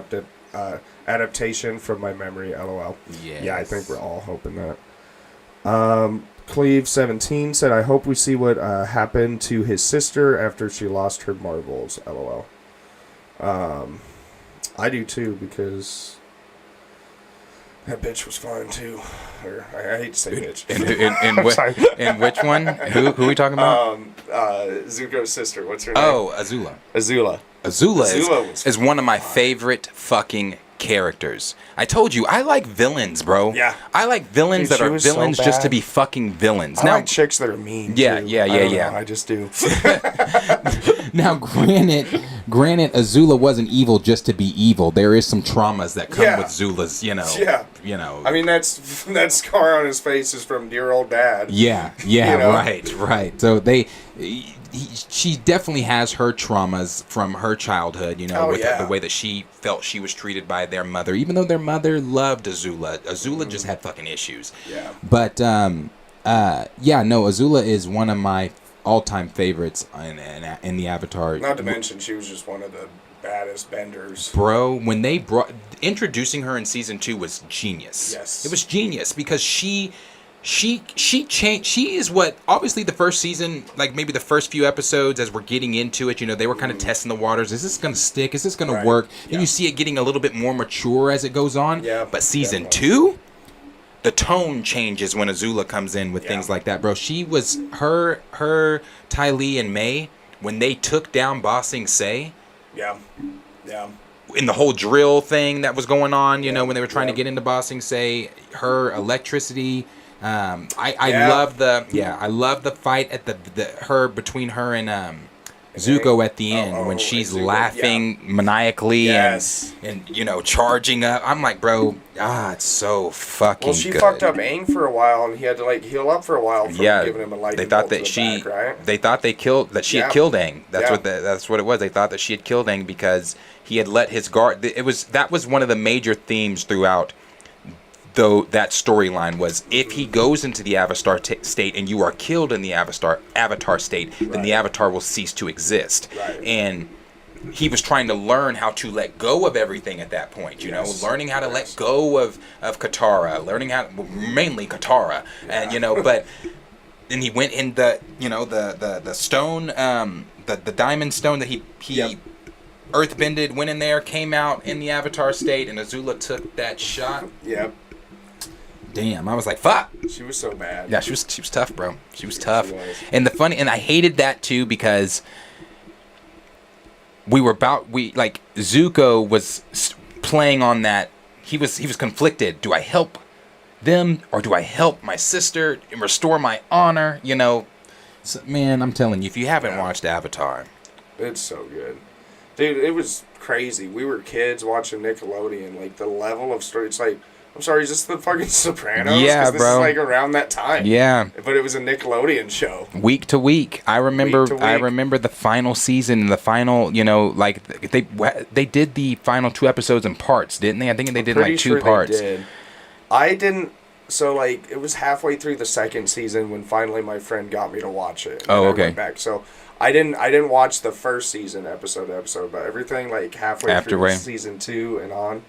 Speaker 5: adaptation from my memory, LOL.
Speaker 2: Yes.
Speaker 5: Yeah, I think we're all hoping that. Cleve17 said, I hope we see what happened to his sister after she lost her marbles, LOL. I do too, because that bitch was fine too. Or, I hate to say bitch.
Speaker 2: In which one? Who are we talking about?
Speaker 5: Zuko's sister. What's her name?
Speaker 2: Oh, Azula.
Speaker 5: Azula
Speaker 2: is one of my favorite fucking characters. I told you, I like villains, bro.
Speaker 5: Yeah.
Speaker 2: I like villains that are villains just to be fucking villains.
Speaker 5: I like chicks that are mean.
Speaker 2: Yeah,
Speaker 5: too.
Speaker 2: yeah.
Speaker 5: I just do.
Speaker 4: Now, granted, Azula wasn't evil just to be evil. There is some traumas that come with Zula's,
Speaker 5: I mean, that scar on his face is from dear old dad.
Speaker 4: Yeah, right. So she definitely has her traumas from her childhood, the way that she felt she was treated by their mother, even though their mother loved Azula. Azula just had fucking issues.
Speaker 5: Yeah.
Speaker 4: But, Azula is one of my all-time favorites in the Avatar.
Speaker 5: Not to mention, she was just one of the baddest benders.
Speaker 2: Bro, when they introducing her in season 2 was genius.
Speaker 5: Yes.
Speaker 2: It was genius because she changed. She is what, obviously the first season, like maybe the first few episodes as we're getting into it, they were kind of testing the waters. Is this going to stick? Is this going to work? Then you see it getting a little bit more mature as it goes on.
Speaker 5: Yeah.
Speaker 2: But season 2, the tone changes when Azula comes in with things like that, bro. She was her Ty Lee and May when they took down Ba Sing Se.
Speaker 5: Yeah.
Speaker 2: In the whole drill thing that was going on, when they were trying to get into Ba Sing Se, her electricity. I love the fight at between her and Zuko at the end when
Speaker 5: and
Speaker 2: she's
Speaker 5: Zuko,
Speaker 2: laughing maniacally
Speaker 5: Yes.
Speaker 2: and you know charging up. I'm like, bro, it's so fucking
Speaker 5: Well, she
Speaker 2: good.
Speaker 5: fucked up Aang for a while, and he had to like heal up for a while from giving him a lightning
Speaker 2: they thought
Speaker 5: bolt to
Speaker 2: that
Speaker 5: the back, right?
Speaker 2: they thought she had
Speaker 5: Yeah.
Speaker 2: killed Aang. That's
Speaker 5: Yeah.
Speaker 2: that's what it was. They thought that she had killed Aang because he had let his guard. That was one of the major themes throughout. Though that storyline was, if he goes into the Avatar state and you are killed in the Avatar state, then the Avatar will cease to exist.
Speaker 5: Right.
Speaker 2: And he was trying to learn how to let go of everything at that point. You know, learning how to let go of Katara, learning how mainly Katara, and you know, but then he went in the the stone, the diamond stone that he earthbended, went in there, came out in the Avatar state, and Azula took that shot.
Speaker 5: Yep.
Speaker 2: Damn, I was like, fuck.
Speaker 5: She was so bad.
Speaker 2: Yeah, she was tough, bro. She was tough.
Speaker 5: She was.
Speaker 2: And I hated that too because Zuko was playing on that. He was conflicted. Do I help them or do I help my sister and restore my honor? You know, so, man, I'm telling you, if you haven't watched Avatar,
Speaker 5: It's so good. Dude, it was crazy. We were kids watching Nickelodeon. Like, the level of story. It's like, I'm sorry, is this the fucking Sopranos?
Speaker 2: Yeah,
Speaker 5: 'Cause this
Speaker 2: bro.
Speaker 5: is like around that time.
Speaker 2: yeah.
Speaker 5: But it was a Nickelodeon show.
Speaker 2: Week to week, I remember.
Speaker 5: Week to
Speaker 2: I
Speaker 5: week.
Speaker 2: remember the final season and the final. You know, like they did the final 2 episodes in parts, didn't they? I think they did
Speaker 5: Pretty
Speaker 2: like 2
Speaker 5: sure
Speaker 2: parts.
Speaker 5: They did. I didn't. So, like, it was halfway through the second season when finally my friend got me to watch it. And
Speaker 2: Oh,
Speaker 5: I
Speaker 2: okay.
Speaker 5: went back. So, I didn't watch the first season episode to episode, but everything, like, halfway
Speaker 2: Afterway.
Speaker 5: through season 2 and on.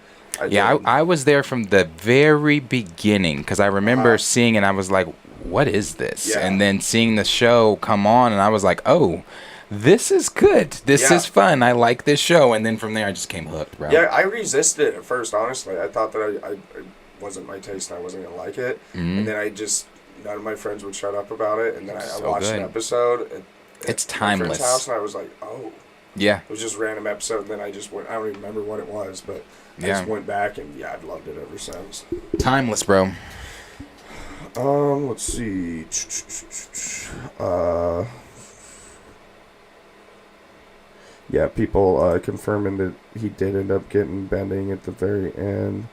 Speaker 2: Yeah,
Speaker 5: did.
Speaker 2: I was there from the very beginning because I remember seeing and I was like, "What is this?"
Speaker 5: Yeah.
Speaker 2: And then seeing the show come on, and I was like, "Oh, this is good. This
Speaker 5: Yeah.
Speaker 2: is fun. I like this show." And then from there, I just came hooked, bro.
Speaker 5: Yeah, I resisted it at first, honestly. I thought that I it wasn't my taste and I wasn't going to like it.
Speaker 2: Mhm.
Speaker 5: And then none of my friends would shut up about it. And then I
Speaker 2: So
Speaker 5: watched
Speaker 2: good.
Speaker 5: an episode at
Speaker 2: It's
Speaker 5: my friend's
Speaker 2: timeless.
Speaker 5: house, and I was like, oh.
Speaker 2: Yeah.
Speaker 5: It was just a random episode, and then I just went, I don't even remember what it was, but I
Speaker 2: Yeah.
Speaker 5: just went back, and yeah, I've loved it ever since.
Speaker 2: Timeless, bro.
Speaker 5: Let's see. Yeah, people confirming that he did end up getting bending at the very end.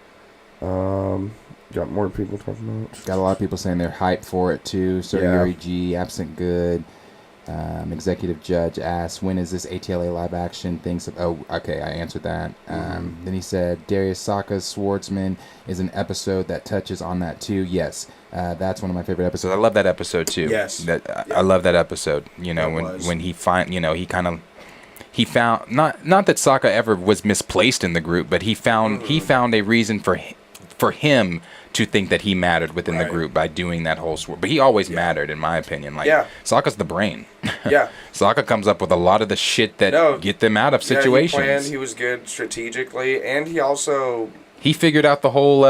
Speaker 5: Got more people talking about.
Speaker 4: Got a lot of people saying they're hyped for it too. Sir
Speaker 5: Yeah.
Speaker 4: Yuri G, Absent Good. Executive Judge asked, when is this ATLA live action thing? Oh, okay, I answered that. Then he said, Darius Saka's Swordsman is an episode that touches on that too. Yes, that's one of my favorite episodes.
Speaker 2: I love that episode too.
Speaker 5: Yes.
Speaker 2: I love that episode. You know,
Speaker 5: It was.
Speaker 2: when he he found not that Sokka ever was misplaced in the group, but he found a reason for him to think that he mattered within the
Speaker 5: Right.
Speaker 2: group by doing that whole sword. But he always mattered, in my opinion. Like,
Speaker 5: Yeah.
Speaker 2: Sokka's the brain.
Speaker 5: Yeah.
Speaker 2: Sokka comes up with a lot of the shit that
Speaker 5: No.
Speaker 2: get them out of
Speaker 5: Yeah,
Speaker 2: situations.
Speaker 5: he planned, he was good strategically, and he also...
Speaker 2: He figured out the whole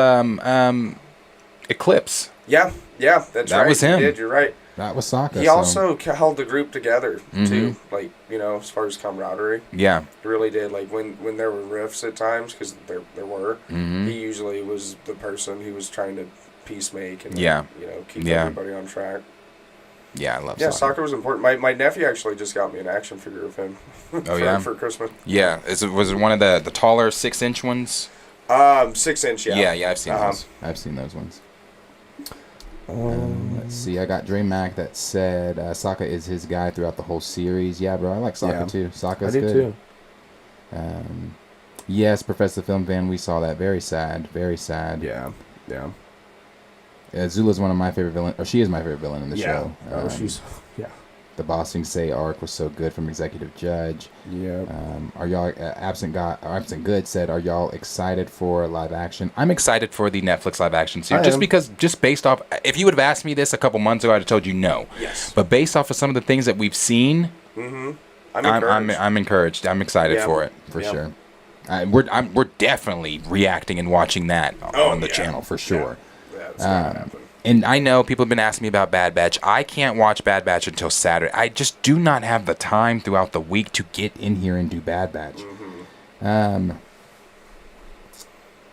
Speaker 2: eclipse.
Speaker 5: Yeah, that's
Speaker 2: That
Speaker 5: right.
Speaker 2: was him.
Speaker 5: He did, you're right.
Speaker 4: That was Sokka.
Speaker 5: He
Speaker 4: so-
Speaker 5: also held the group together, too. Like, you know, as far as camaraderie.
Speaker 2: Yeah.
Speaker 5: He really did. Like, when there were rifts at times, because there were,
Speaker 2: Mm-hmm.
Speaker 5: he usually was the person who was trying to peacemake and,
Speaker 2: Yeah.
Speaker 5: you know, keep
Speaker 2: Yeah.
Speaker 5: everybody on track.
Speaker 2: Yeah, I love
Speaker 5: Yeah,
Speaker 2: Sokka.
Speaker 5: soccer was important. My nephew actually just got me an action figure of him
Speaker 2: Oh, yeah?
Speaker 5: for Christmas.
Speaker 2: Yeah. Was it one of the taller 6-inch ones?
Speaker 5: 6-inch, yeah.
Speaker 2: Yeah, I've seen
Speaker 5: Uh-huh.
Speaker 2: those.
Speaker 4: I've seen those ones. Let's see. I got Dre Mac that said Sokka is his guy throughout the whole series. Yeah, bro. I like Sokka
Speaker 5: Yeah.
Speaker 4: too. Sokka's
Speaker 5: I do
Speaker 4: good.
Speaker 5: too.
Speaker 4: Yes, Professor Film Fan. We saw that. Very sad. Very sad.
Speaker 5: Yeah.
Speaker 4: Zula's one of my favorite villains. Or she is my favorite villain in the show.
Speaker 5: she's... Yeah.
Speaker 4: The Bossing Say arc was so good from Executive Judge.
Speaker 5: Yeah.
Speaker 4: Are y'all Absent Good said, are y'all excited for live action?
Speaker 2: I'm excited for the Netflix live action series. Just based off, if you would have asked me this a couple months ago, I'd have told you no.
Speaker 5: Yes.
Speaker 2: But based off of some of the things that we've seen,
Speaker 5: I'm encouraged.
Speaker 2: I'm encouraged. I'm excited
Speaker 5: Yeah.
Speaker 2: for it.
Speaker 4: For
Speaker 5: Yeah.
Speaker 4: sure.
Speaker 2: We're definitely reacting and watching that on the
Speaker 5: yeah.
Speaker 2: channel for sure.
Speaker 5: Yeah, it's gonna happen.
Speaker 2: And I know people have been asking me about Bad Batch. I can't watch Bad Batch until Saturday. I just do not have the time throughout the week to get
Speaker 4: In here and do Bad Batch.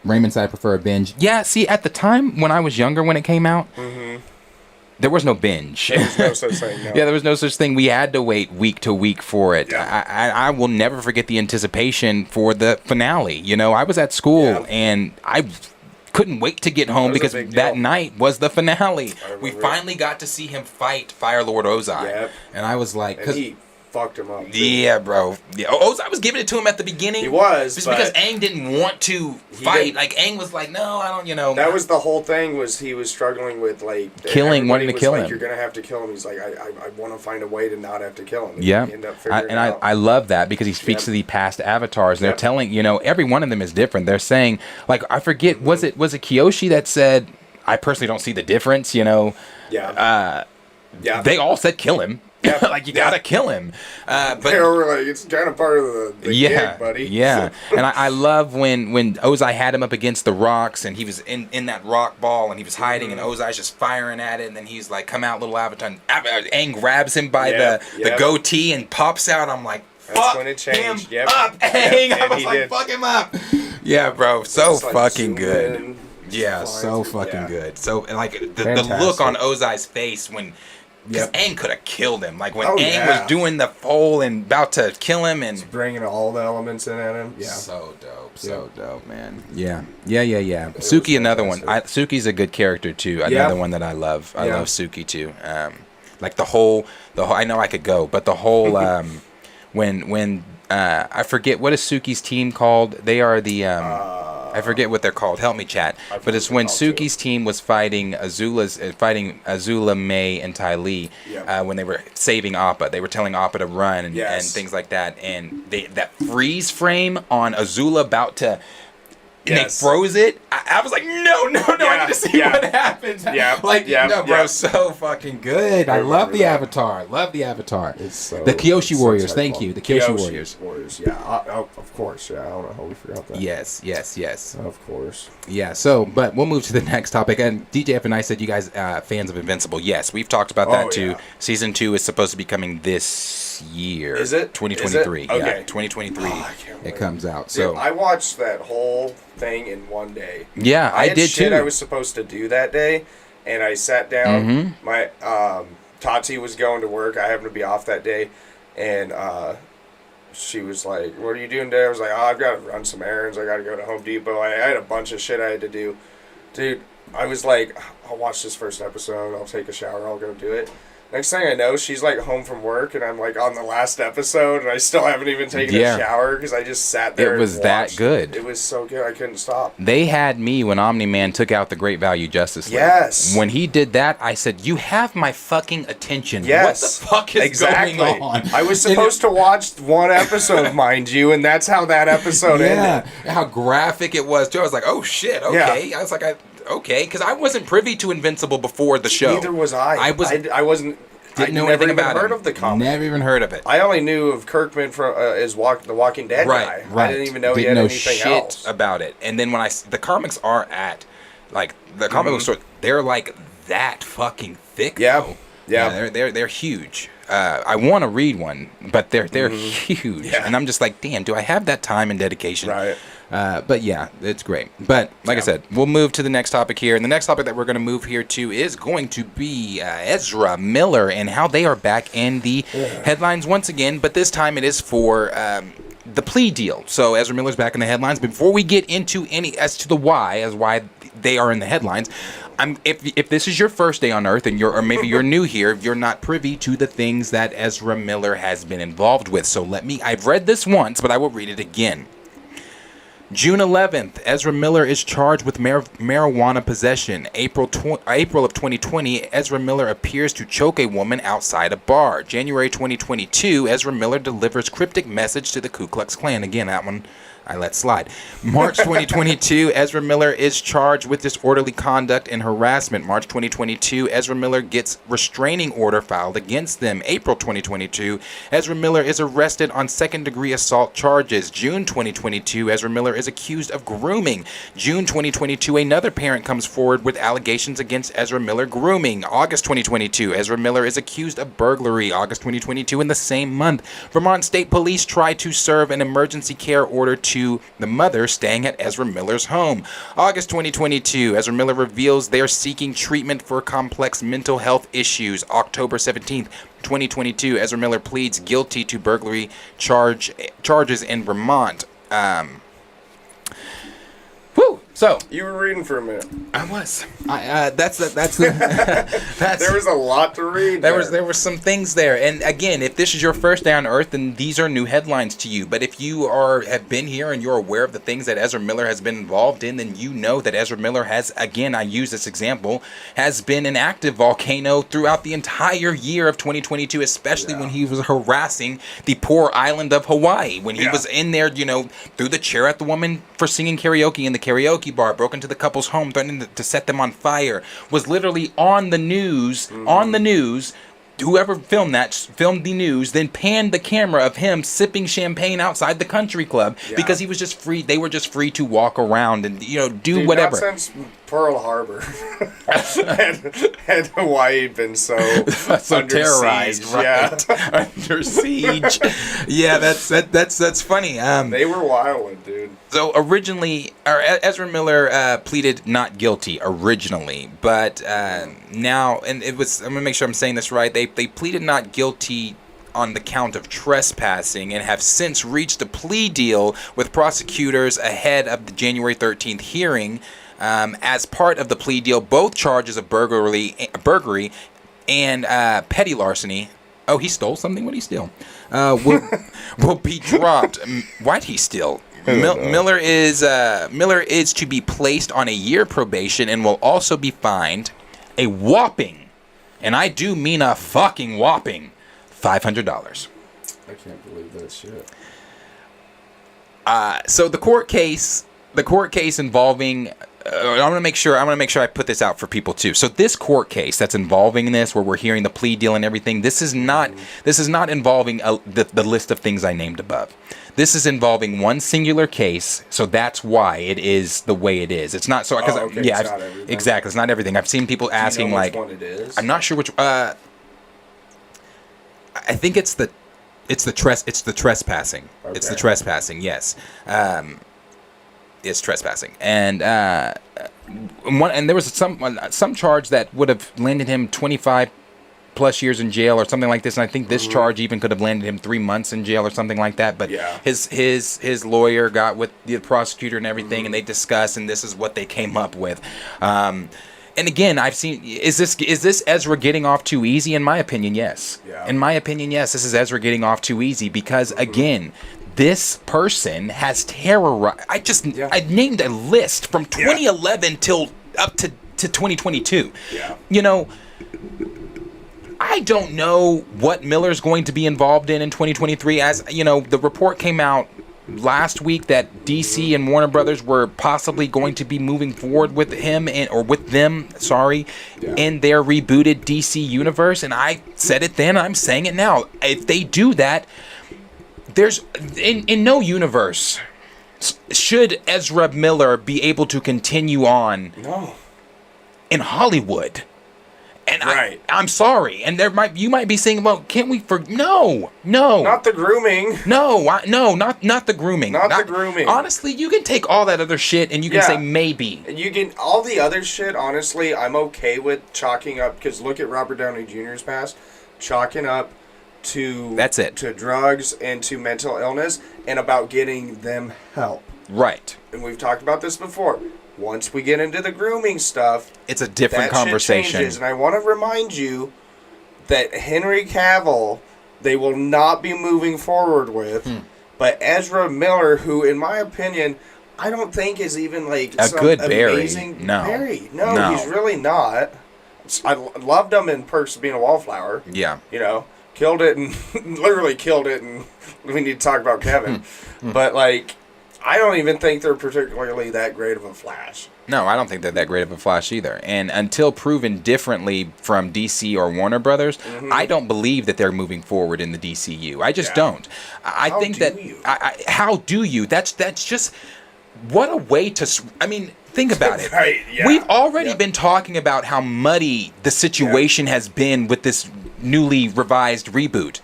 Speaker 4: Raymond said I prefer a binge.
Speaker 2: Yeah, see, at the time when I was younger, when it came out, There was no binge.
Speaker 5: There was no such thing. No.
Speaker 2: Yeah, there was no such thing. We had to wait week to week for it.
Speaker 5: Yeah.
Speaker 2: I will never forget the anticipation for the finale. You know, I was at school and I couldn't wait to get home because that night was the finale. We finally got to see him fight Fire Lord Ozai.
Speaker 5: Yep.
Speaker 2: And I was like,
Speaker 5: and he fucked him up.
Speaker 2: Yeah, bro. Yeah, Ozai was giving it to him at the beginning.
Speaker 5: He was,
Speaker 2: just because Aang didn't want to fight. Like Aang was like, no, I don't. You know,
Speaker 5: that was the whole thing. Was he was struggling with like
Speaker 2: wanting to kill him.
Speaker 5: You're gonna have to kill him. He's like, I want to find a way to not have to kill him. And
Speaker 2: yeah,
Speaker 5: he ended up figuring it out.
Speaker 2: I love that because he speaks to the past avatars. And they're telling, you know, every one of them is different. They're saying, like, I forget, was it Kyoshi that said, I personally don't see the difference. You know, they all said kill him. Yeah. Like you gotta kill him, but
Speaker 5: they were like, it's kind of part of the gig, buddy.
Speaker 2: Yeah, and I love when Ozai had him up against the rocks and he was in that rock ball and he was hiding and Ozai's just firing at it and then he's like, come out, little avatar. And Aang grabs him by the goatee and pops out. I'm like, fuck him up, Aang. I was like, fuck him up. Yeah, bro, so fucking good. Yeah, so fucking good. So like the look on Ozai's face when. Because Aang could have killed him. Like when Aang was doing the foal and about to kill him and...
Speaker 5: Just bringing all the elements in at him. Yeah.
Speaker 2: So dope. So dope, man. Yeah. Suki, another one. Suki's a good character, too. Another one that I love. I love Suki, too. Like the whole... I know I could go, but the whole... when I forget, what is Suki's team called? They are the... I forget what they're called. Help me, chat. But it's when Suki's team was fighting Azula, May, and Ty Lee when they were saving Appa. They were telling Appa to run and things like that. And that freeze frame on Azula about to... And they froze it. I was like, no, I need to see what happens. No, bro, so fucking good. I love the Avatar. It's so, the Kyoshi Warriors. Thank you. The Kyoshi Warriors.
Speaker 5: Yeah, of course. Yeah, I don't know how we forgot that.
Speaker 2: Yes.
Speaker 5: Of course.
Speaker 2: Yeah, so, but we'll move to the next topic. And DJF and I said you guys fans of Invincible. Yes, we've talked about that too. Season 2 is supposed to be coming this year.
Speaker 5: Is it?
Speaker 2: 2023.
Speaker 5: Is it? Okay.
Speaker 2: Yeah, 2023. It comes out. So
Speaker 5: dude, I watched that whole thing in one day.
Speaker 2: Yeah, I did too.
Speaker 5: I was supposed to do that day, and I sat down. My Tati was going to work. I happened to be off that day, and she was like, "What are you doing today?" I was like, "Oh, I've got to run some errands. I got to go to Home Depot. I had a bunch of shit I had to do." Dude, I was like, "I'll watch this first episode. I'll take a shower. I'll go do it." Next thing I know, she's like home from work, and I'm like on the last episode, and I still haven't even taken a shower because I just sat there.
Speaker 2: It was that good.
Speaker 5: It was so good, I couldn't stop.
Speaker 2: They had me when Omni-Man took out the Great Value Justice League.
Speaker 5: Yes.
Speaker 2: When he did that, I said, "You have my fucking attention." Yes. What the fuck is going on?
Speaker 5: I was supposed to watch one episode, mind you, and that's how that episode ended.
Speaker 2: How graphic it was too. I was like, "Oh shit, okay." Yeah. I was like, okay, because I wasn't privy to Invincible before the show.
Speaker 5: Neither was I. I wasn't.
Speaker 2: Didn't know anything about it.
Speaker 5: Never even heard of the comic.
Speaker 2: Never even heard of it.
Speaker 5: I only knew of Kirkman from the Walking Dead guy.
Speaker 2: Right.
Speaker 5: I didn't even know he had anything else
Speaker 2: about it. And then when the comics are at like the comic book store, they're like that fucking thick.
Speaker 5: Yeah.
Speaker 2: They're huge. I want to read one, but they're huge, and I'm just like, damn, do I have that time and dedication?
Speaker 5: Right.
Speaker 2: But yeah, it's great. But like I said, we'll move to the next topic here. And the next topic that we're going to move here to is going to be Ezra Miller and how they are back in the headlines once again. But this time it is for the plea deal. So Ezra Miller's back in the headlines. Before we get into why they are in the headlines, if this is your first day on Earth and maybe you're new here, you're not privy to the things that Ezra Miller has been involved with. So I've read this once, but I will read it again. June 11th, Ezra Miller is charged with marijuana possession. April of 2020, Ezra Miller appears to choke a woman outside a bar. January 2022, Ezra Miller delivers cryptic message to the Ku Klux Klan. Again, that one I let slide. March 2022, Ezra Miller is charged with disorderly conduct and harassment. March 2022, Ezra Miller gets restraining order filed against them. April 2022, Ezra Miller is arrested on second-degree assault charges. June 2022, Ezra Miller is accused of grooming. June 2022, another parent comes forward with allegations against Ezra Miller grooming. August 2022, Ezra Miller is accused of burglary. August 2022, in the same month, Vermont State Police try to serve an emergency care order to the mother staying at Ezra Miller's home. August 2022, Ezra Miller reveals they're seeking treatment for complex mental health issues. October 17th, 2022, Ezra Miller pleads guilty to burglary charges in Vermont. So
Speaker 5: you were reading for a minute.
Speaker 2: I was. That's there
Speaker 5: was a lot to read.
Speaker 2: There were some things there, and again, if this is your first day on Earth, then these are new headlines to you. But if you have been here and you're aware of the things that Ezra Miller has been involved in, then you know that Ezra Miller has, again, I use this example, has been an active volcano throughout the entire year of 2022, especially when he was harassing the poor island of Hawaii. When he was in there, threw the chair at the woman for singing karaoke in the karaoke bar, broke into the couple's home, threatening to set them on fire, was literally on the news, whoever filmed the news, then panned the camera of him sipping champagne outside the country club because he was just free. They were just free to walk around and do whatever.
Speaker 5: Not since Pearl Harbor had Hawaii been so
Speaker 2: terrorized,
Speaker 5: siege.
Speaker 2: right? Under siege. Yeah, that's funny.
Speaker 5: They were wild, dude.
Speaker 2: So originally, Ezra Miller pleaded not guilty originally, but now, and it was, I'm gonna make sure I'm saying this right. They pleaded not guilty on the count of trespassing and have since reached a plea deal with prosecutors ahead of the January 13th hearing. As part of the plea deal, both charges of burglary and petty larceny. Oh, he stole something? What did he steal? Will be dropped. Why'd he steal? Miller is to be placed on a year probation and will also be fined a whopping, and I do mean a fucking whopping, $500.
Speaker 5: I can't believe that shit.
Speaker 2: So the court case involving. I'm gonna make sure I put this out for people too. So this court case that's involving this, where we're hearing the plea deal and everything, this is not involving the list of things I named above. This is involving one singular case, so that's why it is the way it is. It's not so because exactly, it's not everything. I've seen people asking which one it is? I'm not sure which. I think it's the trespassing. Okay. It's the trespassing. Yes. It's trespassing, and there was some charge that would have landed him 25 plus years in jail or something like this, and I think this charge even could have landed him 3 months in jail or something like that. But his lawyer got with the prosecutor and everything, and they discussed, and this is what they came up with. And again, I've seen, is this Ezra getting off too easy? In my opinion, yes. Yeah. In my opinion, yes, this is Ezra getting off too easy because again, this person has terrorized. I named a list from 2011 till up to 2022. Yeah. I don't know what Miller's going to be involved in 2023. As the report came out last week that DC and Warner Brothers were possibly going to be moving forward with him in their rebooted DC universe. And I said it then, I'm saying it now. If they do that, there's in no universe should Ezra Miller be able to continue on in Hollywood. And I'm sorry, and you might be saying, well, can't we no,
Speaker 5: not the grooming,
Speaker 2: not the grooming,
Speaker 5: not the grooming.
Speaker 2: Honestly, you can take all that other shit and you can say maybe.
Speaker 5: You can all the other shit. Honestly, I'm okay with chalking up because look at Robert Downey Jr.'s past, chalking up to drugs and to mental illness and about getting them help.
Speaker 2: Right.
Speaker 5: And we've talked about this before. Once we get into the grooming stuff,
Speaker 2: it's a different conversation.
Speaker 5: Changes. And I want to remind you that Henry Cavill, they will not be moving forward with. But Ezra Miller, who, in my opinion, I don't think is even like
Speaker 2: a
Speaker 5: some
Speaker 2: good
Speaker 5: amazing
Speaker 2: Barry.
Speaker 5: No, he's really not. I loved him in Perks of Being a Wallflower.
Speaker 2: Yeah.
Speaker 5: Killed it and literally killed it. And we need to talk about Kevin. But I don't even think they're particularly that great of a Flash.
Speaker 2: No, I don't think they're that great of a Flash either. And until proven differently from DC or Warner Brothers, I don't believe that they're moving forward in the DCU. I just don't. I think that. How do you? That's just. What a way to. I mean, think about it.
Speaker 5: Right, yeah.
Speaker 2: We've already been talking about how muddy the situation has been with this newly revised reboot.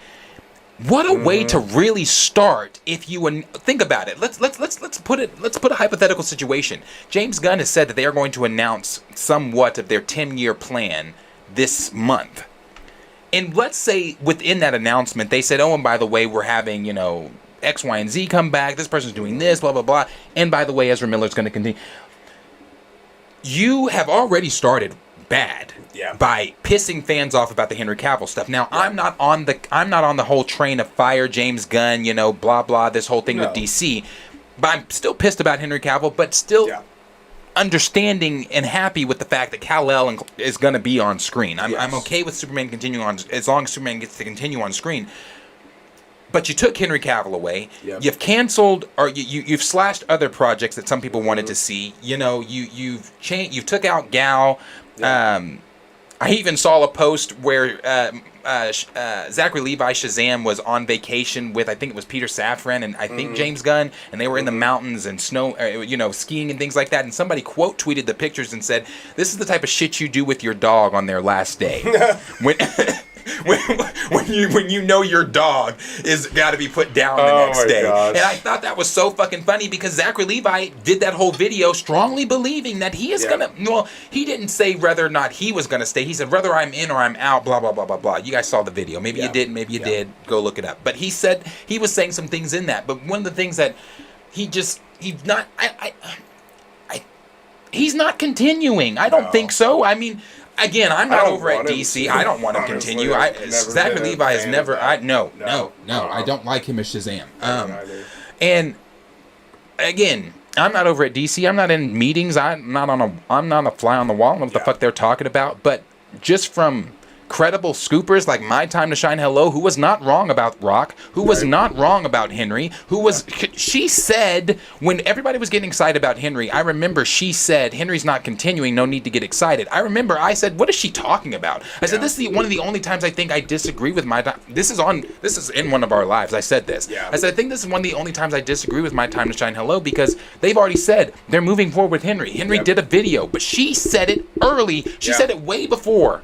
Speaker 2: What a way to really start if you think about it. Let's put a hypothetical situation. James Gunn has said that they are going to announce somewhat of their 10-year plan this month. And let's say within that announcement they said, "Oh, and by the way, we're having, X, Y, and Z come back. This person's doing this, blah blah blah. And by the way, Ezra Miller's going to continue." You have already started bad by pissing fans off about the Henry Cavill stuff. Now, I'm not on the whole train of fire James Gunn, blah blah, this whole thing with DC. But I'm still pissed about Henry Cavill, but still understanding and happy with the fact that Kal-El is going to be on screen. I'm okay with Superman continuing on as long as Superman gets to continue on screen. But you took Henry Cavill away. Yep. You've canceled or you've slashed other projects that some people wanted to see. You've changed. You took out Gal. Yep. I even saw a post where Zachary Levi Shazam was on vacation with, I think it was Peter Safran and I think James Gunn, and they were in the mountains and snow, skiing and things like that. And somebody quote tweeted the pictures and said, "This is the type of shit you do with your dog on their last day." when you know your dog is got to be put down the next day. Gosh. And I thought that was so fucking funny because Zachary Levi did that whole video strongly believing that he is gonna. Well, he didn't say whether or not he was gonna stay. He said whether I'm in or I'm out. Blah blah blah blah blah. You guys saw the video. Maybe you didn't. Maybe you did. Go look it up. But he said he was saying some things in that. But one of the things that he's not. He's not continuing. I don't think so. I mean. Again, I'm not over at DC. I don't want him to continue. Zachary Levi has never. No. I don't like him as Shazam. And again, I'm not over at DC. I'm not in meetings. I'm not a fly on the wall. I don't know what the fuck they're talking about. But just from credible scoopers like My Time to Shine Hello, who was not wrong about Rock, who was not wrong about Henry, she said, when everybody was getting excited about Henry, I remember she said, "Henry's not continuing, no need to get excited." I remember I said, "What is she talking about?" I said, "This is one of the only times I think I disagree with My Time." This is in one of our lives. I said this. I said, "I think this is one of the only times I disagree with My Time to Shine Hello because they've already said they're moving forward with Henry. Henry did a video, but she said it early. She said it way before."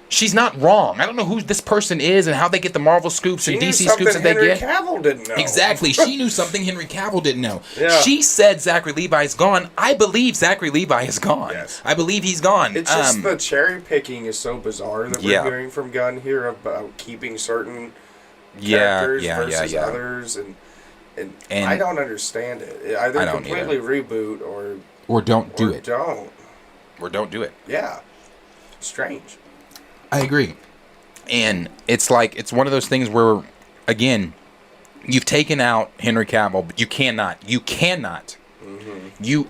Speaker 2: She's not wrong. I don't know who this person is and how they get the Marvel scoops and DC scoops that they get.
Speaker 5: Henry Cavill didn't know.
Speaker 2: Exactly. She knew something Henry Cavill didn't know. She said Zachary Levi is gone. I believe Zachary Levi is gone. Yes. I believe he's gone.
Speaker 5: It's just the cherry picking is so bizarre that we're hearing from Gunn here about keeping certain characters versus others, and I don't understand it. Either completely reboot
Speaker 2: or don't do it.
Speaker 5: Or don't do it. Yeah. Strange.
Speaker 2: I agree. And it's one of those things where, again, you've taken out Henry Cavill, but you cannot, you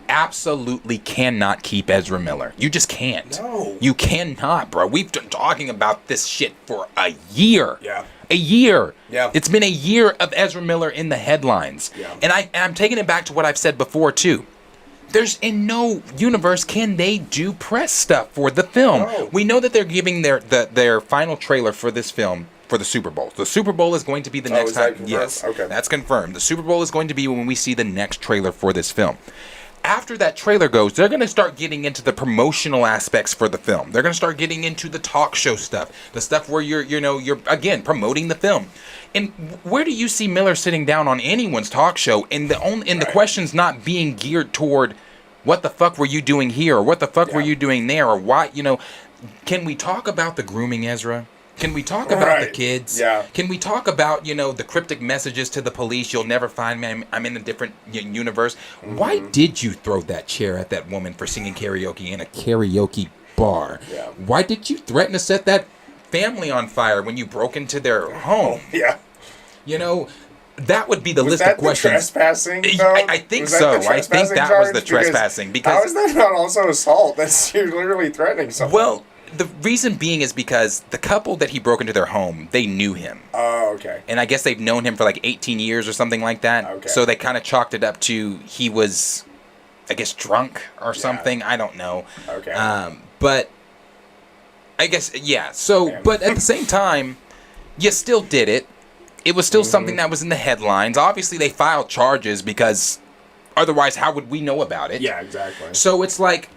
Speaker 2: absolutely cannot keep Ezra Miller. You just can't. No. You cannot, bro. We've been talking about this shit for a year. Yeah. A year. Yeah. It's been a year of Ezra Miller in the headlines. Yeah. And I'm taking it back to what I've said before, too. There's in no universe can they do press stuff for the film. No. We know that they're giving their final trailer for this film for the Super Bowl. The Super Bowl is going to be the next time. Yes, okay, that's confirmed. The Super Bowl is going to be when we see the next trailer for this film. After that trailer goes, they're going to start getting into the promotional aspects for the film. They're going to start getting into the talk show stuff, the stuff where you're again promoting the film. And where do you see Miller sitting down on anyone's talk show and the questions not being geared toward what the fuck were you doing here or what the fuck were you doing there or why, can we talk about the grooming, Ezra? Can we talk about the kids? Yeah. Can we talk about, the cryptic messages to the police? You'll never find me. I'm in a different universe. Mm-hmm. Why did you throw that chair at that woman for singing karaoke in a karaoke bar? Yeah. Why did you threaten to set that family on fire when you broke into their home? Yeah. That would be the list of questions.
Speaker 5: Trespassing?
Speaker 2: I think so. I think that was the trespassing. Because
Speaker 5: how is that not also assault? You're literally threatening someone.
Speaker 2: Well, the reason being is because the couple that he broke into their home, they knew him.
Speaker 5: Oh, okay.
Speaker 2: And I guess they've known him for like 18 years or something like that. Okay. So they kind of chalked it up to he was, I guess, drunk or something. I don't know. Okay. But I guess, yeah. So, but at the same time, you still did it. It was still something that was in the headlines. Obviously, they filed charges because otherwise, how would we know about it?
Speaker 5: Yeah, exactly.
Speaker 2: So it's like,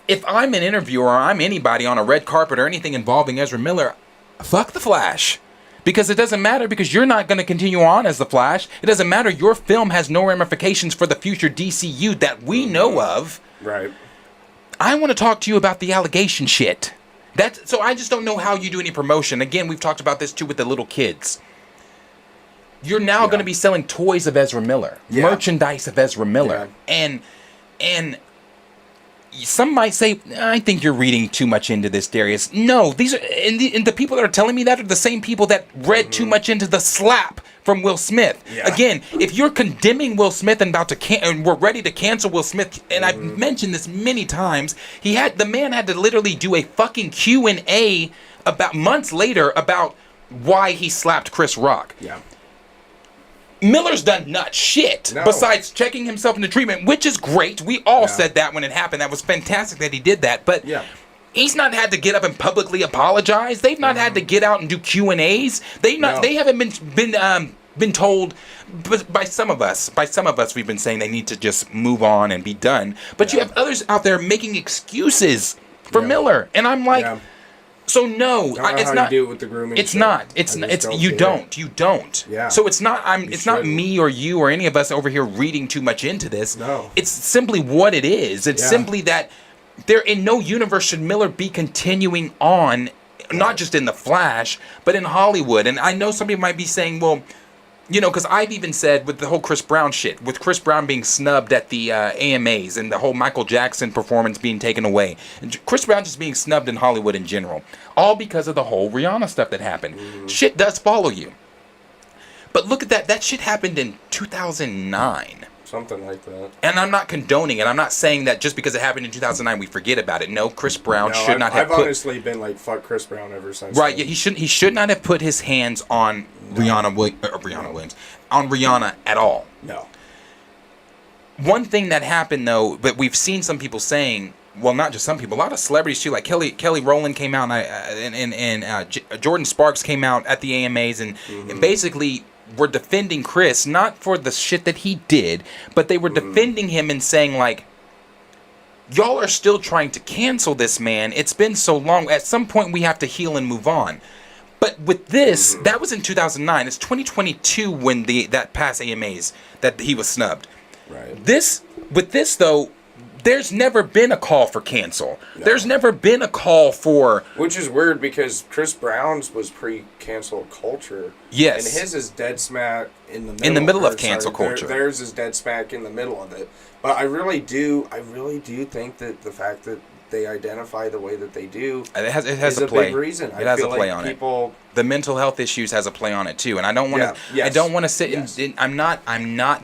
Speaker 2: if I'm an interviewer or I'm anybody on a red carpet or anything involving Ezra Miller, fuck the Flash. Because it doesn't matter, because you're not going to continue on as the Flash. It doesn't matter. Your film has no ramifications for the future DCU that we know of.
Speaker 5: Right.
Speaker 2: I want to talk to you about the allegation shit. So I just don't know how you do any promotion. Again, we've talked about this too with the little kids. You're now going to be selling toys of Ezra Miller, merchandise of Ezra Miller, and some might say, I think you're reading too much into this, Darius. No, these are and the people that are telling me that are the same people that read too much into the slap from Will Smith. Yeah. Again, if you're condemning Will Smith and and we're ready to cancel Will Smith, and I've mentioned this many times, the man had to literally do a fucking Q&A about months later about why he slapped Chris Rock. Yeah. Miller's done not shit besides checking himself into treatment, which is great. We all said that when it happened. That was fantastic that he did that. But he's not had to get up and publicly apologize. They've not had to get out and do Q&As. They haven't been told by some of us. By some of us, we've been saying they need to just move on and be done. But you have others out there making excuses for Miller, and I'm like. So no, it's not. You do it with the grooming. It's not. You don't. Yeah. So it's not. It's not me or you or any of us over here reading too much into this. No. It's simply what it is. It's simply that there in no universe should Miller be continuing on, not just in the Flash, but in Hollywood. And I know somebody might be saying, well, you know, because I've even said with the whole Chris Brown shit, with Chris Brown being snubbed at the AMAs and the whole Michael Jackson performance being taken away, and Chris Brown just being snubbed in Hollywood in general, all because of the whole Rihanna stuff that happened. Shit does follow you. But look at that. That shit happened in 2009.
Speaker 5: Something like that. And
Speaker 2: I'm not condoning it. I'm not saying that just because it happened in 2009 we forget about it. No, Chris Brown should not have
Speaker 5: I've honestly been like, fuck Chris Brown ever since.
Speaker 2: Right, yeah, he should not have put his hands on Rihanna Williams, on Rihanna at all. No. One thing that happened though, but we've seen some people saying, well, not just some people, a lot of celebrities too, like Kelly Rowland came out and Jordan Sparks came out at the AMAs and basically were defending Chris, not for the shit that he did, but they were defending him and saying like, y'all are still trying to cancel this man. It's been so long. At some point we have to heal and move on. But with this, that was in 2009. It's 2022 when that past AMAs that he was snubbed. Right. With this though, there's never been a call for cancel. No. There's never been a call for...
Speaker 5: Which is weird because Chris Brown's was pre-cancel culture.
Speaker 2: Yes.
Speaker 5: And his is dead smack in the middle.
Speaker 2: In the middle of cancel culture.
Speaker 5: Theirs is dead smack in the middle of it. But I really do think that the fact that they identify the way that they do
Speaker 2: has
Speaker 5: a
Speaker 2: play.
Speaker 5: Big reason.
Speaker 2: It has a play on it. The mental health issues has a play on it too, and I don't want to. I don't want to sit. I'm not.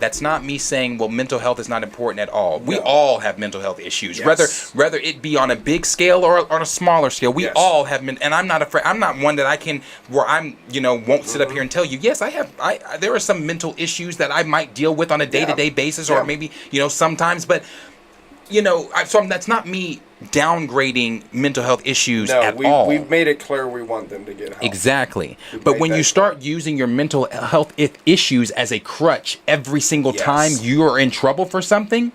Speaker 2: That's not me saying, well, mental health is not important at all. No. We all have mental health issues, whether it be on a big scale or on a smaller scale. We all have, and I'm not afraid. I'm not one that I can where I'm won't sit up here and tell you. Yes, I have. There are some mental issues that I might deal with on a day-to-day basis, or maybe sometimes, but. So that's not me downgrading mental health issues at all.
Speaker 5: We've made it clear we want them to get help.
Speaker 2: Exactly. But when you start using your mental health issues as a crutch every single time you are in trouble for something,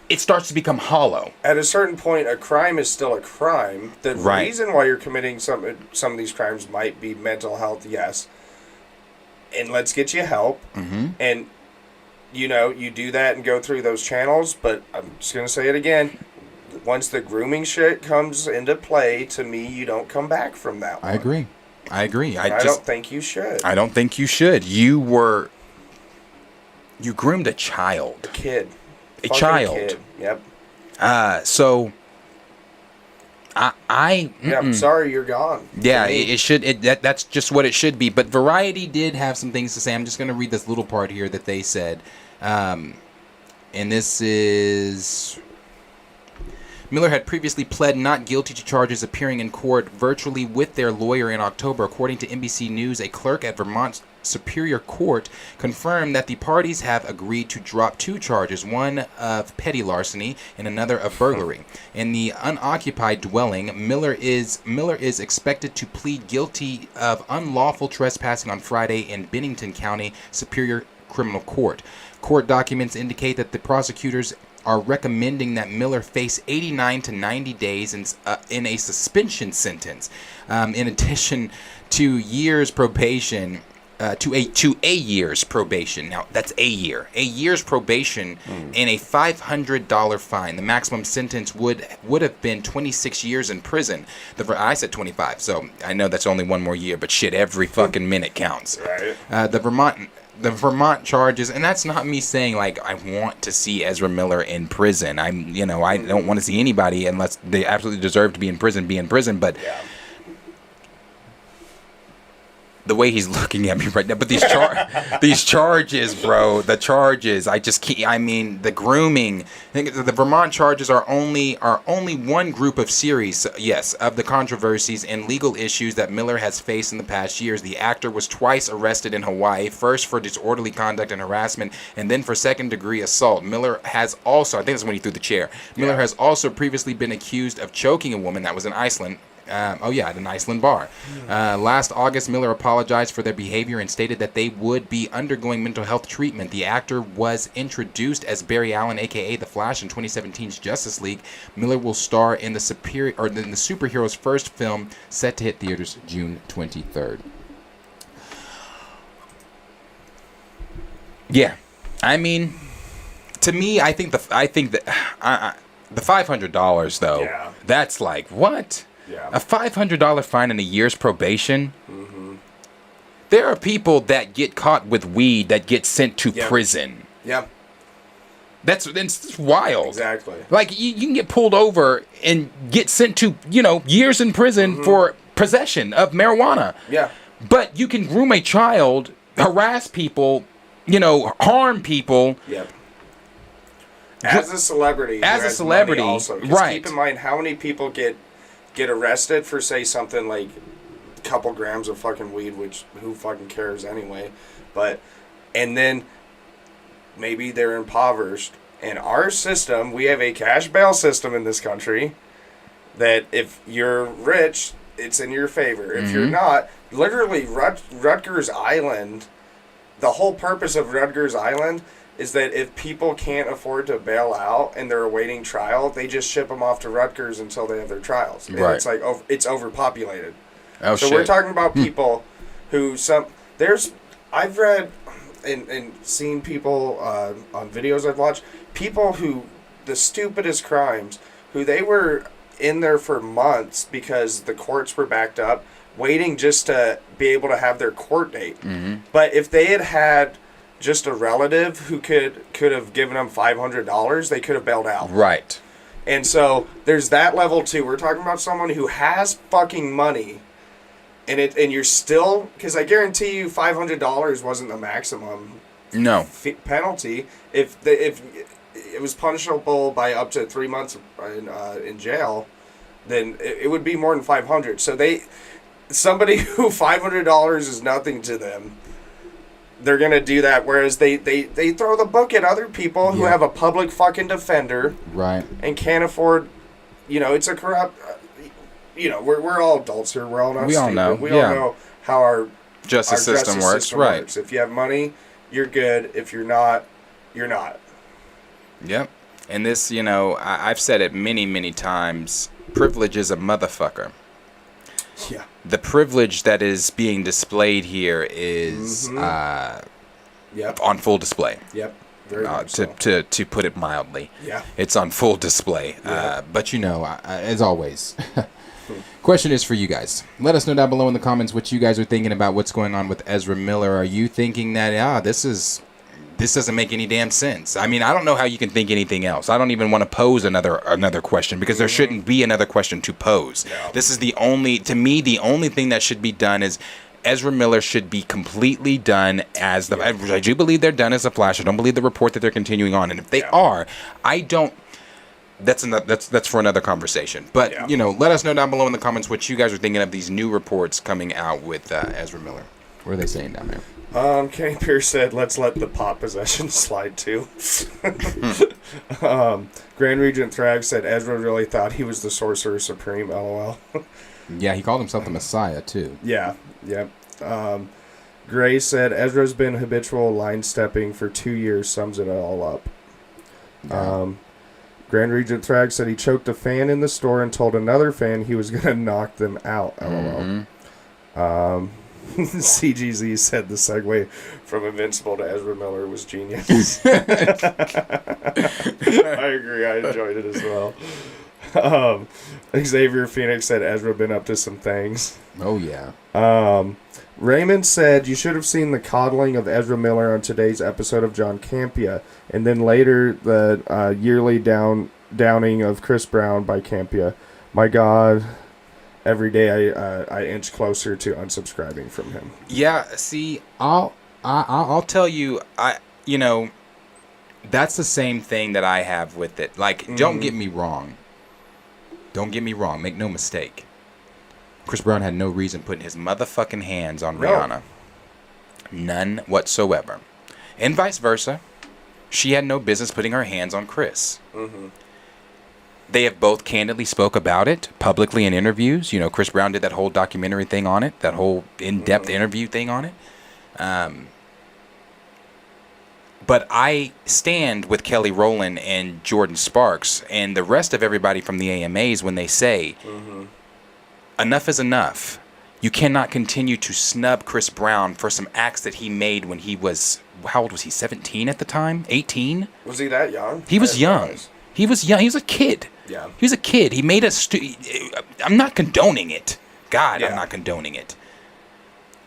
Speaker 2: it starts to become hollow.
Speaker 5: At a certain point, a crime is still a crime. The reason why you're committing some of these crimes might be mental health, yes. And let's get you help. And you do that and go through those channels, but I'm just going to say it again. Once the grooming shit comes into play, to me, you don't come back from that one.
Speaker 2: I agree. I
Speaker 5: don't think you should.
Speaker 2: I don't think you should. You groomed a child.
Speaker 5: A kid.
Speaker 2: A child.
Speaker 5: Kid. Yep.
Speaker 2: So...
Speaker 5: I'm sorry you're gone.
Speaker 2: Yeah, it should. That's just what it should be. But Variety did have some things to say. I'm just going to read this little part here that they said. And this is... Miller had previously pled not guilty to charges appearing in court virtually with their lawyer in October. According to NBC News, a clerk at Vermont's Superior Court confirmed that the parties have agreed to drop two charges, one of petty larceny and another of burglary. In the unoccupied dwelling, Miller is expected to plead guilty of unlawful trespassing on Friday in Bennington County Superior Criminal Court. Court documents indicate that the prosecutors
Speaker 4: are recommending that Miller face 89 to 90 days in a suspension sentence, in addition to years probation. To a year's probation. Now that's a year's probation, and a $500 fine. The maximum sentence would have been 26 years in prison. I said 25, so I know that's only one more year. But shit, every fucking minute counts.
Speaker 5: Right.
Speaker 4: The Vermont charges, and that's not me saying like I want to see Ezra Miller in prison. I don't want to see anybody unless they absolutely deserve to be in prison. But.
Speaker 5: Yeah.
Speaker 4: The way he's looking at me right now, but these charges, bro, the charges, I just can't. I mean, the grooming. I think the Vermont charges are only one group of series, yes, of the controversies and legal issues that Miller has faced in the past years. The actor was twice arrested in Hawaii, first for disorderly conduct and harassment, and then for second-degree assault. Miller has also, I think that's when he threw the chair. Miller has also previously been accused of choking a woman. That was in Iceland. At an Iceland bar. Last August, Miller apologized for their behavior and stated that they would be undergoing mental health treatment. The actor was introduced as Barry Allen, aka The Flash, in 2017's Justice League. Miller will star in the superhero's first film, set to hit theaters June 23rd. Yeah, I mean, to me, I think the $500 though.
Speaker 5: Yeah.
Speaker 4: That's like what?
Speaker 5: Yeah.
Speaker 4: A $500 fine and a year's probation.
Speaker 5: Mm-hmm.
Speaker 4: There are people that get caught with weed that get sent to prison.
Speaker 5: Yeah.
Speaker 4: That's wild.
Speaker 5: Exactly.
Speaker 4: Like you can get pulled over and get sent to years in prison for possession of marijuana.
Speaker 5: Yeah.
Speaker 4: But you can groom a child, harass people, harm people.
Speaker 5: Yep. As a celebrity. Also.
Speaker 4: Right.
Speaker 5: Keep in mind how many people get arrested for, say, something like a couple grams of fucking weed, which who fucking cares anyway. And then maybe they're impoverished. In our system, we have a cash bail system in this country that if you're rich, it's in your favor. If you're not, literally Rutgers Island, the whole purpose of Rutgers Island is that if people can't afford to bail out and they're awaiting trial, they just ship them off to Rutgers until they have their trials. And it's like it's overpopulated.
Speaker 4: Oh,
Speaker 5: so
Speaker 4: shit.
Speaker 5: we're talking about people who I've read and seen people on videos I've watched, people who the stupidest crimes, who they were in there for months because the courts were backed up, waiting just to be able to have their court date. But if they had just a relative who could have given them $500, they could have bailed out.
Speaker 4: Right.
Speaker 5: And so there's that level too. We're talking about someone who has fucking money, and you're still, because I guarantee you $500 wasn't the maximum penalty. If it was punishable by up to 3 months in jail, then it would be more than $500. So somebody who $500 is nothing to them, they're going to do that, whereas they throw the book at other people who have a public fucking defender.
Speaker 4: Right.
Speaker 5: And can't afford, it's a corrupt, we're all adults here. We're all not stupid.
Speaker 4: All know.
Speaker 5: We all know how our
Speaker 4: justice system works. Right.
Speaker 5: If you have money, you're good. If you're not, you're not.
Speaker 4: Yep. And this, I've said it many, many times, privilege is a motherfucker.
Speaker 5: Yeah.
Speaker 4: The privilege that is being displayed here is on full display.
Speaker 5: Yep. Very much
Speaker 4: to put it mildly.
Speaker 5: Yeah.
Speaker 4: It's on full display.
Speaker 5: Yeah.
Speaker 4: But as always, question is for you guys. Let us know down below in the comments what you guys are thinking about what's going on with Ezra Miller. Are you thinking that this doesn't make any damn sense? I mean, I don't know how you can think anything else. I don't even want to pose another question because there shouldn't be another question to pose.
Speaker 5: No.
Speaker 4: This is the only thing that should be done is Ezra Miller should be completely done as the. I do believe they're done as a Flash. I don't believe the report that they're continuing on, and if they are, I don't. That's for another conversation. But let us know down below in the comments what you guys are thinking of these new reports coming out with Ezra Miller. What are they saying down there?
Speaker 5: Kenny Pierce said, let's let the pot possession slide too. Grand Regent Thrag said Ezra really thought he was the Sorcerer Supreme, LOL.
Speaker 4: Yeah, he called himself the Messiah too.
Speaker 5: Yeah, yep. Gray said Ezra's been habitual line stepping for 2 years, sums it all up. Grand Regent Thrag said he choked a fan in the store and told another fan he was going to knock them out. LOL. CGZ said the segue from Invincible to Ezra Miller was genius. I agree. I enjoyed it as well. Xavier Phoenix said Ezra been up to some things.
Speaker 4: Oh, yeah.
Speaker 5: Raymond said, you should have seen the coddling of Ezra Miller on today's episode of John Campea, and then later the yearly downing of Chris Brown by Campea. My God, every day I inch closer to unsubscribing from him.
Speaker 2: Yeah, see, I'll tell you,
Speaker 4: That's the same thing that I have with it. Like, don't get me wrong. Don't get me wrong. Make no mistake. Chris Brown had no reason putting his motherfucking hands on Rihanna. None whatsoever. And vice versa. She had no business putting her hands on Chris.
Speaker 5: Mm-hmm.
Speaker 2: They have both candidly spoke about it publicly in interviews. You know, Chris Brown did that whole documentary thing on it, that whole in-depth interview thing on it. But I stand with Kelly Rowland and Jordan Sparks and the rest of everybody from the AMAs when they say, enough is enough. You cannot continue to snub Chris Brown for some acts that he made when he was, how old was he, 17 at the time? 18?
Speaker 5: Was he that young?
Speaker 2: He was young. He was young. He was a kid.
Speaker 5: Yeah.
Speaker 2: He was a kid. He made I'm not condoning it. God,
Speaker 5: Yeah.
Speaker 2: I'm not condoning it.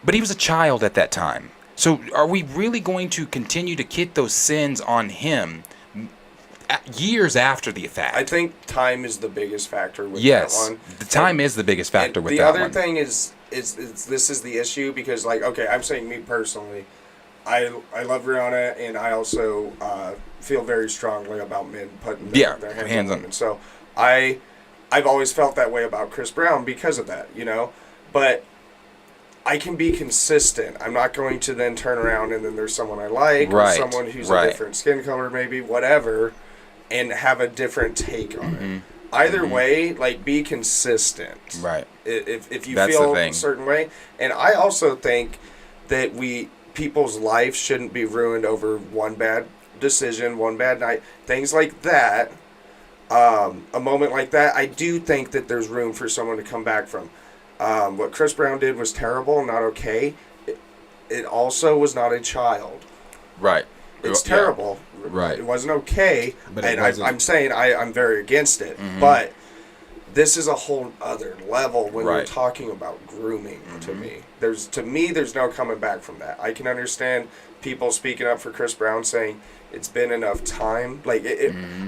Speaker 2: But he was a child at that time. So are we really going to continue to kid those sins on him years after the fact?
Speaker 5: I think time is the biggest factor with
Speaker 2: yes,
Speaker 5: that one.
Speaker 2: the time is the biggest factor with
Speaker 5: the
Speaker 2: that
Speaker 5: other
Speaker 2: one.
Speaker 5: thing is this is the issue because, like, okay, I'm saying me personally, I love Rihanna and I also feel very strongly about men putting their hands on women. So I've always felt that way about Chris Brown because of that, you know. But I can be consistent. I'm not going to then turn around and then there's someone I like or someone who's a different skin color, maybe whatever, and have a different take on it. Either way, like, be consistent.
Speaker 2: Right.
Speaker 5: If you
Speaker 2: That's
Speaker 5: feel
Speaker 2: the thing.
Speaker 5: a certain way. And I also think that people's life shouldn't be ruined over one bad decision, one bad night, things like that. A moment like that, I do think that there's room for someone to come back from. What Chris Brown did was terrible, not okay. It also was not a child.
Speaker 2: Right.
Speaker 5: It's terrible.
Speaker 4: Right.
Speaker 5: It wasn't okay.
Speaker 4: But it
Speaker 5: and
Speaker 4: wasn't-
Speaker 5: I'm saying I'm very against it. But this is a whole other level when we're talking about grooming to me. There's no coming back from that. I can understand people speaking up for Chris Brown saying it's been enough time. Like,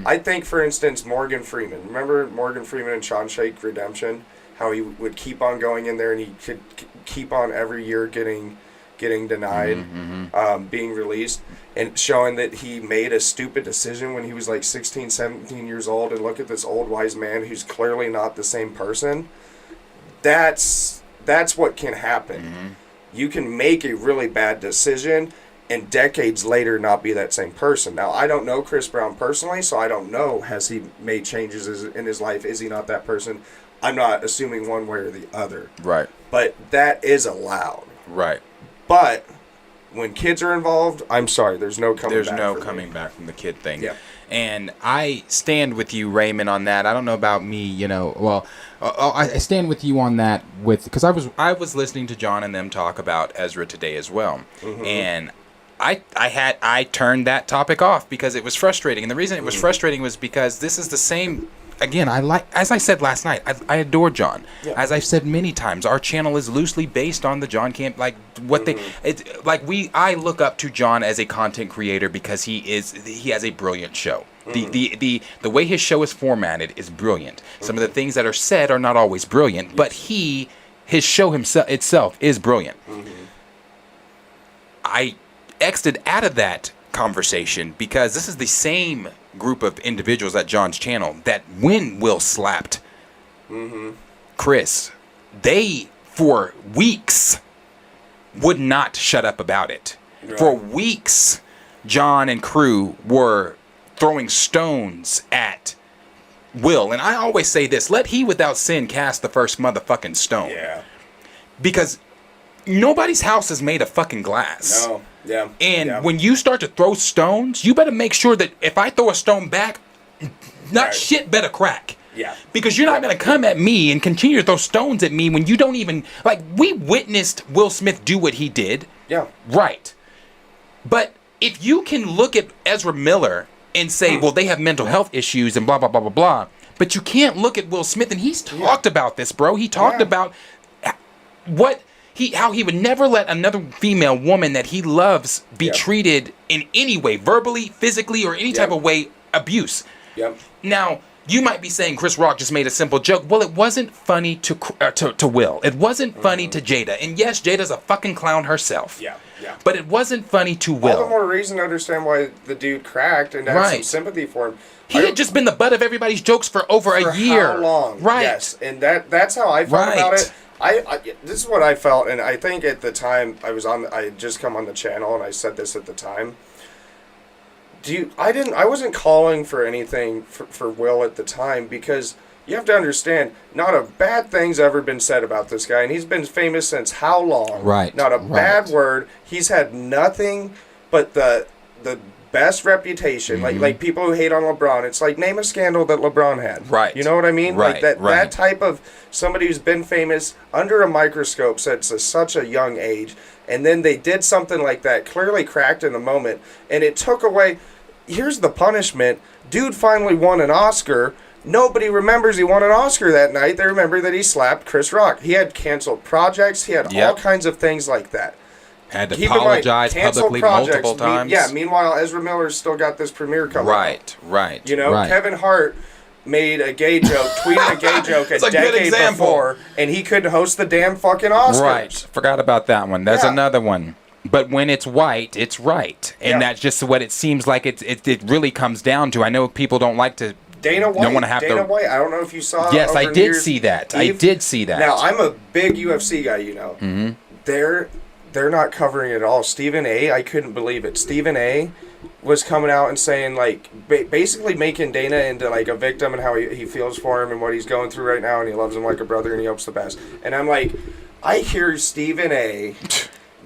Speaker 5: I think, for instance, Morgan Freeman. Remember Morgan Freeman in Shawshank Redemption? How he would keep on going in there and he could keep on every year getting denied being released and showing that he made a stupid decision when he was like 16, 17 years old, and look at this old wise man who's clearly not the same person. That's what can happen. You can make a really bad decision and decades later not be that same person. Now, I don't know Chris Brown personally, so I don't know, has he made changes in his life? Is he not that person? I'm not assuming one way or the other.
Speaker 2: Right.
Speaker 5: But that is allowed.
Speaker 2: Right.
Speaker 5: But when kids are involved, I'm sorry, there's no coming back.
Speaker 2: There's no
Speaker 5: for
Speaker 2: coming
Speaker 5: me.
Speaker 2: back from the kid thing.
Speaker 5: Yeah.
Speaker 2: And I stand with you, Raymond, on that. I don't know about me, you know. Well, I stand with you on that because I was listening to John and them talk about Ezra today as well, and I turned that topic off because it was frustrating. And the reason it was frustrating was because this is the same. Again, as I said last night, I adore John. Yeah. As I've said many times, our channel is loosely based on the John Camp, like what I look up to John as a content creator because he has a brilliant show. The way his show is formatted is brilliant. Some of the things that are said are not always brilliant, but his show itself is brilliant. I exited out of that conversation because this is the same group of individuals at John's channel that when Will slapped Chris, they for weeks would not shut up about it. Right. For weeks, John and crew were throwing stones at Will. And I always say this, let he without sin cast the first motherfucking stone. Yeah. Because nobody's house is made of fucking glass.
Speaker 5: No. Yeah.
Speaker 2: And when you start to throw stones, you better make sure that if I throw a stone back, not shit better crack.
Speaker 5: Yeah.
Speaker 2: Because you're not going to come at me and continue to throw stones at me when you don't even, like, we witnessed Will Smith do what he did.
Speaker 5: Yeah.
Speaker 2: Right. But if you can look at Ezra Miller and say, well, they have mental health issues and blah, blah, blah, blah, blah, but you can't look at Will Smith, and he's talked about this, bro. He talked about how he would never let another female woman that he loves be treated in any way, verbally, physically, or any type of way, abuse.
Speaker 5: Yep.
Speaker 2: Now, you might be saying Chris Rock just made a simple joke. Well, it wasn't funny to Will. It wasn't funny to Jada. And yes, Jada's a fucking clown herself.
Speaker 5: Yeah, yeah.
Speaker 2: But it wasn't funny to Will.
Speaker 5: All the more reason to understand why the dude cracked and to have some sympathy for him.
Speaker 2: He had just been the butt of everybody's jokes for over a year.
Speaker 5: How long?
Speaker 2: Right.
Speaker 5: Yes, and that's how I felt about it. I this is what I felt, and I think at the time I had just come on the channel, and I said this at the time. I wasn't calling for anything for Will at the time, because you have to understand, not a bad thing's ever been said about this guy, and he's been famous since how long?
Speaker 4: Right.
Speaker 5: Not a bad word. He's had nothing but the best reputation. Like people who hate on LeBron, it's like, name a scandal that LeBron had.
Speaker 2: Right.
Speaker 5: You know what I mean?
Speaker 2: Right.
Speaker 5: Like that type of somebody who's been famous under a microscope since such a young age, and then they did something like that, clearly cracked in the moment, and it took away. Here's the punishment. Dude finally won an Oscar. Nobody remembers he won an Oscar that night. They remember that he slapped Chris Rock. He had canceled projects. He had all kinds of things like that.
Speaker 2: Had to apologize publicly multiple times.
Speaker 5: Meanwhile, Ezra Miller's still got this premiere coming.
Speaker 2: Right.
Speaker 5: You know, Kevin Hart made a gay joke, tweeted a gay joke a decade before, and he couldn't host the damn fucking Oscars.
Speaker 2: Right. Forgot about that one. There's another one. But when it's white, it's right. And that's just what it seems like it really comes down to. I know people don't like to...
Speaker 5: Dana White.
Speaker 2: Don't want to have
Speaker 5: Dana White. I don't know if you saw.
Speaker 2: Yes, I did see that. I did see that.
Speaker 5: Now, I'm a big UFC guy, you know.
Speaker 2: Mm-hmm.
Speaker 5: They're not covering it at all. Stephen A., I couldn't believe it. Stephen A. was coming out and saying, like, basically making Dana into, like, a victim and how he feels for him and what he's going through right now, and he loves him like a brother and he hopes the best. And I'm like, I hear Stephen A.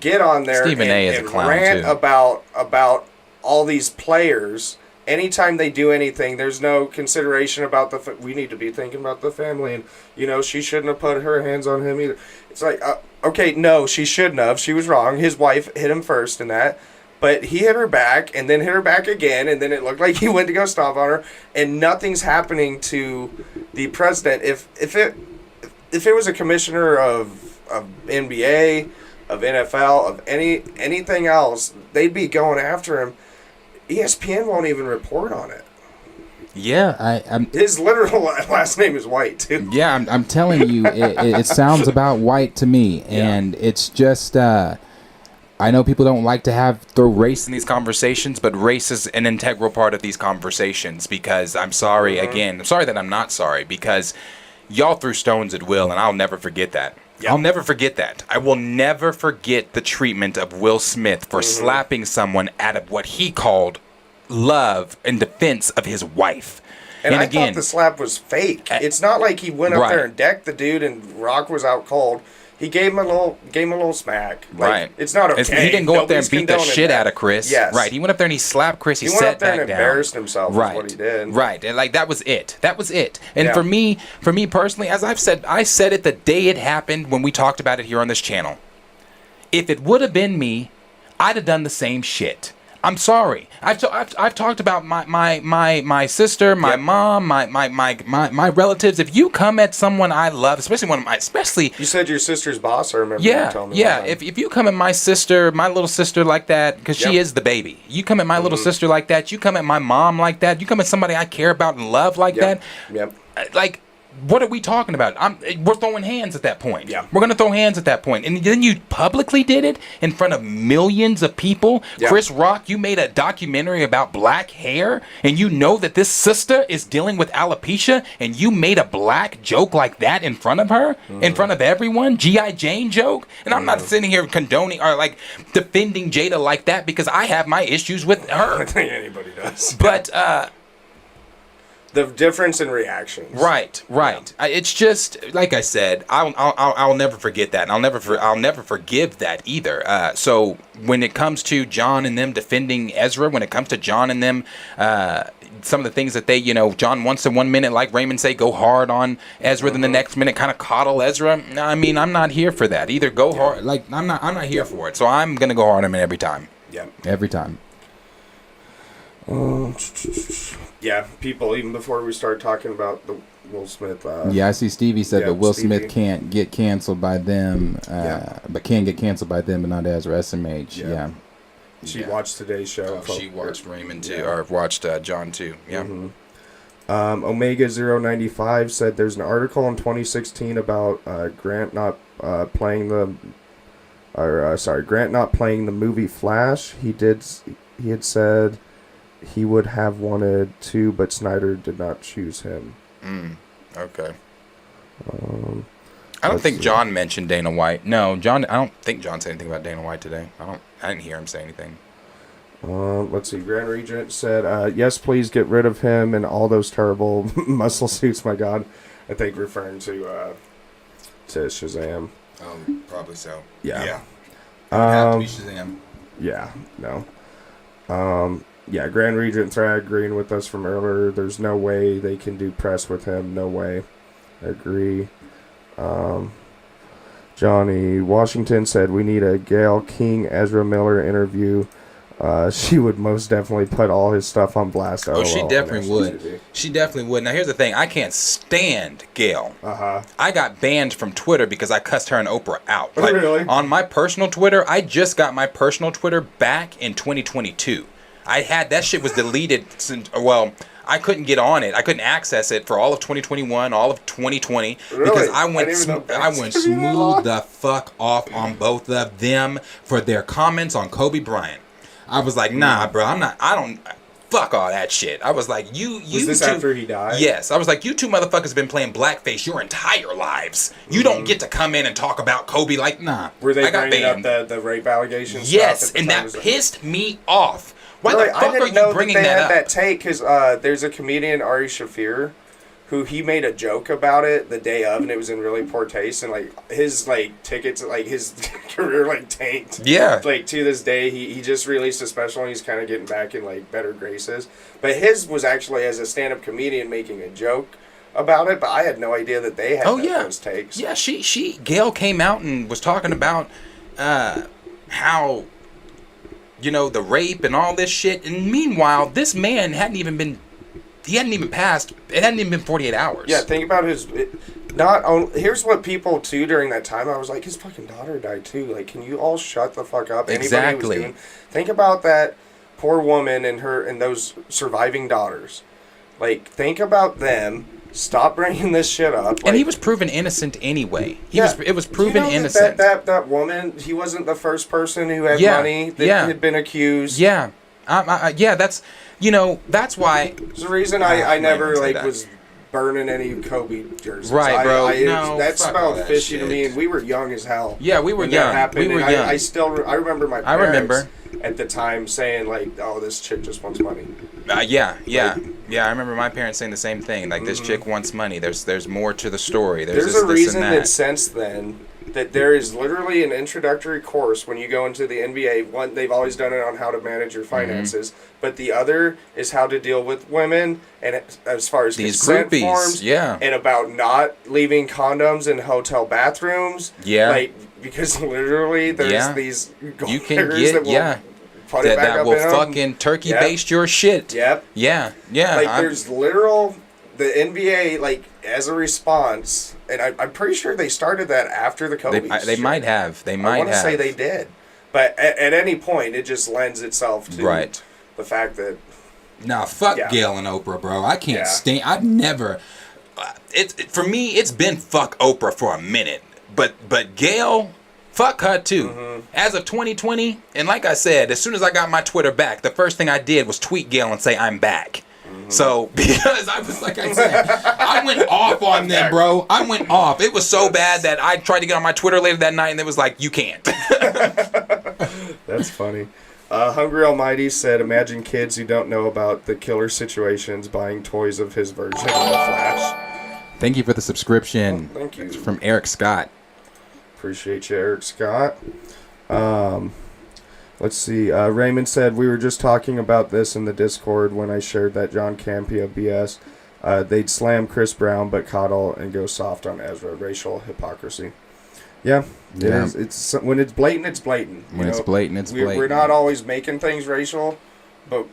Speaker 5: get on there and rant
Speaker 2: too.
Speaker 5: about all these players. Anytime they do anything, there's no consideration about we need to be thinking about the family, and, you know, she shouldn't have put her hands on him either. It's like, okay, no, she shouldn't have. She was wrong. His wife hit him first in that, but he hit her back and then hit her back again, and then it looked like he went to go stomp on her, and nothing's happening to the president. If it was a commissioner of NBA, of NFL, of anything else, they'd be going after him. ESPN won't even report on it.
Speaker 4: Yeah,
Speaker 5: his literal last name is White too.
Speaker 4: Yeah, I'm telling you, it sounds about white to me, and it's just. I know people don't like to throw race
Speaker 2: in these conversations, but race is an integral part of these conversations. Because I'm sorry again. I'm sorry that I'm not sorry, because y'all threw stones at Will, and I'll never forget that. Yep. I'll never forget that. I will never forget the treatment of Will Smith for slapping someone out of what he called love in defense of his wife.
Speaker 5: And I thought the slap was fake. It's not like he went up there and decked the dude and Rock was out cold. He gave him a little smack. Like, it's not okay.
Speaker 2: He didn't go up there and beat the shit out of Chris.
Speaker 5: Yes.
Speaker 2: Right. He went up there and he slapped Chris. He
Speaker 5: went
Speaker 2: sat
Speaker 5: up there
Speaker 2: back
Speaker 5: and
Speaker 2: down.
Speaker 5: Embarrassed himself.
Speaker 2: Right.
Speaker 5: Is what he did.
Speaker 2: Right. And like that was it. That was it. And for me personally, as I've said, I said it the day it happened when we talked about it here on this channel. If it would have been me, I'd have done the same shit. I'm sorry. I've talked about my sister, my mom, my relatives. If you come at someone I love, especially
Speaker 5: you said your sister's boss. I remember. You telling me
Speaker 2: that. If you come at my little sister like that, because she is the baby. You come at my little sister like that. You come at my mom like that. You come at somebody I care about and love like that.
Speaker 5: Yep.
Speaker 2: Like, what are we talking about? We're throwing hands at that point.
Speaker 5: Yeah.
Speaker 2: We're going to throw hands at that point. And then you publicly did it in front of millions of people. Yeah. Chris Rock, you made a documentary about black hair, and you know that this sister is dealing with alopecia, and you made a black joke like that in front of her, in front of everyone, G.I. Jane joke. And I'm not sitting here condoning or like defending Jada like that, because I have my issues with her.
Speaker 5: I think anybody does.
Speaker 2: But
Speaker 5: the difference in reactions.
Speaker 2: Right. Yeah. It's just like I said. I'll never forget that. And I'll never forgive that either. So when it comes to John and them defending Ezra, when it comes to John and them some of the things that they, John wants to 1 minute, like Raymond say, go hard on Ezra, then the next minute kind of coddle Ezra. I mean, I'm not here for that. Either go hard, like I'm not here for it. So I'm gonna go hard on him every time.
Speaker 5: Yeah.
Speaker 4: Every time.
Speaker 5: Yeah, people, even before we start talking about the Will Smith.
Speaker 4: Yeah, I see Stevie said
Speaker 5: yeah,
Speaker 4: that Will
Speaker 5: Stevie.
Speaker 4: Smith can't get canceled by them, but can get canceled by them, but not Ezra. SMH. Yeah.
Speaker 5: She watched today's show.
Speaker 2: Oh, she watched Raymond too, or watched John too. Yeah.
Speaker 5: Omega 095 said there's an article in 2016 about Grant not playing the movie Flash. He had said he would have wanted to, but Snyder did not choose him.
Speaker 2: Okay. I don't think John mentioned Dana White. No, John. I don't think John said anything about Dana White today. I didn't hear him say anything.
Speaker 5: Let's see. Grand Regent said, "Yes, please get rid of him and all those terrible muscle suits." My God, I think referring to Shazam.
Speaker 2: Oh, probably so.
Speaker 5: Yeah.
Speaker 2: It would have to be Shazam.
Speaker 5: Yeah. No. Yeah. Grand Regent Thrag agreeing with us from earlier. There's no way they can do press with him. No way. I agree. Johnny Washington said we need a Gail King Ezra Miller interview. She would most definitely put all his stuff on blast.
Speaker 2: Oh, she definitely would. She definitely would. Now, here's the thing. I can't stand Gail. I got banned from Twitter because I cussed her and Oprah out. Like,
Speaker 5: really?
Speaker 2: On my personal Twitter, I just got my personal Twitter back in 2022. That shit was deleted since, well, I couldn't get on it. I couldn't access it for all of 2021, all of 2020, because I went smooth the fuck off on both of them for their comments on Kobe Bryant. I was like, nah, bro, fuck all that shit. I was like, you
Speaker 5: Was this
Speaker 2: two,
Speaker 5: after he died?
Speaker 2: Yes. I was like, you two motherfuckers have been playing blackface your entire lives. You don't get to come in and talk about Kobe like, nah.
Speaker 5: Were they
Speaker 2: I got
Speaker 5: bringing
Speaker 2: banned.
Speaker 5: up the rape allegations?
Speaker 2: Yes, and that pissed me off. Why
Speaker 5: Really,
Speaker 2: the fuck are you bringing that up?
Speaker 5: That take because there's a comedian, Ari Shafir, who he made a joke about it the day of, and it was in really poor taste, and like his tickets, like his career tanked.
Speaker 2: Yeah.
Speaker 5: Like to this day, he just released a special, and he's kind of getting back in better graces. But his was actually as a stand-up comedian making a joke about it, but I had no idea that they had those takes.
Speaker 2: Yeah, Gail came out and was talking about how, the rape and all this shit, and meanwhile, this man hadn't even been 48 hours.
Speaker 5: Yeah, think about here's what people too during that time, I was like, his fucking daughter died too. Like, can you all shut the fuck up?
Speaker 2: Exactly.
Speaker 5: Think about that poor woman and those surviving daughters. Like, think about them. Stop bringing this shit up.
Speaker 2: And he was proven innocent anyway. It was proven innocent.
Speaker 5: That woman, he wasn't the first person who had money that had been accused.
Speaker 2: Yeah. That's that's why.
Speaker 5: It's the reason I never was burning any Kobe jerseys.
Speaker 2: Right, bro.
Speaker 5: That smelled fishy to me, and we were young as hell.
Speaker 2: Yeah, we were
Speaker 5: when
Speaker 2: young.
Speaker 5: That happened.
Speaker 2: We were
Speaker 5: young.
Speaker 2: young.
Speaker 5: I remember my parents at the time saying "Oh, this chick just wants money."
Speaker 2: Yeah. I remember my parents saying the same thing. Like, this chick wants money. There's more to the story.
Speaker 5: There's a reason that since then that there is literally an introductory course when you go into the NBA. One, they've always done it on how to manage your finances, but the other is how to deal with women and as far as
Speaker 2: these
Speaker 5: consent
Speaker 2: groupies,
Speaker 5: forms, and about not leaving condoms in hotel bathrooms. Because literally there's these
Speaker 2: you can get that will fucking turkey baste your shit. Yeah.
Speaker 5: There's literal the NBA as a response, and I'm pretty sure they started that after the Kobe.
Speaker 2: They might have. I want
Speaker 5: to say they did, but at any point, it just lends itself to the fact that.
Speaker 2: Nah, fuck Gail and Oprah, bro. I can't stand. I've never. For me, it's been fuck Oprah for a minute, but Gail. Fuck her too. As of 2020, and like I said, as soon as I got my Twitter back, the first thing I did was tweet Gail and say I'm back. So, because I was, like I said, I went off on them, bro. I went off. It was so bad that I tried to get on my Twitter later that night, and it was like, you can't.
Speaker 5: That's funny. Hungry Almighty said, imagine kids who don't know about the killer situations buying toys of his version of the Flash.
Speaker 4: Thank you for the subscription.
Speaker 5: Thank you.
Speaker 4: It's from Eric Scott.
Speaker 5: Appreciate you, Eric Scott. Let's see. Raymond said, we were just talking about this in the Discord when I shared that John Campea BS. They'd slam Chris Brown but coddle and go soft on Ezra. Racial hypocrisy. Yeah. It is. It's when it's blatant, it's blatant.
Speaker 4: When it's blatant, it's blatant.
Speaker 5: We're not always making things racial, but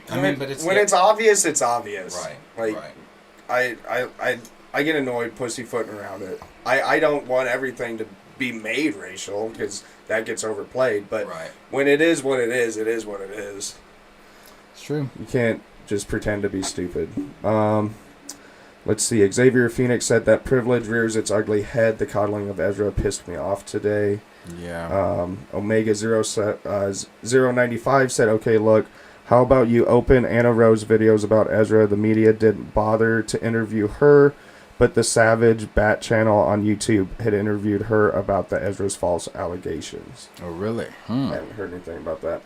Speaker 5: when it's obvious, it's obvious.
Speaker 2: Right.
Speaker 5: I get annoyed pussyfooting around it. I don't want everything to be made racial because that gets overplayed. But when it is what it is what it is.
Speaker 4: It's true.
Speaker 5: You can't just pretend to be stupid. Let's see. Xavier Phoenix said that privilege rears its ugly head. The coddling of Ezra pissed me off today.
Speaker 4: Yeah.
Speaker 5: Omega 095 said, okay, look, how about you open Anna Rose videos about Ezra? The media didn't bother to interview her, but the Savage Bat channel on YouTube had interviewed her about the Ezra's false allegations.
Speaker 4: Oh, really?
Speaker 5: I haven't heard anything about that.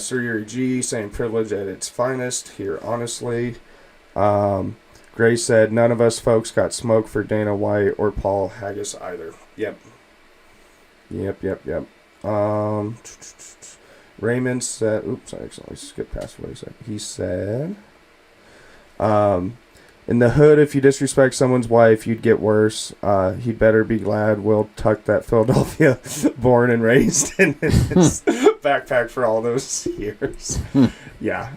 Speaker 5: Sir Yuri G saying privilege at its finest here, honestly. Gray said, none of us folks got smoke for Dana White or Paul Haggis either. Yep. Raymond said, oops, I accidentally skipped past what he said. He said, in the hood, if you disrespect someone's wife, you'd get worse. He'd better be glad Will tucked that Philadelphia born and raised in his backpack for all those years. Yeah.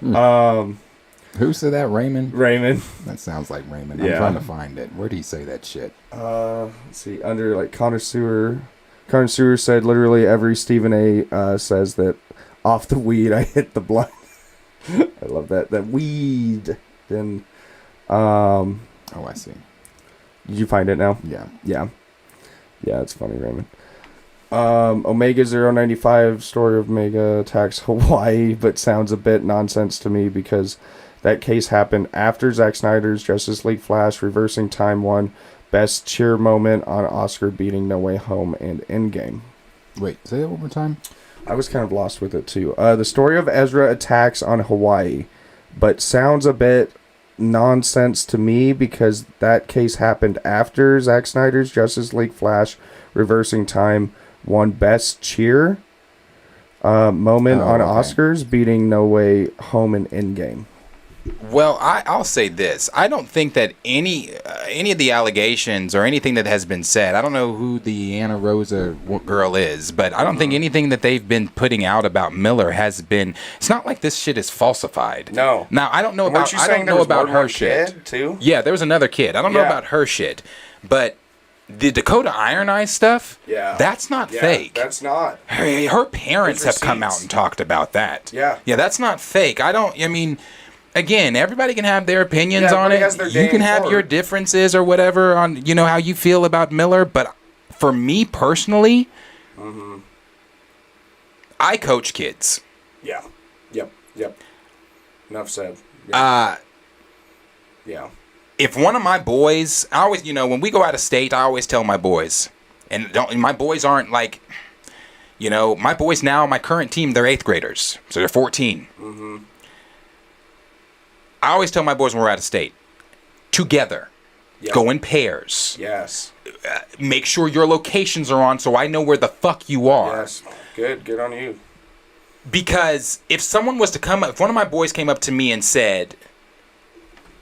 Speaker 4: Who said that? Raymond?
Speaker 5: Raymond.
Speaker 4: That sounds like Raymond.
Speaker 5: Yeah.
Speaker 4: I'm trying to find it. Where did he say that shit?
Speaker 5: Let's see. Under like Connoisseur said literally every Stephen A. Says that off the weed I hit the blunt. I love that. That weed. Then
Speaker 4: oh, I see.
Speaker 5: Did you find it now?
Speaker 4: Yeah.
Speaker 5: It's funny, Raymond. Omega 095 story of Omega attacks Hawaii, but sounds a bit nonsense to me because that case happened after Zack Snyder's Justice League Flash reversing time won best cheer moment on Oscar beating No Way Home and Endgame.
Speaker 4: Wait, say that one more time.
Speaker 5: I was kind of lost with it too. The story of Ezra attacks on Hawaii, but sounds a bit nonsense to me because that case happened after Zack Snyder's Justice League Flash reversing time won best cheer moment on Oscars beating No Way Home and Endgame.
Speaker 2: Well, I'll say this. I don't think that any of the allegations or anything that has been said, I don't know who the Anna Rosa girl is, but I don't think anything that they've been putting out about Miller has been, it's not like this shit is falsified.
Speaker 5: No.
Speaker 2: Now, I don't know about her shit.
Speaker 5: Too?
Speaker 2: Yeah, there was another kid. I don't know about her shit, but the Dakota Iron Eyes stuff, that's not fake.
Speaker 5: That's not.
Speaker 2: Her parents have come out and talked about that.
Speaker 5: Yeah,
Speaker 2: that's not fake. Again, everybody can have their opinions on it. You can have your differences or whatever on, how you feel about Miller. But for me personally, I coach kids.
Speaker 5: Yeah. Yep. Enough said.
Speaker 2: Yeah.
Speaker 5: Yeah.
Speaker 2: If one of my boys, I always, when we go out of state, I always tell my boys, and my boys aren't like, my boys now, my current team, they're 8th graders, so they're 14.
Speaker 5: Mm-hmm.
Speaker 2: I always tell my boys when we're out of state, together, go in pairs.
Speaker 5: Yes.
Speaker 2: Make sure your locations are on so I know where the fuck you are.
Speaker 5: Yes. Good on you.
Speaker 2: Because if one of my boys came up to me and said,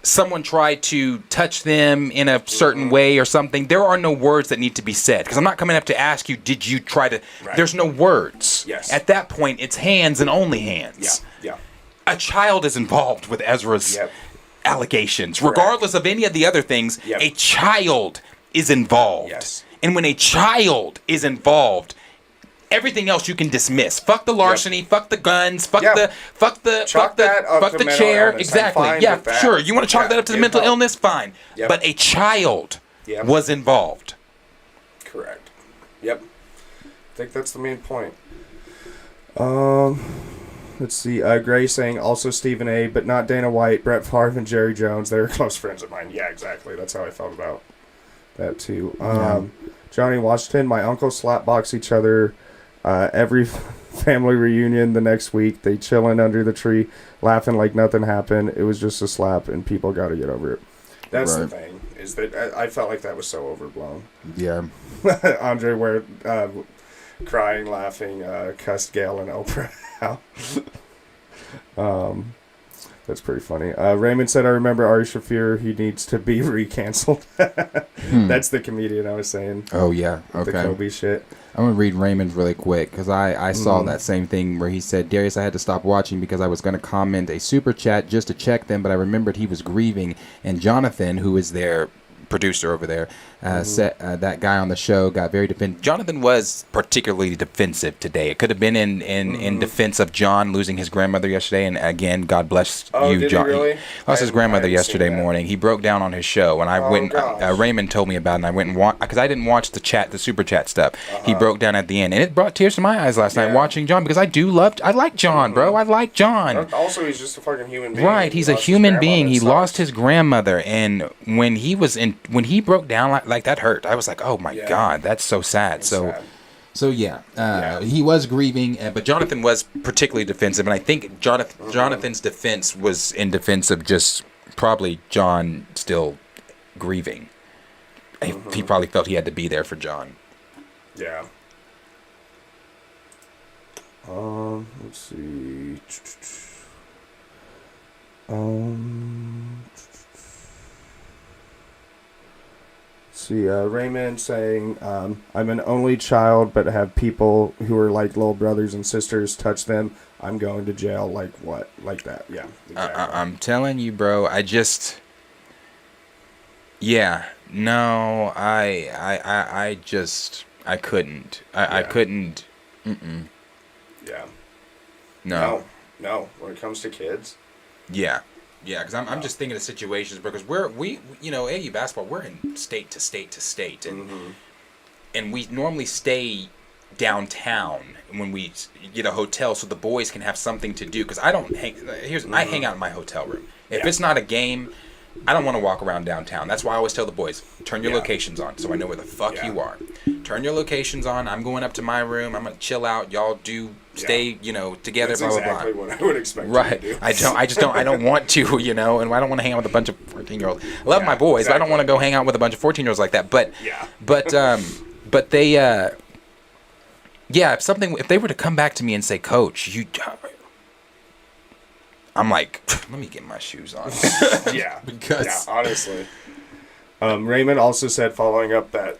Speaker 2: someone tried to touch them in a certain way or something, there are no words that need to be said. Because I'm not coming up to ask you, did you try to... Right. There's no words.
Speaker 5: Yes.
Speaker 2: At that point, it's hands and only hands.
Speaker 5: Yeah.
Speaker 2: A child is involved with Ezra's allegations.
Speaker 5: Correct.
Speaker 2: Regardless of any of the other things, a child is involved.
Speaker 5: Yes.
Speaker 2: And when a child is involved, everything else you can dismiss. Fuck the larceny, fuck the guns, fuck the chair. Exactly. Yeah, sure. You want to chalk that up to the mental illness? Fine.
Speaker 5: Yep.
Speaker 2: But a child was involved.
Speaker 5: Correct. Yep. I think that's the main point. Let's see. Gray saying also Stephen A., but not Dana White, Brett Favre, and Jerry Jones. They were close friends of mine. Yeah, exactly. That's how I felt about that too. Johnny Washington, my uncle slapbox each other every family reunion the next week. They chilling under the tree, laughing like nothing happened. It was just a slap, and people got to get over it. That's the thing, is that I felt like that was so overblown.
Speaker 4: Yeah.
Speaker 5: Andre, where crying, laughing, cussed Gail and Oprah out. That's pretty funny. Raymond said, I remember Ari Shafir, he needs to be re-canceled. That's the comedian I was saying.
Speaker 4: Oh, yeah. Okay.
Speaker 5: The Kobe shit.
Speaker 4: I'm going to read Raymond's really quick because I saw that same thing where he said, Darius, I had to stop watching because I was going to comment a super chat just to check them, but I remembered he was grieving. And Jonathan, who is their producer over there, said that guy on the show got very defensive. Jonathan was particularly defensive today. It could have been in defense of John losing his grandmother yesterday. And again, God bless you, John.
Speaker 5: He really?
Speaker 4: Lost his grandmother yesterday morning. He broke down on his show, and I went. Raymond told me about it, and I went and watched because I didn't watch the super chat stuff. He broke down at the end, and it brought tears to my eyes last night watching John because I like John, bro. I like John.
Speaker 5: Also, he's just a fucking human being.
Speaker 4: Right, he's a human being. He lost his grandmother, and when he broke down like that hurt. I was like, oh my God, that's so sad. So he was grieving, but Jonathan was particularly defensive, and I think Jonathan's defense was in defense of just probably John still grieving. He probably felt he had to be there for John.
Speaker 5: Yeah. Let's see. See, Raymond saying, I'm an only child, but have people who are like little brothers and sisters touch them. I'm going to jail. Like what? Like that. Yeah. Exactly.
Speaker 4: I'm telling you, bro. I couldn't. I couldn't. Mm-mm.
Speaker 5: Yeah.
Speaker 4: No.
Speaker 5: When it comes to kids.
Speaker 4: Yeah. Yeah, because I'm just thinking of situations because we AU basketball, we're in state to state, and we normally stay downtown when we get a hotel so the boys can have something to do because I don't hang. I hang out in my hotel room. If it's not a game, I don't want to walk around downtown. That's why I always tell the boys, turn your locations on so I know where the fuck you are. Turn your locations on. I'm going up to my room. I'm gonna chill out. Y'all do stay, together.
Speaker 5: That's
Speaker 4: blah blah
Speaker 5: exactly
Speaker 4: blah.
Speaker 5: What I would expect.
Speaker 4: Right.
Speaker 5: You to do.
Speaker 4: I don't want to, and I don't want to hang out with a bunch of 14-year-olds. I love my boys, but I don't want to go hang out with a bunch of 14-year-olds like that. But they, if they were to come back to me and say, Coach, I'm like, let me get my shoes on.
Speaker 5: Because honestly. Raymond also said, following up that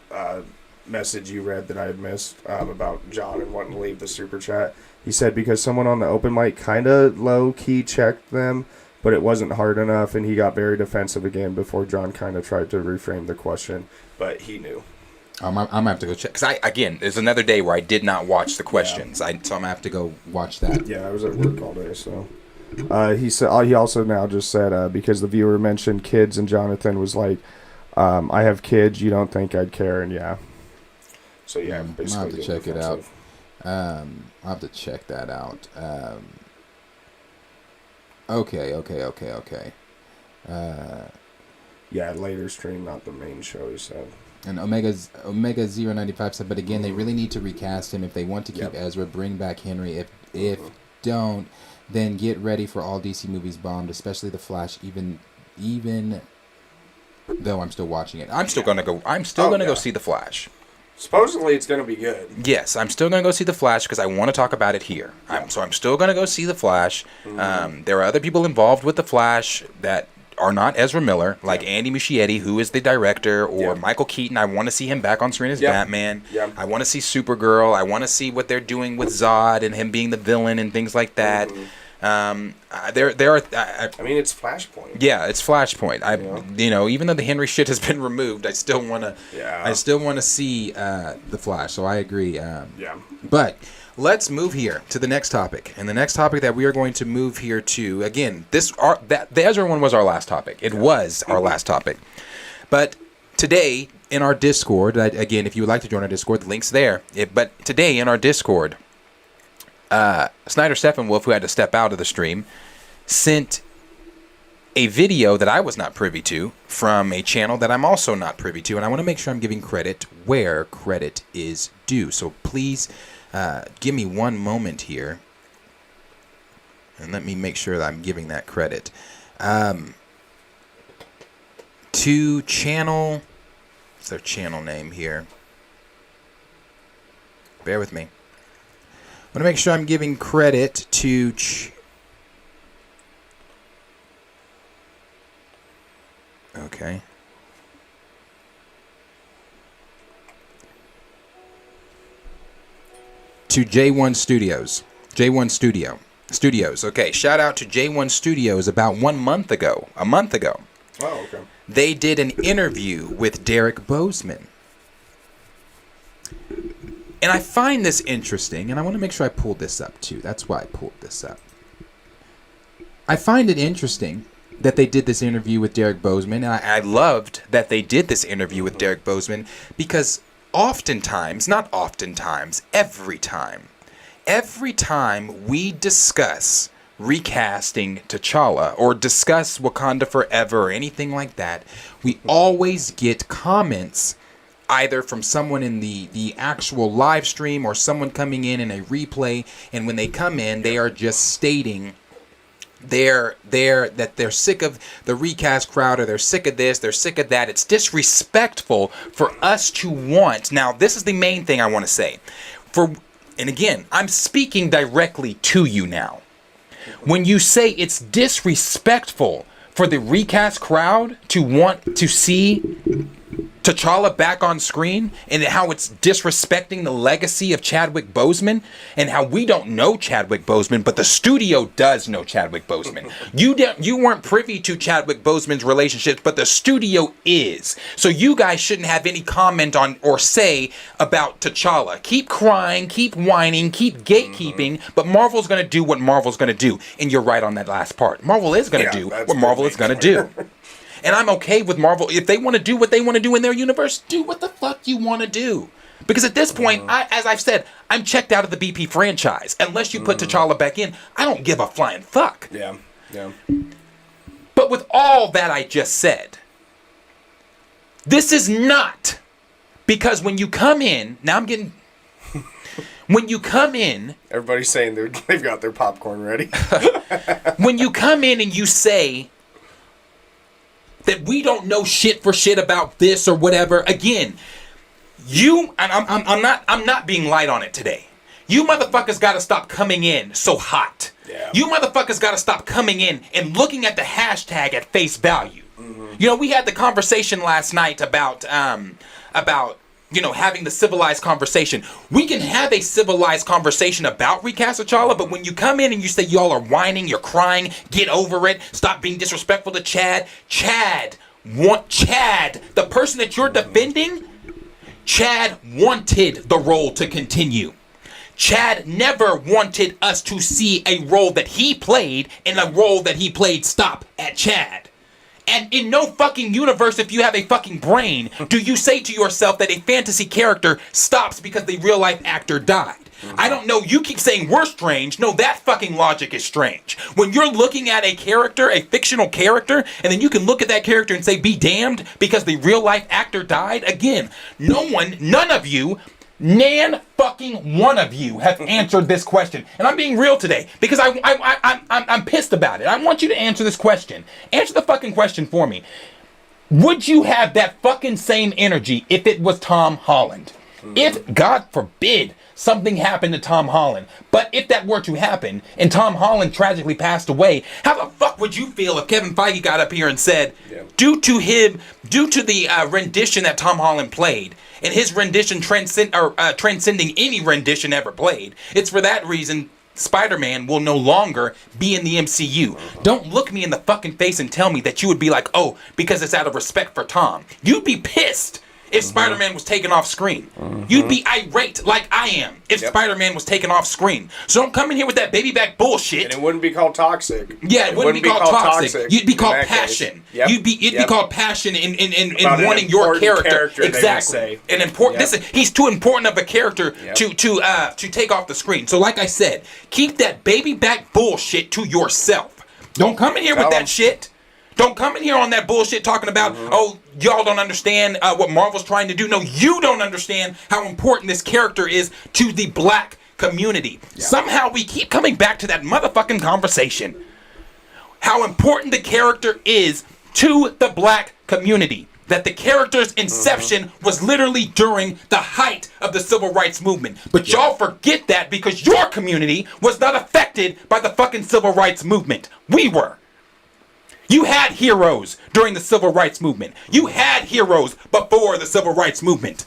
Speaker 5: message you read that I had missed about John and wanting to leave the super chat, he said because someone on the open mic kind of low-key checked them, but it wasn't hard enough, and he got very defensive again before John kind of tried to reframe the question, but he knew.
Speaker 4: I'm going to have to go check. Because, there's another day where I did not watch the questions, so I'm going to have to go watch that.
Speaker 5: Yeah, I was at work all day, so... he also now just said because the viewer mentioned kids and Jonathan was like, I have kids, you don't think I'd care, and so basically
Speaker 4: I'll have to check it out. I'll have to check that out. Okay.
Speaker 5: Later stream, not the main show, he said.
Speaker 4: And Omega 095 said, but again, they really need to recast him if they want to keep Ezra, bring back Henry. If don't, then get ready for all DC movies bombed, especially The Flash, even though I'm still watching it. I'm still gonna go see The Flash.
Speaker 5: Supposedly it's gonna be good.
Speaker 4: Yes, I'm still gonna go see The Flash because I want to talk about it here. So I'm still gonna go see The Flash. There are other people involved with The Flash that are not Ezra Miller, like Andy Muschietti, who is the director, or Michael Keaton. I want to see him back on screen as Batman. I want to see Supergirl. I want to see what they're doing with Zod and him being the villain and things like that. There are.
Speaker 5: It's Flashpoint.
Speaker 4: Yeah, it's Flashpoint. Even though the Henry shit has been removed, I still want to. I still want to see the Flash. So I agree. But let's move here to the next topic, and the next topic that we are going to move here to again. The Ezra one was our last topic. It was our last topic, but today in our Discord, again, if you would like to join our Discord, the link's there. But today in our Discord. Snyder Steppenwolf, who had to step out of the stream, sent a video that I was not privy to from a channel that I'm also not privy to, and I want to make sure I'm giving credit where credit is due. So please give me one moment here, and let me make sure that I'm giving that credit. To channel, what's their channel name here? Bear with me. I want to make sure I'm giving credit to... Okay. To J1 Studios. J1 Studios. Okay, shout out to J1 Studios about a month ago.
Speaker 5: Oh, okay.
Speaker 4: They did an interview with Derek Bozeman. And I find this interesting, and I want to make sure I pulled this up too. That's why I pulled this up. I find it interesting that they did this interview with Derek Bozeman, and I loved that they did this interview with Derek Bozeman because oftentimes, not oftentimes, every time we discuss recasting T'Challa or discuss Wakanda Forever or anything like that, we always get comments either from someone in the actual live stream or someone coming in a replay, and when they come in, they are just stating that they're sick of the recast crowd, or they're sick of this, they're sick of that. It's disrespectful for us to want. Now, this is the main thing I want to say. And again, I'm speaking directly to you now. When you say it's disrespectful for the recast crowd to want to see T'Challa back on screen, and how it's disrespecting the legacy of Chadwick Boseman, and how we don't know Chadwick Boseman, but the studio does know Chadwick Boseman. You weren't privy to Chadwick Boseman's relationships, but the studio is. So you guys shouldn't have any comment on or say about T'Challa. Keep crying, keep whining, keep gatekeeping, but Marvel's going to do what Marvel's going to do. And you're right on that last part. Marvel is going to do what Marvel is going to do. And I'm okay with Marvel. If they want to do what they want to do in their universe, do what the fuck you want to do. Because at this point, as I've said, I'm checked out of the BP franchise. Unless you put T'Challa back in, I don't give a flying fuck.
Speaker 5: Yeah.
Speaker 4: But with all that I just said, this is not because when you come in, now I'm getting... When you come in...
Speaker 5: Everybody's saying they've got their popcorn ready.
Speaker 4: When you come in and you say that we don't know shit for shit about this or whatever, again, I'm not being light on it today. You motherfuckers gotta stop coming in so hot.
Speaker 5: Yeah.
Speaker 4: You motherfuckers gotta stop coming in and looking at the hashtag at face value. Mm-hmm. You know, we had the conversation last night about having the civilized conversation. We can have a civilized conversation about recast T'Challa, but when you come in and you say y'all are whining, you're crying, get over it, stop being disrespectful to Chad, the person that you're defending, Chad wanted the role to continue. Chad never wanted us to see a role that he played and a role that he played stop at Chad. And in no fucking universe, if you have a fucking brain, do you say to yourself that a fantasy character stops because the real life actor died. I don't know, you keep saying we're strange. No, that fucking logic is strange. When you're looking at a character, a fictional character, and then you can look at that character and say, be damned, because the real life actor died. Again, none of you, fucking one of you have answered this question. And I'm being real today because I'm pissed about it. I want you to answer this question. Answer the fucking question for me. Would you have that fucking same energy if it was Tom Holland? If, God forbid, something happened to Tom Holland, but if that were to happen and Tom Holland tragically passed away, how the fuck would you feel if Kevin Feige got up here and said, due to the rendition that Tom Holland played, and his rendition transcending any rendition ever played, it's for that reason Spider-Man will no longer be in the MCU. Don't look me in the fucking face and tell me that you would be like, oh, because it's out of respect for Tom. You'd be pissed if Spider-Man was taken off screen. You'd be irate like I am if Spider-Man was taken off screen. So don't come in here with that baby back bullshit.
Speaker 5: And it wouldn't be called toxic.
Speaker 4: Yeah, it wouldn't be called toxic. You'd be called passion. Yep. You'd be called passion in wanting your character. Exactly. An important. He's too important of a character to take off the screen. So like I said, keep that baby back bullshit to yourself. Don't come in here with that shit. Don't come in here on that bullshit talking about, oh, y'all don't understand what Marvel's trying to do. No, you don't understand how important this character is to the black community. Yeah. Somehow we keep coming back to that motherfucking conversation. How important the character is to the black community.
Speaker 2: that the character's inception was literally during the height of the civil rights movement. But y'all forget that because your community was not affected by the fucking civil rights movement. We were. You had heroes during the civil rights movement. You had heroes before the civil rights movement.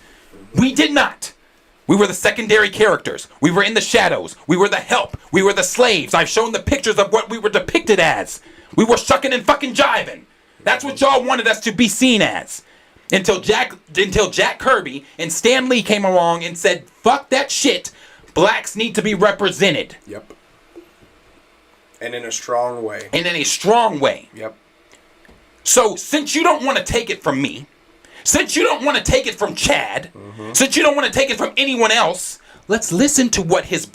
Speaker 2: We did not. We were the secondary characters. We were in the shadows. We were the help. We were the slaves. I've shown the pictures of what we were depicted as. We were shucking and fucking jiving. That's what y'all wanted us to be seen as. Until Jack Kirby and Stan Lee came along and said, fuck that shit. Blacks need to be represented.
Speaker 5: Yep. And in a strong way.
Speaker 2: And in a strong way.
Speaker 5: Yep.
Speaker 2: So, since you don't want to take it from me, since you don't want to take it from Chad, since you don't want to take it from anyone else, let's listen to what his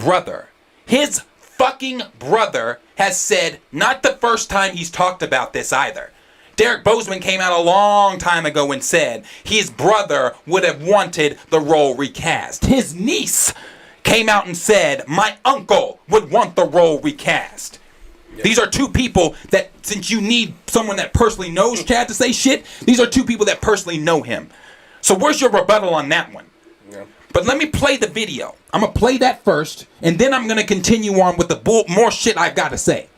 Speaker 2: fucking brother has said. Not the first time he's talked about this either. Derek Bozeman came out a long time ago and said his brother would have wanted the role recast. His niece came out and said my uncle would want the role recast. Yep. These are two people that, since you need someone that personally knows Chad to say shit, these are two people that personally know him. So where's your rebuttal on that one? Yeah. But let me play the video. I'm going to play that first, and then I'm going to continue on with the more shit I've got to say.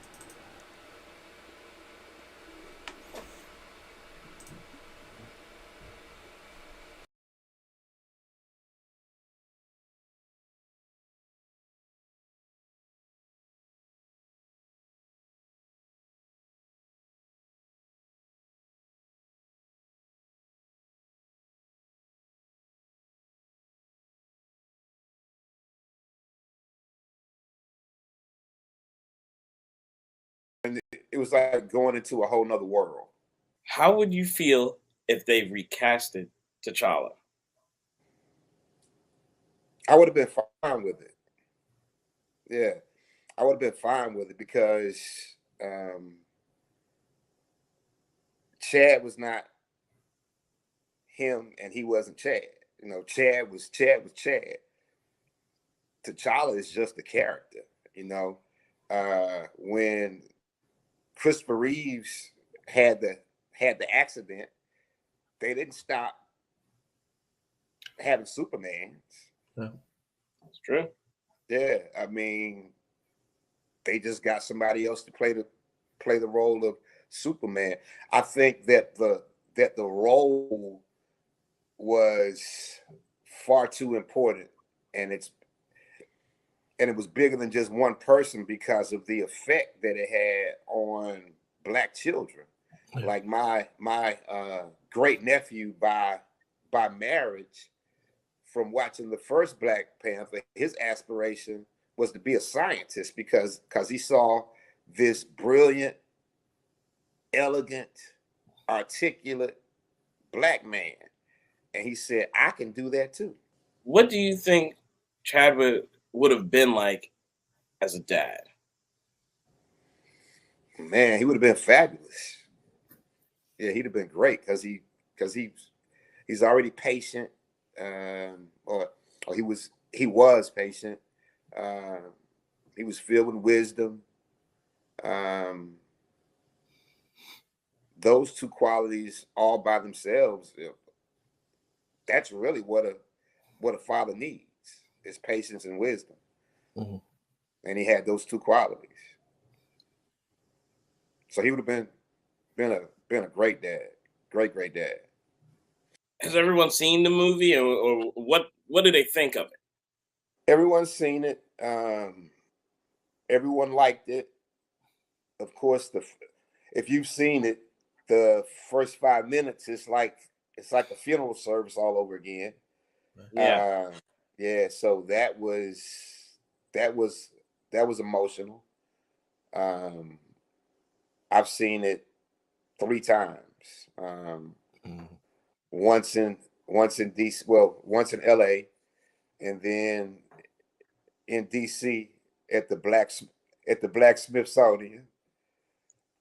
Speaker 10: It was like going into a whole nother world.
Speaker 11: How would you feel if they recasted T'Challa?
Speaker 10: I would have been fine with it. Yeah, I would have been fine with it because Chad was not him and he wasn't Chad. You know, Chad was Chad. T'Challa is just a character, you know. When Christopher Reeves had the accident, they didn't stop having Supermans.
Speaker 11: Yeah. That's true.
Speaker 10: Yeah, I mean, they just got somebody else to play the role of Superman. I think that the role was far too important, and it was bigger than just one person because of the effect that it had on Black children. Yeah. Like my great nephew by marriage, from watching the first Black Panther, his aspiration was to be a scientist because he saw this brilliant, elegant, articulate Black man, and he said, "I can do that too."
Speaker 11: What do you think Chadwick would have been like as a dad?
Speaker 10: Man, he would have been fabulous. Yeah, he'd have been great because he's already patient, or he was patient. He was filled with wisdom. Those two qualities all by themselves, that's really what a father needs, is patience and wisdom. Mm-hmm. And he had those two qualities. So he would have been a great dad. Great dad.
Speaker 11: Has everyone seen the movie, or what do they think of it?
Speaker 10: Everyone's seen it. Everyone liked it. Of course, if you've seen it, the first 5 minutes, it's like a funeral service all over again.
Speaker 11: Yeah.
Speaker 10: Yeah. So that was emotional. I've seen it 3 times. Once in DC, once in LA, and then in DC at the Black Smithsonian.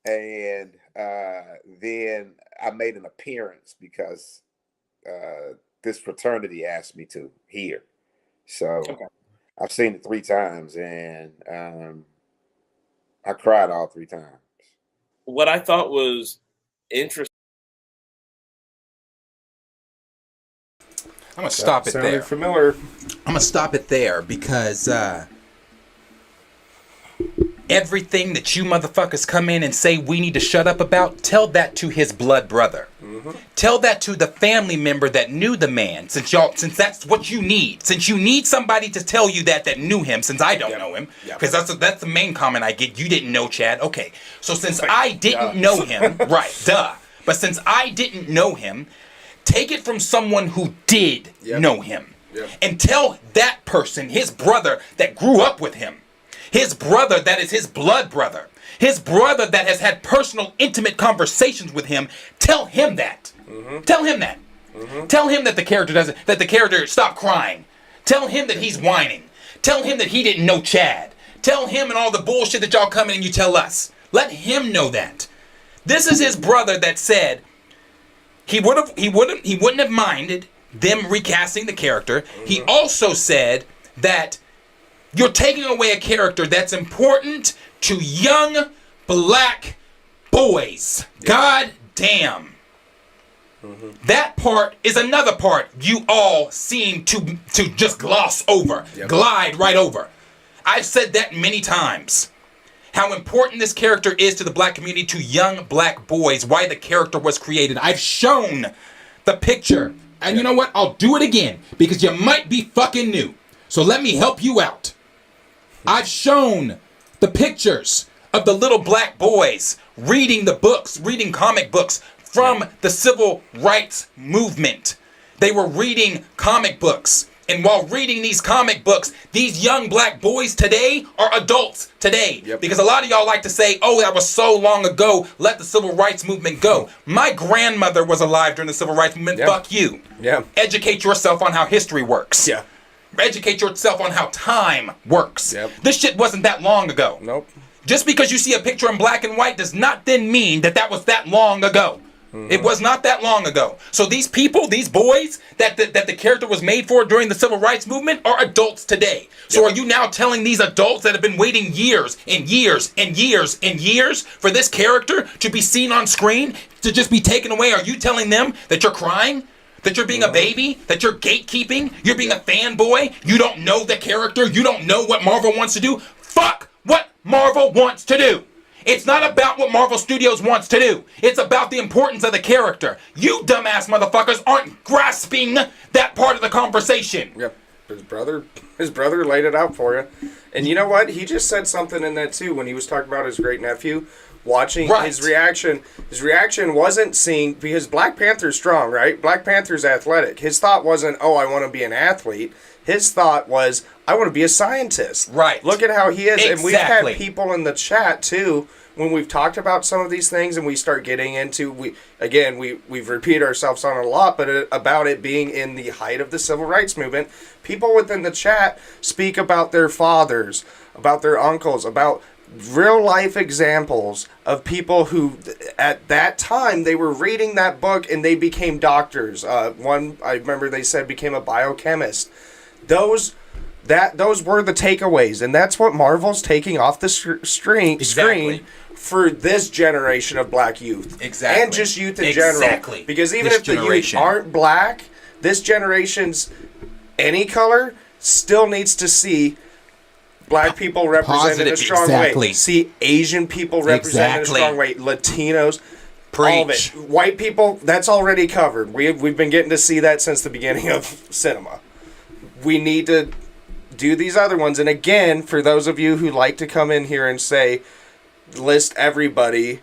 Speaker 10: And then I made an appearance because this fraternity asked me to here. So okay. I've seen it 3 times, and I cried all 3 times.
Speaker 11: What I thought was interesting
Speaker 2: I'm gonna stop it there.
Speaker 5: Familiar.
Speaker 2: I'm gonna stop it there because everything that you motherfuckers come in and say we need to shut up about, tell that to his blood brother. Tell that to the family member that knew the man, since that's what you need. Since you need somebody to tell you that knew him, since I don't know him. Because that's the main comment I get. You didn't know Chad. Okay. So since I didn't know him, right, duh. But since I didn't know him, take it from someone who did know him. And tell that person, his brother that grew up with him, his brother that is his blood brother, his brother that has had personal, intimate conversations with him, tell him that. Tell him that. Tell him that the character stopped crying. Tell him that he's whining. Tell him that he didn't know Chad. Tell him and all the bullshit that y'all come in and you tell us. Let him know that. This is his brother that said he wouldn't have minded them recasting the character. He also said that you're taking away a character that's important to young black boys. God damn. That part is another part you all seem to just gloss over, glide right over. I've said that many times. How important this character is to the black community, to young black boys, why the character was created. I've shown the picture. And you know what? I'll do it again because you might be fucking new. So let me help you out. I've shown the pictures of the little black boys reading the books, reading comic books from the civil rights movement. They were reading comic books. And while reading these comic books, these young black boys today are adults today. Because a lot of y'all like to say, oh, that was so long ago, let the civil rights movement go. My grandmother was alive during the civil rights movement. Fuck you. Educate yourself on how history works. Educate yourself on how time works. This shit wasn't that long ago.
Speaker 5: Nope.
Speaker 2: Just because you see a picture in black and white does not then mean that was that long ago. It was not that long ago. So these people, these boys that the character was made for during the civil rights movement are adults today. So are you now telling these adults that have been waiting years and years and years and years for this character to be seen on screen to just be taken away? Are you telling them that you're crying? That you're being a baby? That you're gatekeeping? You're being a fanboy? You don't know the character? You don't know what Marvel wants to do? Fuck what Marvel wants to do. It's not about what Marvel Studios wants to do. It's about the importance of the character. You dumbass motherfuckers aren't grasping that part of the conversation.
Speaker 5: Yep. His brother laid it out for you. And you know what? He just said something in that too when he was talking about his great nephew. Watching his reaction wasn't seeing, because Black Panther's strong, right? Black Panther's athletic. His thought wasn't, oh, I want to be an athlete. His thought was, I want to be a scientist.
Speaker 2: Right.
Speaker 5: Look at how he is.
Speaker 2: Exactly.
Speaker 5: And we've had people in the chat too, when we've talked about some of these things and we start getting into, we've repeated ourselves on a lot, but about it being in the height of the civil rights movement, people within the chat speak about their fathers, about their uncles, about real life examples of people who at that time they were reading that book and they became doctors. One, I remember they said, became a biochemist. Those were the takeaways, and that's what Marvel's taking off the screen for this generation of black youth.
Speaker 2: Exactly.
Speaker 5: And just youth in general. Because even if the youth aren't black, this generation's any color still needs to see black people represented in a strong way. See Asian people represented in a strong way. Latinos.
Speaker 2: Preach.
Speaker 5: All of it. White people, that's already covered. We've been getting to see that since the beginning of cinema. We need to do these other ones. And again, for those of you who like to come in here and say, list everybody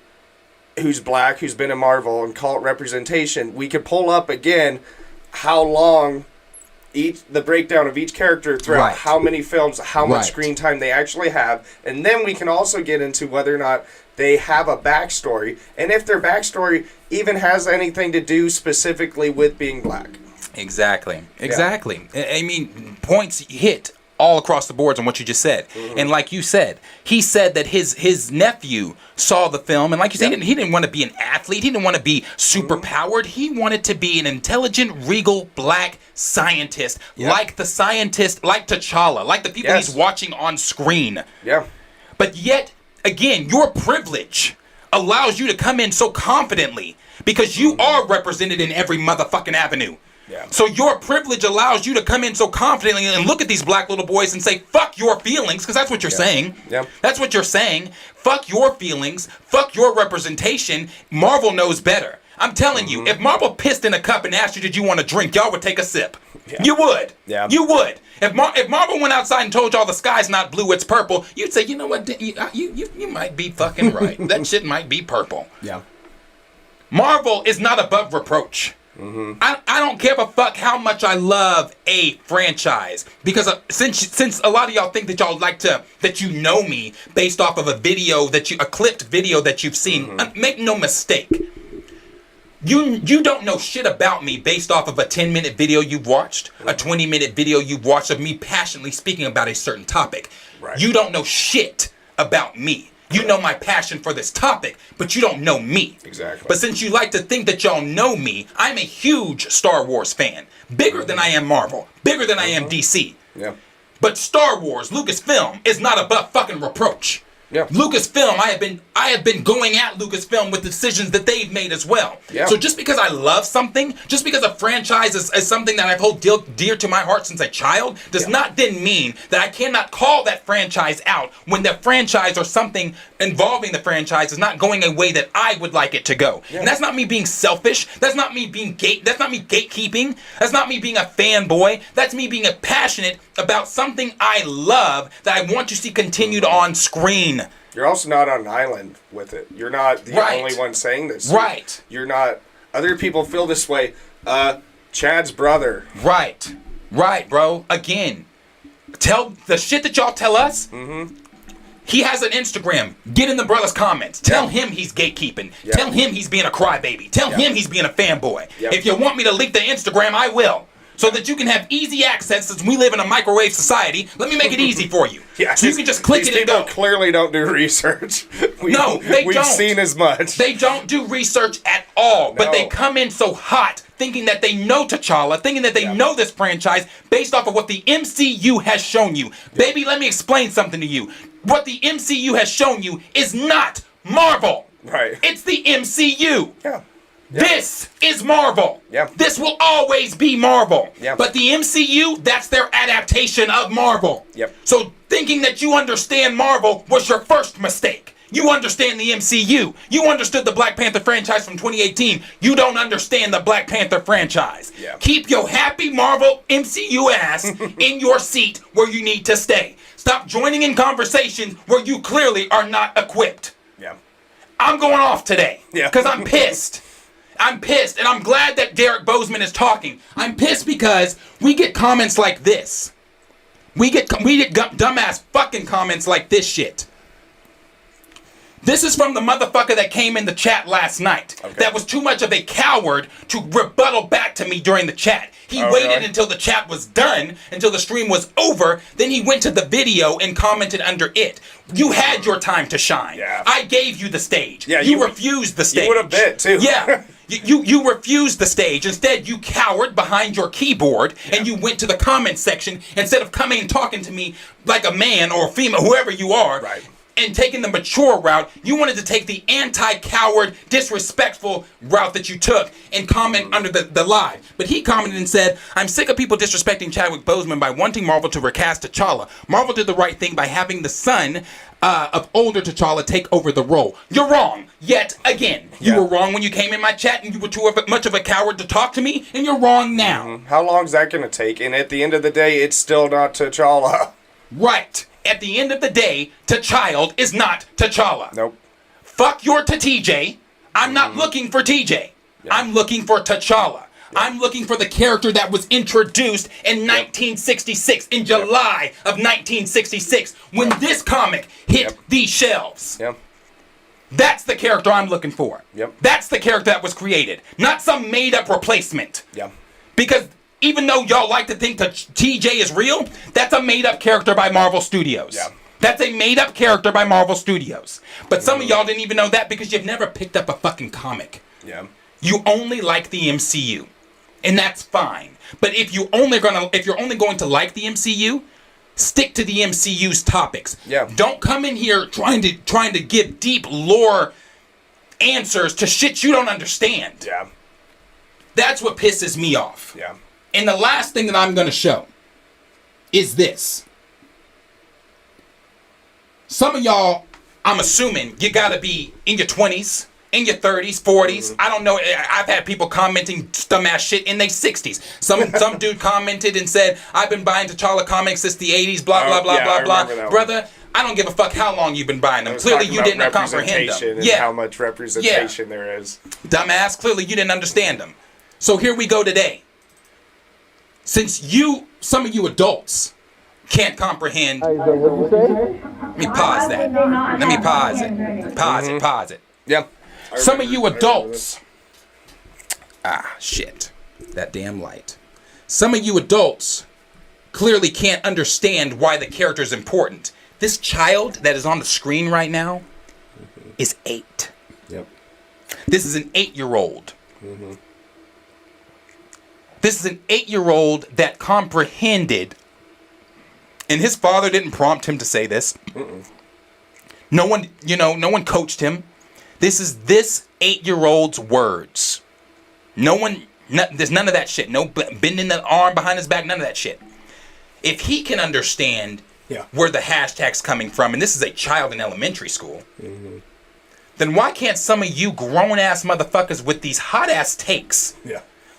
Speaker 5: who's black, who's been in Marvel, and call it representation, we could pull up again how long the breakdown of each character throughout how many films, how much screen time they actually have, and then we can also get into whether or not they have a backstory, and if their backstory even has anything to do specifically with being black.
Speaker 2: Exactly. I mean, points hit all across the boards on what you just said. And like you said, he said that his nephew saw the film, and like you said, he didn't want to be an athlete. He didn't want to be super powered. He wanted to be an intelligent, regal, black scientist, like the scientist, like T'Challa, like the people he's watching on screen. But yet, again, your privilege allows you to come in so confidently because you are represented in every motherfucking avenue.
Speaker 5: Yeah.
Speaker 2: So your privilege allows you to come in so confidently and look at these black little boys and say, fuck your feelings, because that's what you're saying.
Speaker 5: Yeah.
Speaker 2: That's what you're saying. Fuck your feelings. Fuck your representation. Marvel knows better. I'm telling you, if Marvel pissed in a cup and asked you, did you want a drink, y'all would take a sip.
Speaker 5: Yeah.
Speaker 2: You would.
Speaker 5: Yeah.
Speaker 2: You would. If Marvel went outside and told y'all the sky's not blue, it's purple, you'd say, you know what, you might be fucking right. That shit might be purple.
Speaker 5: Yeah.
Speaker 2: Marvel is not above reproach. I don't care a fuck how much I love a franchise, because since a lot of y'all think that y'all that you know me based off of a clipped video that you've seen, make no mistake. You don't know shit about me based off of a 10-minute video you've watched, a 20-minute video you've watched of me passionately speaking about a certain topic.
Speaker 5: Right.
Speaker 2: You don't know shit about me. You know my passion for this topic, but you don't know me.
Speaker 5: Exactly.
Speaker 2: But since you like to think that y'all know me, I'm a huge Star Wars fan. Bigger than I am Marvel. Bigger than I am DC.
Speaker 5: Yeah.
Speaker 2: But Star Wars, Lucasfilm, is not above fucking reproach.
Speaker 5: Yeah.
Speaker 2: Lucasfilm, I have been going at Lucasfilm with decisions that they've made as well.
Speaker 5: Yeah.
Speaker 2: So just because I love something, just because a franchise is something that I hold dear to my heart since a child, does not then mean that I cannot call that franchise out when the franchise or something involving the franchise is not going a way that I would like it to go.
Speaker 5: Yeah.
Speaker 2: And that's not me being selfish. That's not me being that's not me gatekeeping. That's not me being a fanboy. That's me being passionate about something I love that I want to see continued on screen.
Speaker 5: You're also not on an island with it. You're not the only one saying this.
Speaker 2: Right.
Speaker 5: You're not. Other people feel this way. Chad's brother.
Speaker 2: Right. Right, bro. Again, tell the shit that y'all tell us. He has an Instagram. Get in the brother's comments. Tell him he's gatekeeping.
Speaker 5: Yeah.
Speaker 2: Tell him he's being a crybaby. Tell him he's being a fanboy.
Speaker 5: Yeah.
Speaker 2: If you want me to leak the Instagram, I will. So that you can have easy access, since we live in a microwave society. Let me make it easy for you.
Speaker 5: Yeah,
Speaker 2: so you can just click it and go.
Speaker 5: These people clearly don't do research.
Speaker 2: They don't.
Speaker 5: We've seen as much.
Speaker 2: They don't do research at all. But they come in so hot, thinking that they know T'Challa, thinking that they know this franchise based off of what the MCU has shown you. Baby, let me explain something to you. What the MCU has shown you is not Marvel.
Speaker 5: Right.
Speaker 2: It's the MCU.
Speaker 5: Yeah.
Speaker 2: This is Marvel.
Speaker 5: Yeah.
Speaker 2: This will always be Marvel.
Speaker 5: Yeah.
Speaker 2: But the MCU, that's their adaptation of Marvel.
Speaker 5: Yep.
Speaker 2: So thinking that you understand Marvel was your first mistake. You understand the MCU. You understood the Black Panther franchise from 2018. You don't understand the Black Panther franchise.
Speaker 5: Yeah.
Speaker 2: Keep your happy Marvel MCU ass in your seat where you need to stay. Stop joining in conversations where you clearly are not equipped.
Speaker 5: Yeah.
Speaker 2: I'm going off today.
Speaker 5: Yeah.
Speaker 2: Because I'm pissed. I'm pissed, and I'm glad that Derek Bozeman is talking. I'm pissed because we get comments like this. We get dumbass fucking comments like this shit. This is from the motherfucker that came in the chat last night.
Speaker 5: Okay.
Speaker 2: That was too much of a coward to rebuttal back to me during the chat. He waited
Speaker 5: really?
Speaker 2: until the chat was done, until the stream was over, then he went to the video and commented under it. You had your time to shine.
Speaker 5: Yeah.
Speaker 2: I gave you the stage.
Speaker 5: Yeah,
Speaker 2: you refused the stage.
Speaker 5: You would have bet, too.
Speaker 2: Yeah. You refused the stage. Instead, you cowered behind your keyboard and you went to the comment section instead of coming and talking to me like a man or a female, whoever you are.
Speaker 5: Right.
Speaker 2: And taking the mature route. You wanted to take the anti-coward, disrespectful route that you took and comment under the live. But he commented and said, I'm sick of people disrespecting Chadwick Boseman by wanting Marvel to recast T'Challa. Marvel did the right thing by having the son of older T'Challa take over the role. You're wrong. Yet again. You were wrong when you came in my chat and you were too much of a coward to talk to me. And you're wrong now.
Speaker 5: How long is that going to take? And at the end of the day, it's still not T'Challa.
Speaker 2: Right. At the end of the day, T'Child is not T'Challa.
Speaker 5: Nope.
Speaker 2: Fuck your TJ. I'm not looking for TJ. I'm looking for T'Challa. I'm looking for the character that was introduced in 1966, in July of 1966, when this comic hit these shelves.
Speaker 5: Yep.
Speaker 2: That's the character I'm looking for.
Speaker 5: Yep.
Speaker 2: That's the character that was created, not some made-up replacement.
Speaker 5: Yep.
Speaker 2: Because even though y'all like to think that TJ is real, that's a made-up character by Marvel Studios.
Speaker 5: Yeah.
Speaker 2: That's a made-up character by Marvel Studios. But some of y'all didn't even know that because you've never picked up a fucking comic.
Speaker 5: Yeah.
Speaker 2: You only like the MCU. And that's fine. But if you're only going to like the MCU, stick to the MCU's topics.
Speaker 5: Yeah.
Speaker 2: Don't come in here trying to give deep lore answers to shit you don't understand.
Speaker 5: Yeah.
Speaker 2: That's what pisses me off.
Speaker 5: Yeah.
Speaker 2: And the last thing that I'm going to show is this. Some of y'all, I'm assuming, you got to be in your 20s, in your 30s, 40s. I don't know. I've had people commenting dumbass shit in their 60s. Some dude commented and said, I've been buying T'Challa comics since the 80s, blah, blah, blah, blah, blah. Brother, I don't give a fuck how long you've been buying them. Clearly, you didn't comprehend them.
Speaker 5: And how much representation there is.
Speaker 2: Dumbass, clearly you didn't understand them. So here we go today. Since some of you adults can't comprehend. Let me pause that. Let me pause it. Pause it.
Speaker 5: Yeah.
Speaker 2: Some of you adults. Shit. That damn light. Some of you adults clearly can't understand why the character is important. This child that is on the screen right now is 8.
Speaker 5: Yep.
Speaker 2: This is an 8-year-old. This is an 8-year-old that comprehended, and his father didn't prompt him to say this. No one coached him. This is this 8-year-old's words. There's none of that shit. No bending the arm behind his back, none of that shit. If he can understand where the hashtag's coming from, and this is a child in elementary school, then why can't some of you grown-ass motherfuckers with these hot-ass takes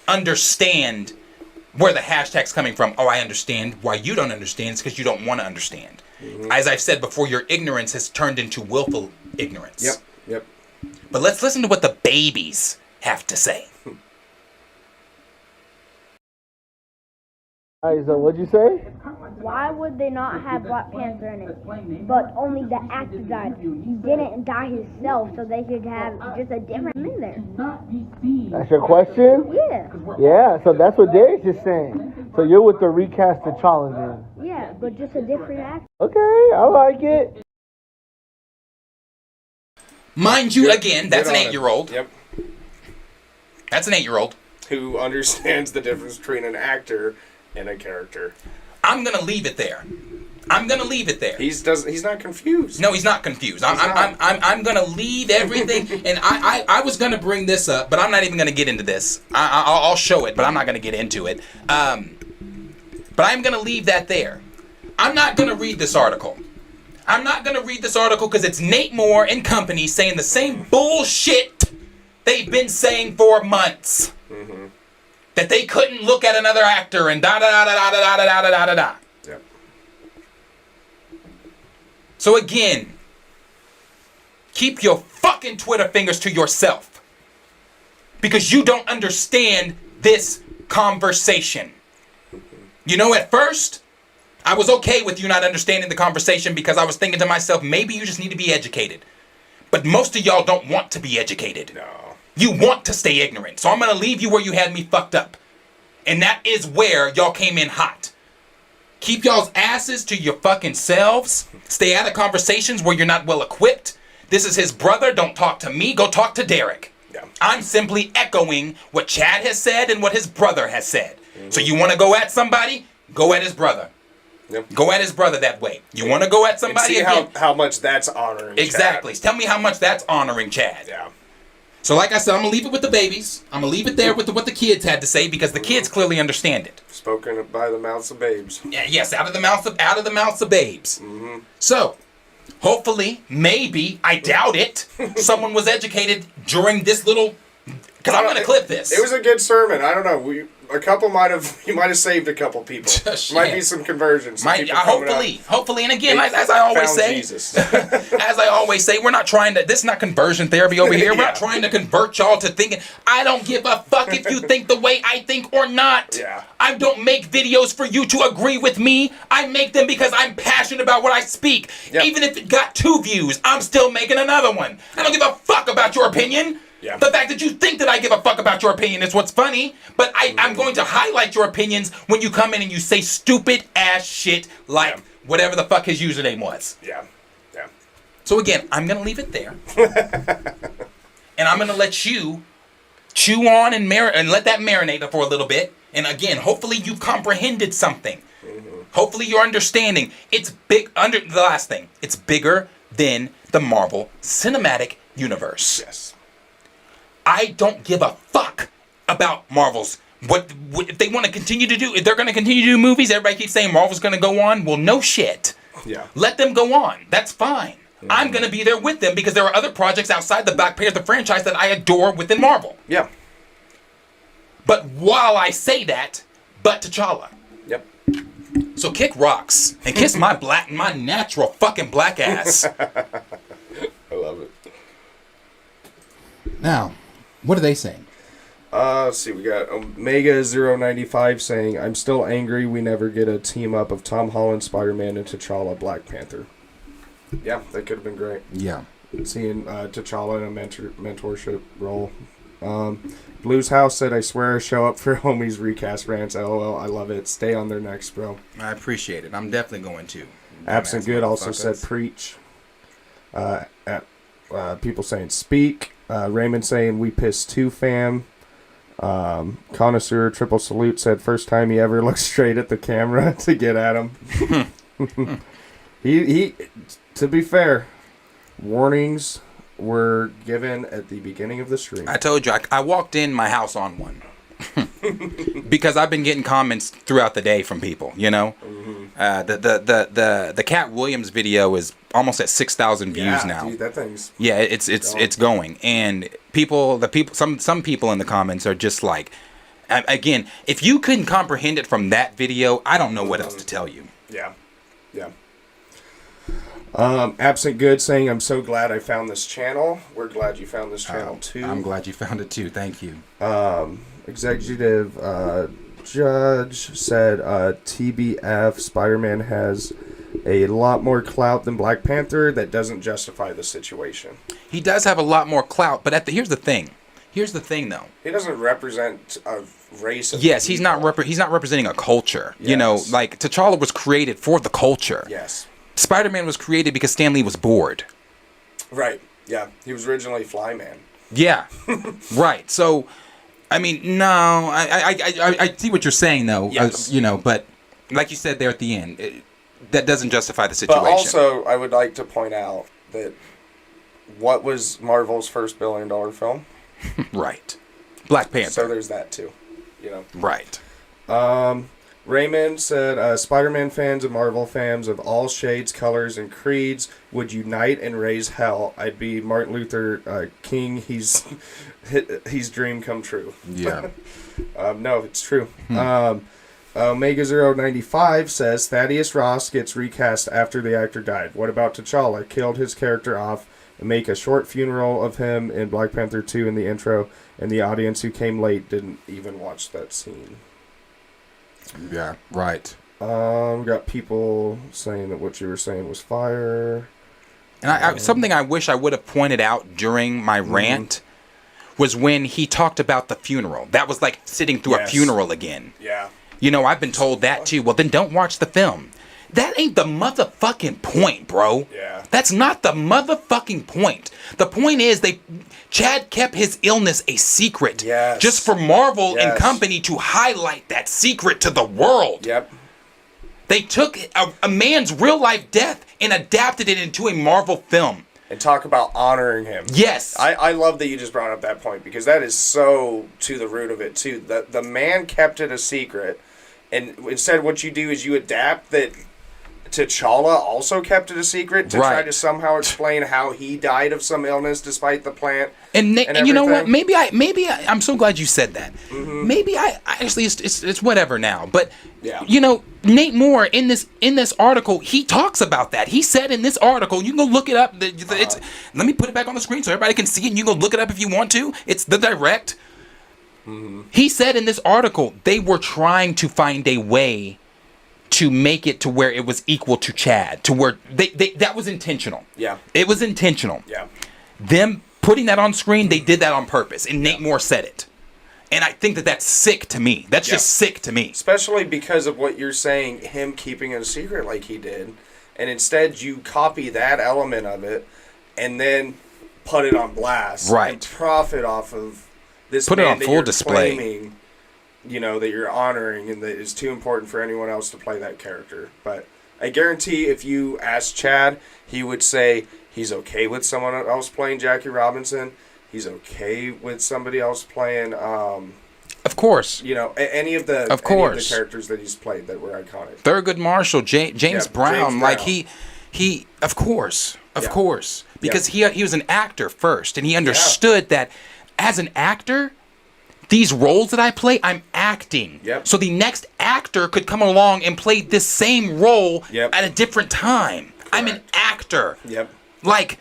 Speaker 2: understand where the hashtag's coming from? Oh, I understand. Why you don't understand is because you don't want to understand. As I've said before, your ignorance has turned into willful ignorance.
Speaker 5: Yep.
Speaker 2: But let's listen to what the babies have to say.
Speaker 12: Alright, so what'd you say?
Speaker 13: Why would they not have Black Panther in it? But only the actor died. He didn't die himself, so they could have just a different in there.
Speaker 12: That's your question?
Speaker 13: Yeah.
Speaker 12: Yeah, so that's what Darius is saying. So you're with the recast T'Challa then?
Speaker 13: Yeah, but just a different actor.
Speaker 12: Okay, I like it.
Speaker 2: Mind you, again, that's an 8-year-old.
Speaker 5: Yep.
Speaker 2: That's an 8-year-old.
Speaker 5: Who understands the difference between an actor and a character.
Speaker 2: I'm gonna leave it there.
Speaker 5: He's not confused.
Speaker 2: No, he's not confused. I'm gonna leave everything. And I was gonna bring this up, but I'm not even gonna get into this. I'll show it, but I'm not gonna get into it. But I'm gonna leave that there. I'm not gonna read this article. Because it's Nate Moore and company saying the same bullshit they've been saying for months. That they couldn't look at another actor and da da da da da da da da da da.
Speaker 5: Yep.
Speaker 2: So again, keep your fucking Twitter fingers to yourself. Because you don't understand this conversation. You know, at first, I was okay with you not understanding the conversation because I was thinking to myself, maybe you just need to be educated. But most of y'all don't want to be educated.
Speaker 5: No.
Speaker 2: You want to stay ignorant. So I'm going to leave you where you had me fucked up. And that is where y'all came in hot. Keep y'all's asses to your fucking selves. Stay out of conversations where you're not well equipped. This is his brother. Don't talk to me. Go talk to Derek.
Speaker 5: Yeah.
Speaker 2: I'm simply echoing what Chad has said and what his brother has said. So you want to go at somebody? Go at his brother.
Speaker 5: Yep.
Speaker 2: Go at his brother that way. You want to go at somebody?
Speaker 5: And see how much that's honoring
Speaker 2: Exactly.
Speaker 5: Chad.
Speaker 2: Tell me how much that's honoring Chad.
Speaker 5: Yeah.
Speaker 2: So like I said, I'm going to leave it with the babies. I'm going to leave it there with what the kids had to say because the kids clearly understand it.
Speaker 5: Spoken by the mouths of babes.
Speaker 2: Yeah, yes, out of the mouths of babes. So, hopefully, maybe, I doubt it, someone was educated during this little... Because I'm going to clip this.
Speaker 5: It was a good sermon. I don't know. You might have saved a couple people. Might be some conversions.
Speaker 2: Hopefully, and again, as I always say, we're not trying to. This is not conversion therapy over here. We're not trying to convert y'all to thinking. I don't give a fuck if you think the way I think or not.
Speaker 5: Yeah.
Speaker 2: I don't make videos for you to agree with me. I make them because I'm passionate about what I speak. Yep. Even if it got 2 views, I'm still making another one. I don't give a fuck about your opinion.
Speaker 5: Yeah.
Speaker 2: The fact that you think that I give a fuck about your opinion is what's funny, but I'm going to highlight your opinions when you come in and you say stupid ass shit like whatever the fuck his username was.
Speaker 5: Yeah. Yeah.
Speaker 2: So again, I'm going to leave it there. And I'm going to let you chew on and let that marinate for a little bit. And again, hopefully you comprehended something. Hopefully you're understanding. It's big the last thing. It's bigger than the Marvel Cinematic Universe.
Speaker 5: Yes.
Speaker 2: I don't give a fuck about Marvel's. What if they want to continue to do? If they're going to continue to do movies, everybody keeps saying Marvel's going to go on. Well, no shit.
Speaker 5: Yeah.
Speaker 2: Let them go on. That's fine. I'm going to be there with them because there are other projects outside the Black Panther franchise that I adore within Marvel.
Speaker 5: Yeah.
Speaker 2: But while I say that, but T'Challa.
Speaker 5: Yep.
Speaker 2: So kick rocks and kiss my natural fucking black ass.
Speaker 5: I love it.
Speaker 4: Now, what are they saying?
Speaker 5: Let's see, we got Omega095 saying, I'm still angry we never get a team up of Tom Holland, Spider-Man, and T'Challa, Black Panther. Yeah, that could have been great.
Speaker 4: Yeah.
Speaker 5: Seeing T'Challa in a mentorship role. Blues House said, I swear I show up for homies recast rants. LOL, I love it. Stay on their necks, bro.
Speaker 2: I appreciate it. I'm definitely going to.
Speaker 5: Absent Good also said preach. People saying speak. Raymond saying we piss too, fam. Connoisseur Triple Salute said first time he ever looked straight at the camera to get at him. he to be fair, warnings were given at the beginning of the stream.
Speaker 2: I told you, I walked in my house on one. Because I've been getting comments throughout the day from people, you know. The Cat Williams video is almost at 6,000 views now.
Speaker 5: Dude, that thing's
Speaker 2: it's going, and some people in the comments are just like, again, if you couldn't comprehend it from that video, I don't know what else to tell you.
Speaker 5: Yeah. Absent Good saying, I'm so glad I found this channel. We're glad you found this channel too.
Speaker 2: I'm glad you found it too. Thank you.
Speaker 5: Executive Judge said TBF Spider-Man has a lot more clout than Black Panther. That doesn't justify the situation.
Speaker 2: He does have a lot more clout, but here's the thing. Here's the thing, though.
Speaker 5: He doesn't represent a race of
Speaker 2: Yes,
Speaker 5: people.
Speaker 2: he's not representing a culture.
Speaker 5: Yes.
Speaker 2: You know, like T'Challa was created for the culture.
Speaker 5: Yes.
Speaker 2: Spider-Man was created because Stan Lee was bored.
Speaker 5: Right. Yeah. He was originally Flyman.
Speaker 2: Yeah. Right. So, I mean, no, I see what you're saying, though.
Speaker 5: Yes.
Speaker 2: You know, but like you said there at the end, that doesn't justify the situation.
Speaker 5: But also, I would like to point out that what was Marvel's first billion-dollar film?
Speaker 2: Right. Black Panther.
Speaker 5: So there's that too. You know.
Speaker 2: Right.
Speaker 5: Raymond said, Spider-Man fans and Marvel fans of all shades, colors, and creeds would unite and raise hell. I'd be Martin Luther King. He's dream come true.
Speaker 2: Yeah.
Speaker 5: No, it's true. Omega095 says, Thaddeus Ross gets recast after the actor died. What about T'Challa? Killed his character off and make a short funeral of him in Black Panther 2 in the intro, and the audience who came late didn't even watch that scene.
Speaker 2: Yeah, right.
Speaker 5: Got people saying that what you were saying was fire.
Speaker 2: And something I wish I would have pointed out during my rant was when he talked about the funeral. That was like sitting through a funeral again.
Speaker 5: Yeah.
Speaker 2: You know, I've been told that too. Well, then don't watch the film. That ain't the motherfucking point, bro.
Speaker 5: Yeah.
Speaker 2: That's not the motherfucking point. The point is Chad kept his illness a secret. Just for Marvel and company to highlight that secret to the world.
Speaker 5: Yep.
Speaker 2: They took a man's real life death and adapted it into a Marvel film.
Speaker 5: And talk about honoring him.
Speaker 2: Yes.
Speaker 5: I love that you just brought up that point because that is so to the root of it too. The man kept it a secret, and instead what you do is you adapt that T'Challa also kept it a secret to try to somehow explain how he died of some illness despite the plant.
Speaker 2: And you know what? Maybe I'm so glad you said that.
Speaker 5: Mm-hmm.
Speaker 2: Maybe I actually it's whatever now. But
Speaker 5: yeah.
Speaker 2: You know, Nate Moore in this article, he talks about that. He said in this article, you can go look it up. Let me put it back on the screen so everybody can see it. And you can go look it up if you want to. It's the direct.
Speaker 5: Mm-hmm.
Speaker 2: He said in this article they were trying to find a way to make it to where it was equal to Chad, to where that was intentional.
Speaker 5: Yeah.
Speaker 2: It was intentional.
Speaker 5: Yeah.
Speaker 2: Them putting that on screen, they did that on purpose, and Nate Moore said it. And I think that's sick to me. That's just sick to me.
Speaker 5: Especially because of what you're saying, him keeping it a secret like he did. And instead you copy that element of it and then put it on blast.
Speaker 2: Right.
Speaker 5: And profit off of this
Speaker 2: put it
Speaker 5: man
Speaker 2: on
Speaker 5: that
Speaker 2: full
Speaker 5: you're
Speaker 2: display.
Speaker 5: Claiming, you know, that you're honoring and that it's too important for anyone else to play that character. But I guarantee if you ask Chad, he would say he's okay with someone else playing Jackie Robinson. He's okay with somebody else playing
Speaker 2: Of course.
Speaker 5: You know, any of the characters that he's played that were iconic.
Speaker 2: Thurgood Marshall, James Brown, like
Speaker 5: Brown.
Speaker 2: he, of course, because he was an actor first, and he understood that as an actor, these roles that I play, I'm acting.
Speaker 5: Yep.
Speaker 2: So the next actor could come along and play this same role at a different time. Correct. I'm an actor.
Speaker 5: Yep.
Speaker 2: Like,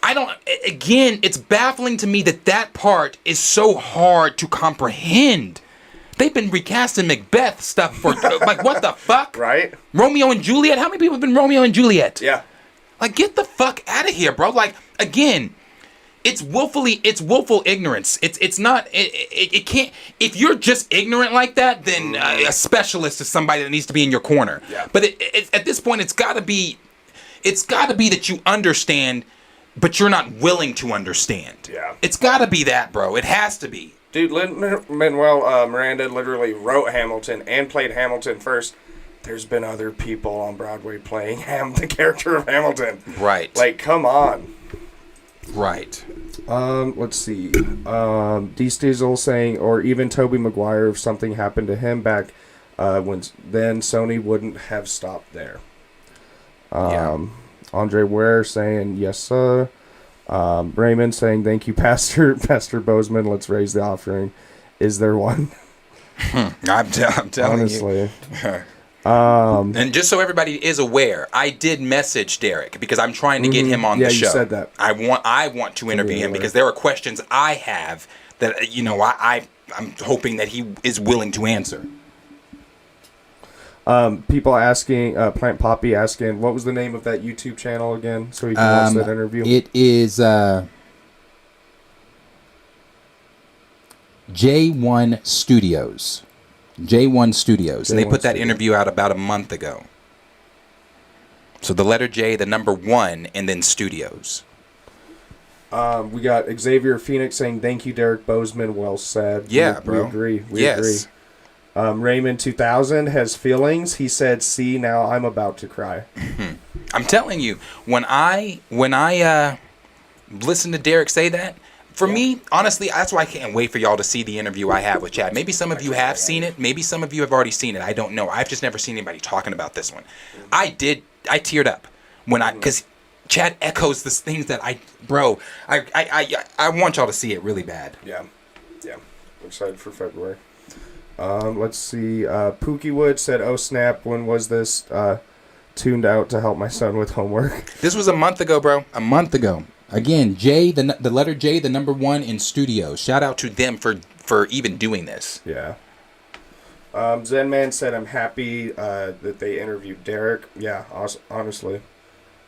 Speaker 2: I don't, again, it's baffling to me that part is so hard to comprehend. They've been recasting Macbeth stuff for, like, what the fuck?
Speaker 5: Right?
Speaker 2: Romeo and Juliet? How many people have been Romeo and Juliet?
Speaker 5: Yeah.
Speaker 2: Like, get the fuck out of here, bro. Like, again, it's willful ignorance. It's not, it can't, if you're just ignorant like that, then a specialist is somebody that needs to be in your corner.
Speaker 5: Yeah.
Speaker 2: But at this point, it's gotta be that you understand, but you're not willing to understand.
Speaker 5: Yeah.
Speaker 2: It's gotta be that, bro. It has to be.
Speaker 5: Dude, Lin-Manuel Miranda literally wrote Hamilton and played Hamilton first. There's been other people on Broadway playing the character of Hamilton.
Speaker 2: Right.
Speaker 5: Like, come on.
Speaker 2: Right.
Speaker 5: Let's see. D. Stiesel saying, or even Tobey Maguire, if something happened to him back then Sony wouldn't have stopped there. Andre Ware saying, yes, sir. Raymond saying, thank you, Pastor Bozeman. Let's raise the offering. Is there one?
Speaker 2: I'm telling you.
Speaker 5: Honestly.
Speaker 2: And just so everybody is aware, I did message Derek because I'm trying to get him on the show.
Speaker 5: Yeah, you said that.
Speaker 2: I want to interview him because there are questions I have that, I'm hoping that he is willing to answer.
Speaker 5: People asking, Plant Poppy asking, what was the name of that YouTube channel again, so he can watch that interview?
Speaker 4: It is J1 Studios. J1 Studios.
Speaker 2: And they put that interview out about a month ago. So the letter J, the number 1, and then Studios.
Speaker 5: We got Xavier Phoenix saying, thank you, Derek Bozeman. Well said.
Speaker 2: Yeah,
Speaker 5: we agree. We agree. Raymond 2000 has feelings. He said, see, now I'm about to cry.
Speaker 2: I'm telling you, when I listen to Derek say that, for me, honestly, that's why I can't wait for y'all to see the interview I have with Chad. Maybe some of you have seen it. Maybe some of you have already seen it. I don't know. I've just never seen anybody talking about this one. I teared up because Chad echoes the things that I want y'all to see it really bad.
Speaker 5: Yeah. I'm excited for February. Let's see. Pookie Wood said, oh snap, when was this? Tuned out to help my son with homework.
Speaker 2: This was a month ago, bro.
Speaker 4: A month ago. Again, J, the letter J, the number 1 in Studios.
Speaker 2: Shout out to them for even doing this.
Speaker 5: Yeah. Zen Man said, I'm happy that they interviewed Derek. Yeah, honestly.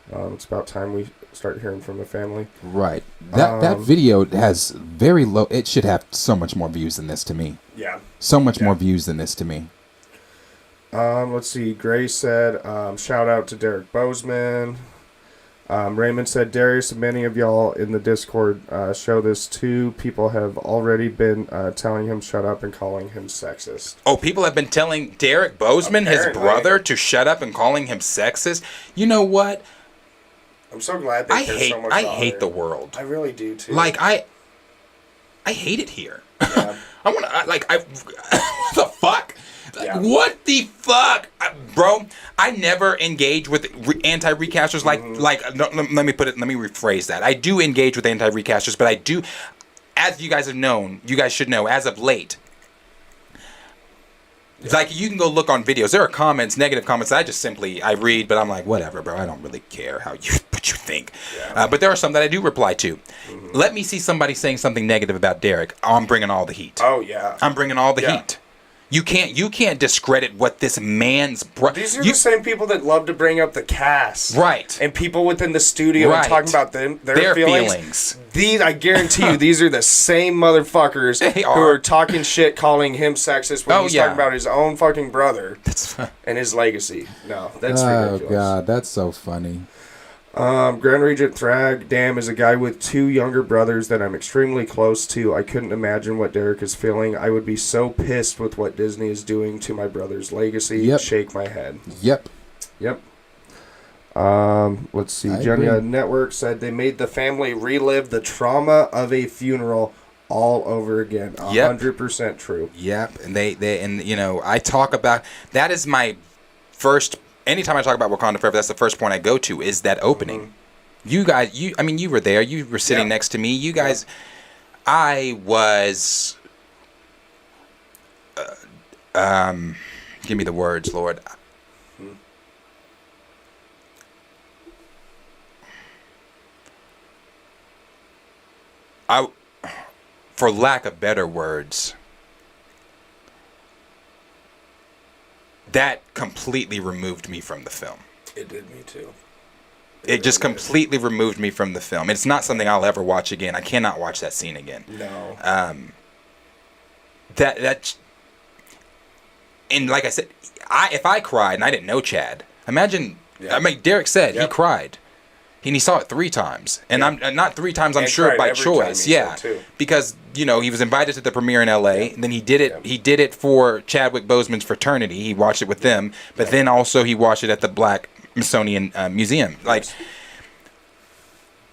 Speaker 5: It's about time we start hearing from the family.
Speaker 4: Right. That video has very low. It should have so much more views than this to me.
Speaker 5: Yeah.
Speaker 4: So much more views than this to me.
Speaker 5: Let's see. Gray said, shout out to Derek Bozeman. Raymond said, Darius, many of y'all in the Discord show this too. People have already been telling him shut up and calling him sexist.
Speaker 2: Oh, people have been telling Derek Bozeman, his brother, to shut up and calling him sexist? You know what?
Speaker 5: I'm so glad they care so much about
Speaker 2: I hate the world.
Speaker 5: I really do too.
Speaker 2: Like, I hate it here.
Speaker 5: Yeah.
Speaker 2: What the fuck?
Speaker 5: Yeah.
Speaker 2: What the fuck, bro? I never engage with anti-recasters. Let me rephrase that. I do engage with anti-recasters, but I do, as you guys should know, as of late. Like, you can go look on videos. There are comments, negative comments that I read, but I'm like, whatever, bro. I don't really care what you think. Yeah. But there are some that I do reply to. Mm-hmm. Let me see somebody saying something negative about Derek. I'm bringing all the heat.
Speaker 5: Oh yeah.
Speaker 2: I'm bringing all the heat. You can't discredit what this man's
Speaker 5: These are the same people that love to bring up the cast.
Speaker 2: Right.
Speaker 5: And people within the studio and talking about their feelings. These, I guarantee you, these are the same motherfuckers who are talking shit, calling him sexist when he's talking about his own fucking brother and his legacy. No, that's ridiculous.
Speaker 4: Oh god, that's so funny.
Speaker 5: Grand Regent Thrag, damn, is a guy with 2 younger brothers that I'm extremely close to. I couldn't imagine what Derek is feeling. I would be so pissed with what Disney is doing to my brother's legacy.
Speaker 4: Yep.
Speaker 5: Shake my head.
Speaker 4: Yep.
Speaker 5: Let's see. Jenya Network said they made the family relive the trauma of a funeral all over again. 100% true.
Speaker 2: Yep. And and you know, I talk about that is my first. Anytime I talk about Wakanda Forever, that's the first point I go to is that opening. Mm-hmm. You guys, I mean, you were there. You were sitting next to me. You guys, I was. Give me the words, Lord. For lack of better words, that completely removed me from the film.
Speaker 5: It did me too.
Speaker 2: It just completely removed me from the film. It's not something I'll ever watch again. I cannot watch that scene again.
Speaker 5: No.
Speaker 2: And like I said, if I cried and I didn't know Chad, imagine. I mean, Derek said he cried. And he saw it 3 times, and I'm not 3 times. I'm sure by choice, because you know he was invited to the premiere in L.A. And then he did it. He did it for Chadwick Boseman's fraternity. He watched it with them, but then also he watched it at the Black Smithsonian Museum. Like,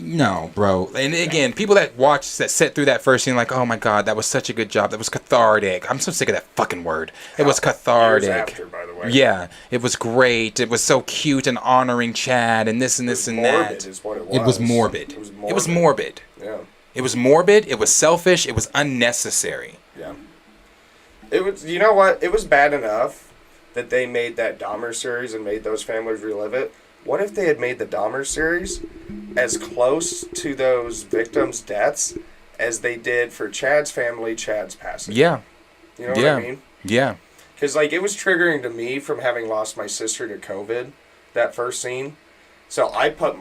Speaker 2: no, bro. And again, people that sit through that first scene, like, oh my god, that was such a good job. That was cathartic. I'm so sick of that fucking word. It was cathartic.
Speaker 5: Years after, by the way.
Speaker 2: Yeah, it was great. It was so cute and honoring Chad and this and this and that.
Speaker 5: Is what it was.
Speaker 2: It was morbid. It was morbid.
Speaker 5: Yeah.
Speaker 2: It was morbid. It was selfish. It was unnecessary.
Speaker 5: Yeah. It was. You know what? It was bad enough that they made that Dahmer series and made those families relive it. What if they had made the Dahmer series as close to those victims' deaths as they did for Chad's family, Chad's passing?
Speaker 2: Yeah.
Speaker 5: You know what I mean?
Speaker 2: Yeah.
Speaker 5: Because, like, it was triggering to me from having lost my sister to COVID, that first scene. So I put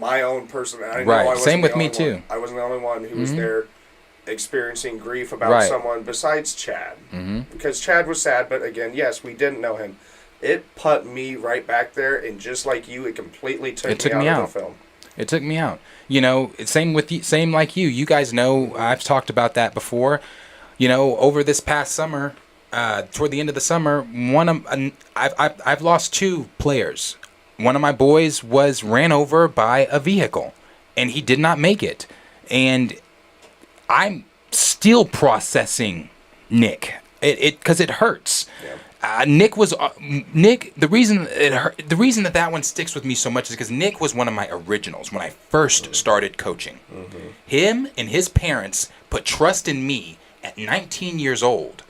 Speaker 5: my own personality.
Speaker 2: Right. Same with me, too.
Speaker 5: I wasn't the only one who was there experiencing grief about someone besides Chad. Mm-hmm. Because Chad was sad, but again, yes, we didn't know him. It put me right back there, and just like you, it completely took me out of the film.
Speaker 2: It took me out. You know, same like you. You guys know, I've talked about that before. You know, over this past summer, toward the end of the summer, I've lost 2 players. One of my boys was ran over by a vehicle, and he did not make it. And I'm still processing Nick. Because it hurts. Yeah. Nick. The reason that one sticks with me so much is because Nick was one of my originals when I first started coaching. Mm-hmm. Him and his parents put trust in me at 19 years old.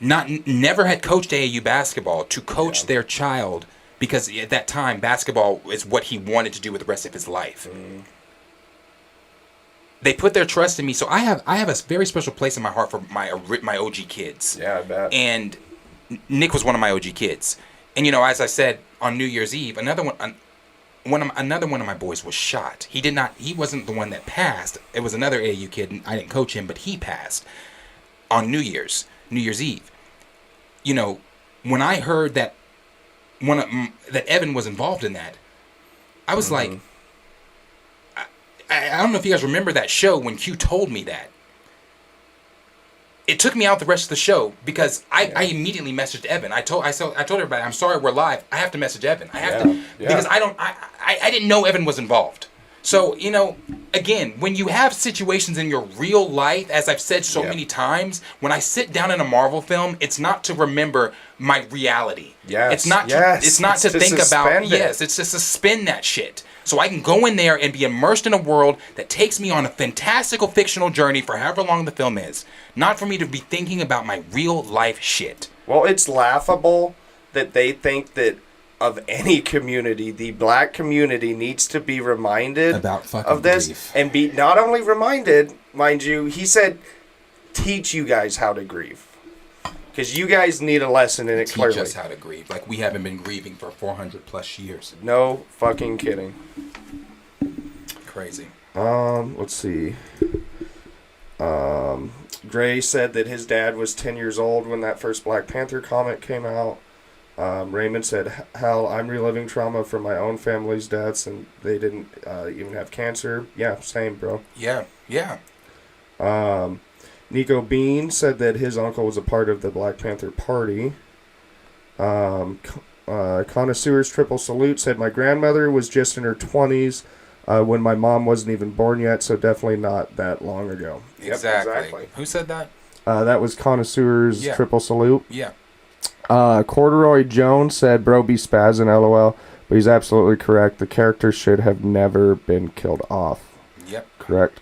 Speaker 2: Never had coached AAU basketball to coach their child because at that time basketball is what he wanted to do with the rest of his life. Mm-hmm. They put their trust in me, so I have a very special place in my heart for my OG kids.
Speaker 5: Yeah, I bet.
Speaker 2: And Nick was one of my OG kids, and you know, as I said on New Year's Eve, another one of my boys was shot. He wasn't the one that passed. It was another AAU kid, and I didn't coach him, but he passed on New Year's Eve. You know, when I heard that that Evan was involved in that, I was like, I don't know if you guys remember that show when Q told me that. It took me out the rest of the show because I immediately messaged Evan. I told everybody, I'm sorry we're live. I have to message Evan. I have to because I didn't know Evan was involved. So, you know, again, when you have situations in your real life, as I've said so many times, when I sit down in a Marvel film, it's not to remember my reality.
Speaker 5: Yes.
Speaker 2: It's not to think about it's to suspend that shit. So I can go in there and be immersed in a world that takes me on a fantastical fictional journey for however long the film is. Not for me to be thinking about my real life shit.
Speaker 5: Well, it's laughable that they think that of any community, the black community needs to be reminded of this grief. And be not only reminded, mind you, he said, teach you guys how to grieve. Because you guys need a lesson in it clearly.
Speaker 2: Teach us how to grieve. Like we haven't been grieving for 400 plus years.
Speaker 5: No fucking kidding.
Speaker 2: Crazy.
Speaker 5: Let's see. Gray said that his dad was 10 years old when that first Black Panther comic came out. Raymond said, "Hell, I'm reliving trauma from my own family's deaths, and they didn't even have cancer." Yeah, same, bro.
Speaker 2: Yeah.
Speaker 5: Nico Bean said that his uncle was a part of the Black Panther Party. Connoisseur's Triple Salute said, "My grandmother was just in her 20s.
Speaker 14: when my mom wasn't even born yet, so definitely not that long ago.
Speaker 2: Exactly. Who said that?
Speaker 14: That was Connoisseur's Triple Salute.
Speaker 2: Yeah.
Speaker 14: Corduroy Jones said, bro be spazzing, LOL. But he's absolutely correct. The character should have never been killed off.
Speaker 2: Yep.
Speaker 14: Correct.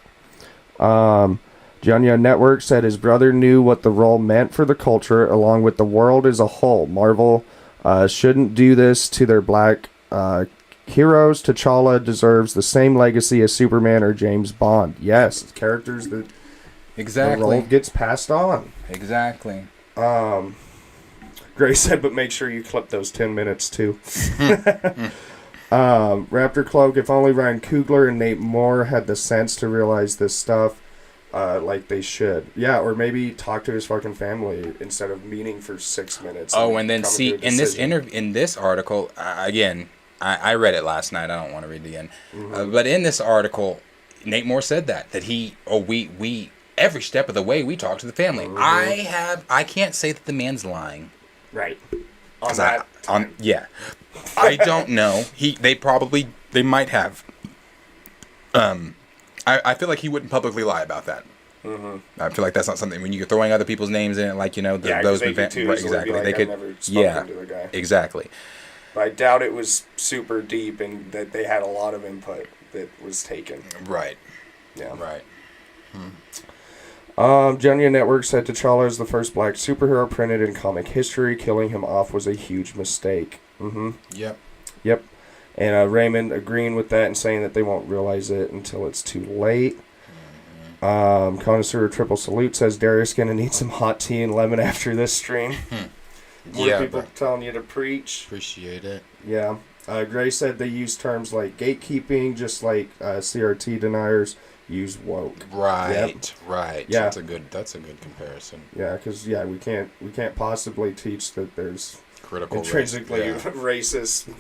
Speaker 14: Junya Network said his brother knew what the role meant for the culture along with the world as a whole. Marvel shouldn't do this to their black heroes. T'Challa deserves the same legacy as Superman or James Bond. Yes, characters that the role gets passed on.
Speaker 2: Exactly.
Speaker 14: Gray said, but make sure you clip those 10 minutes too. Raptor Cloak, if only Ryan Coogler and Nate Moore had the sense to realize this stuff like they should. Yeah, or maybe talk to his fucking family instead of meeting for 6 minutes.
Speaker 2: Oh, and then see, in this article, again, I read it last night. I don't want to read it again. But in this article, Nate Moore said that we every step of the way we talk to the family. I can't say that the man's lying.
Speaker 14: Right.
Speaker 2: I don't know. They might have. I feel like he wouldn't publicly lie about that. I feel like that's not something when you're throwing other people's names in it, like those
Speaker 14: they could too,
Speaker 2: right,
Speaker 14: so
Speaker 2: exactly.
Speaker 14: Like,
Speaker 2: they could.
Speaker 14: Never spoken to the guy.
Speaker 2: Exactly.
Speaker 14: But I doubt it was super deep and that they had a lot of input that was taken.
Speaker 2: Right.
Speaker 14: Yeah.
Speaker 2: Right.
Speaker 14: Junya Network said T'Challa is the first black superhero printed in comic history. Killing him off was a huge mistake. Yep. And Raymond agreeing with that and saying that they won't realize it until it's too late. Connoisseur Triple Salute says Darius gonna need some hot tea and lemon after this stream. More people telling you to preach.
Speaker 2: Appreciate it.
Speaker 14: Yeah. Gray said they use terms like gatekeeping, just like CRT deniers use woke.
Speaker 2: Right. Right.
Speaker 14: Yeah.
Speaker 2: That's a good comparison.
Speaker 14: Yeah, because we can't possibly teach that there's
Speaker 2: critical
Speaker 14: intrinsically racist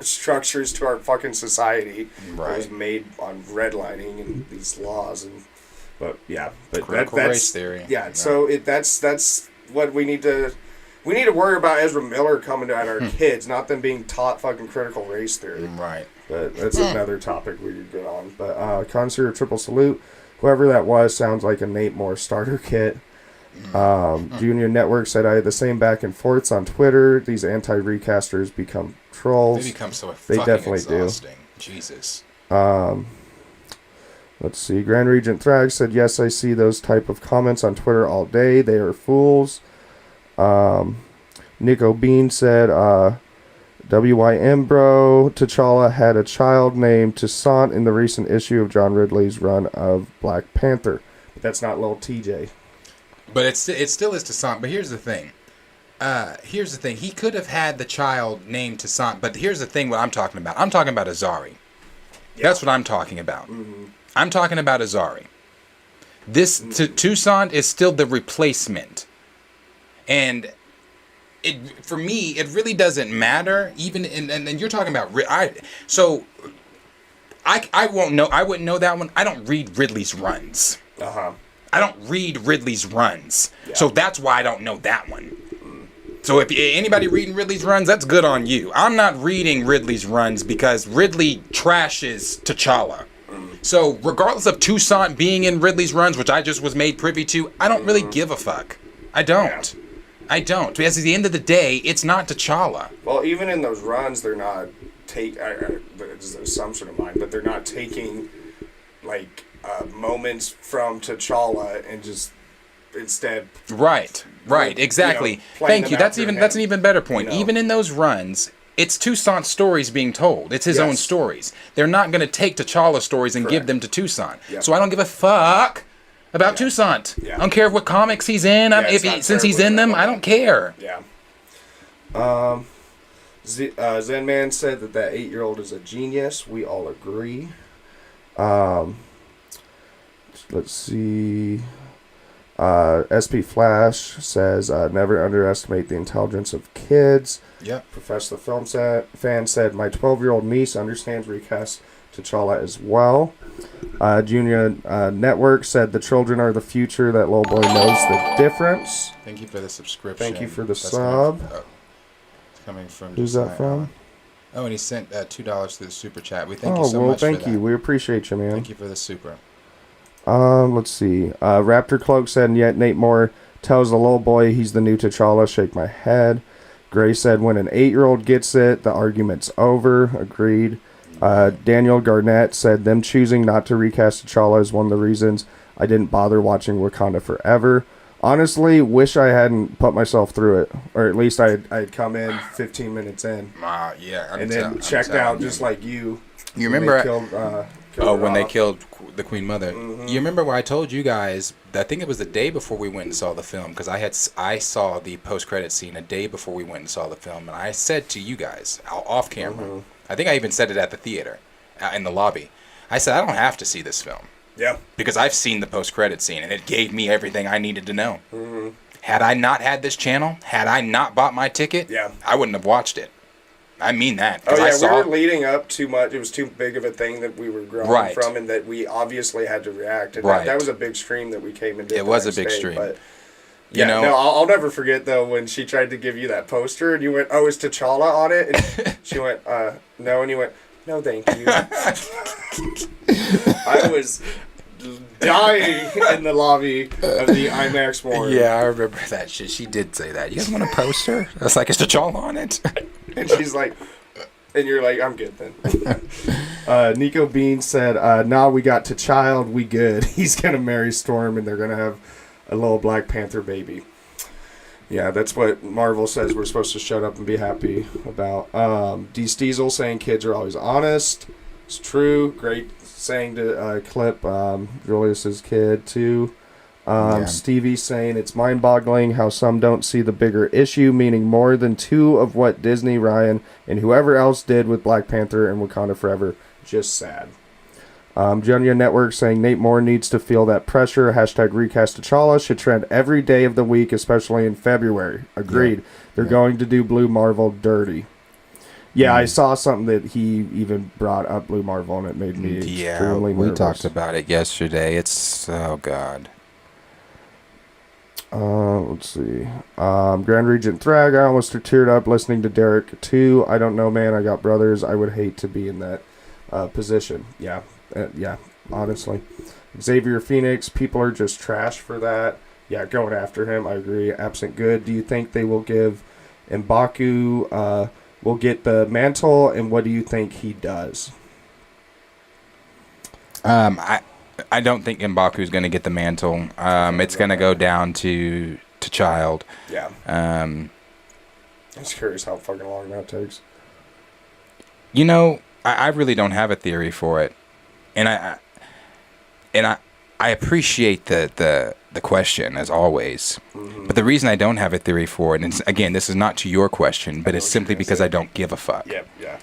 Speaker 14: structures to our fucking society.
Speaker 2: Right.
Speaker 14: It was made on redlining and these laws but
Speaker 2: critical
Speaker 14: that's
Speaker 2: race theory.
Speaker 14: Yeah. So that's what we need to. We need to worry about Ezra Miller coming at our kids, not them being taught fucking critical race theory.
Speaker 2: Right.
Speaker 14: But that's another topic we could get on. But Connoisseur Triple Salute, whoever that was, sounds like a Nate Moore starter kit. Junior Network said I had the same back and forths on Twitter. These anti-recasters become trolls.
Speaker 2: They become so
Speaker 14: they
Speaker 2: fucking
Speaker 14: definitely
Speaker 2: exhausting. Jesus.
Speaker 14: Let's see. Grand Regent Thrag said, yes, I see those type of comments on Twitter all day. They are fools. Nico Bean said, WYM bro, T'Challa had a child named Toussaint in the recent issue of John Ridley's run of Black Panther. But that's not little TJ.
Speaker 2: But it still is Toussaint. But here's the thing. He could have had the child named Toussaint. But here's the thing what I'm talking about. I'm talking about Azari. Yeah. That's what I'm talking about. I'm talking about Azari. This Toussaint is still the replacement. And for me, it really doesn't matter. Even and you're talking about I won't know. I wouldn't know that one. I don't read Ridley's runs. I don't read Ridley's runs, so that's why I don't know that one. So if anybody reading Ridley's runs, that's good on you. I'm not reading Ridley's runs because Ridley trashes T'Challa. So regardless of Toussaint being in Ridley's runs, which I just was made privy to, I don't really give a fuck. I don't. Because at the end of the day, it's not T'Challa.
Speaker 14: Well, even in those runs, they're not it's an assumption of mine, but they're not taking like moments from T'Challa and just instead.
Speaker 2: Right. Exactly. Thank you. That's an even better point. Even in those runs, it's Toussaint's stories being told. It's his own stories. They're not going to take T'Challa's stories and give them to Toussaint. Yep. So I don't give a fuck about Toussaint. I don't care what comics he's in. Since he's in them, I don't care.
Speaker 14: Yeah. Zen Man said that 8-year-old is a genius. We all agree. Let's see. SP Flash says, never underestimate the intelligence of kids.
Speaker 2: Yep.
Speaker 14: Professor the Film Fan said, my 12-year-old niece understands recast T'Challa as well. Junior Network said, the children are the future. That little boy knows the difference.
Speaker 2: Thank you for the subscription.
Speaker 14: Thank you for the sub.
Speaker 2: It's coming from
Speaker 14: Who's that from?
Speaker 4: Oh, and he sent $2 through the super chat. We thank you so much
Speaker 14: thank
Speaker 4: for that.
Speaker 14: you. We appreciate you, man.
Speaker 4: Thank you for the super.
Speaker 14: Let's see. Raptor Cloak said, and yet Nate Moore tells the little boy he's the new T'Challa. Shake my head. Gray said, when an 8-year-old gets it, the argument's over. Agreed. Daniel Garnett said, them choosing not to recast T'Challa is one of the reasons I didn't bother watching Wakanda Forever. Honestly, wish I hadn't put myself through it. Or at least I'd come in 15 minutes in.
Speaker 2: Yeah.
Speaker 14: And then checked out just like you.
Speaker 2: You remember... when they
Speaker 14: off.
Speaker 2: killed the Queen Mother. You remember where I told you guys, I think it was the day before we went and saw the film, because I saw the post-credit scene a day before we went and saw the film, and I said to you guys, off camera, I think I even said it at the theater, in the lobby, I said, I don't have to see this film.
Speaker 5: Yeah.
Speaker 2: Because I've seen the post-credit scene, and it gave me everything I needed to know. Had I not had this channel, had I not bought my ticket, I wouldn't have watched it. I mean that.
Speaker 5: Oh, yeah, we were leading up too much. It was too big of a thing that we were growing from, and that we obviously had to react. And that was a big stream that we came and did.
Speaker 2: It was a big stream.
Speaker 5: But
Speaker 2: you know,
Speaker 5: no, I'll never forget, though, when she tried to give you that poster, and you went, oh, is T'Challa on it? And she went, no, and you went, no, thank you. I was dying in the lobby of the IMAX More.
Speaker 2: Yeah, I remember that shit. She did say that. You guys want a poster? I was like, is T'Challa on it?
Speaker 5: And she's like, and you're like, I'm good then.
Speaker 14: Nico Bean said, nah, we got T'Child, we good. He's going to marry Storm, and they're going to have a little Black Panther baby. Yeah, that's what Marvel says we're supposed to shut up and be happy about. D. Steezel saying kids are always honest. It's true. Great saying to clip Julius's kid, too. Stevie saying it's mind-boggling how some don't see the bigger issue, meaning more than 2 of what Disney, Ryan, and whoever else did with Black Panther and Wakanda Forever. Just sad. Junya Network saying Nate Moore needs to feel that pressure. # recast T'Challa should trend every day of the week, especially in February. Agreed. Yeah. They're going to do Blue Marvel dirty. Yeah, I saw something that he even brought up Blue Marvel, and it made me extremely nervous.
Speaker 2: We talked about it yesterday. It's, oh, God.
Speaker 14: Let's see. Grand Regent Thrag, I almost teared up listening to Derek too. I don't know, man. I got brothers. I would hate to be in that position. Yeah, honestly. Xavier Phoenix, people are just trash for that. Yeah, going after him, I agree. Absent good. Do you think they will give M'Baku will get the mantle, and what do you think he does?
Speaker 2: I don't think M'Baku's going to get the mantle. It's going to go down to Child.
Speaker 5: Yeah. I'm just curious how fucking long that takes.
Speaker 2: You know, I really don't have a theory for it, and I appreciate the question as always. But the reason I don't have a theory for it, and again, this is not to your question, but it's simply because I don't give a fuck.
Speaker 5: Yep. Yeah.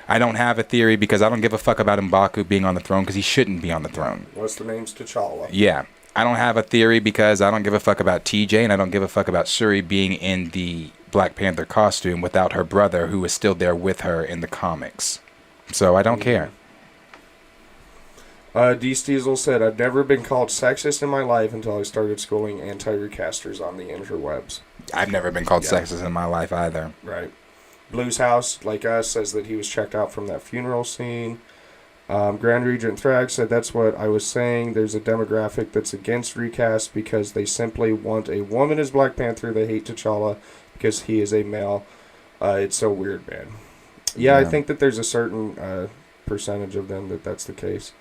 Speaker 2: I don't have a theory because I don't give a fuck about M'Baku being on the throne because he shouldn't be on the throne.
Speaker 5: What's the name's T'Challa?
Speaker 2: Yeah. I don't have a theory because I don't give a fuck about TJ, and I don't give a fuck about Shuri being in the Black Panther costume without her brother, who is still there with her in the comics. So I don't care.
Speaker 14: D. Steezel said, I've never been called sexist in my life until I started schooling anti-recasters on the interwebs.
Speaker 2: I've never been called sexist in my life either.
Speaker 14: Right. Blues House, like us, says that he was checked out from that funeral scene. Grand Regent Thrag said, that's what I was saying. There's a demographic that's against recast because they simply want a woman as Black Panther. They hate T'Challa because he is a male. It's so weird, man. Yeah, I think that there's a certain percentage of them that's the case.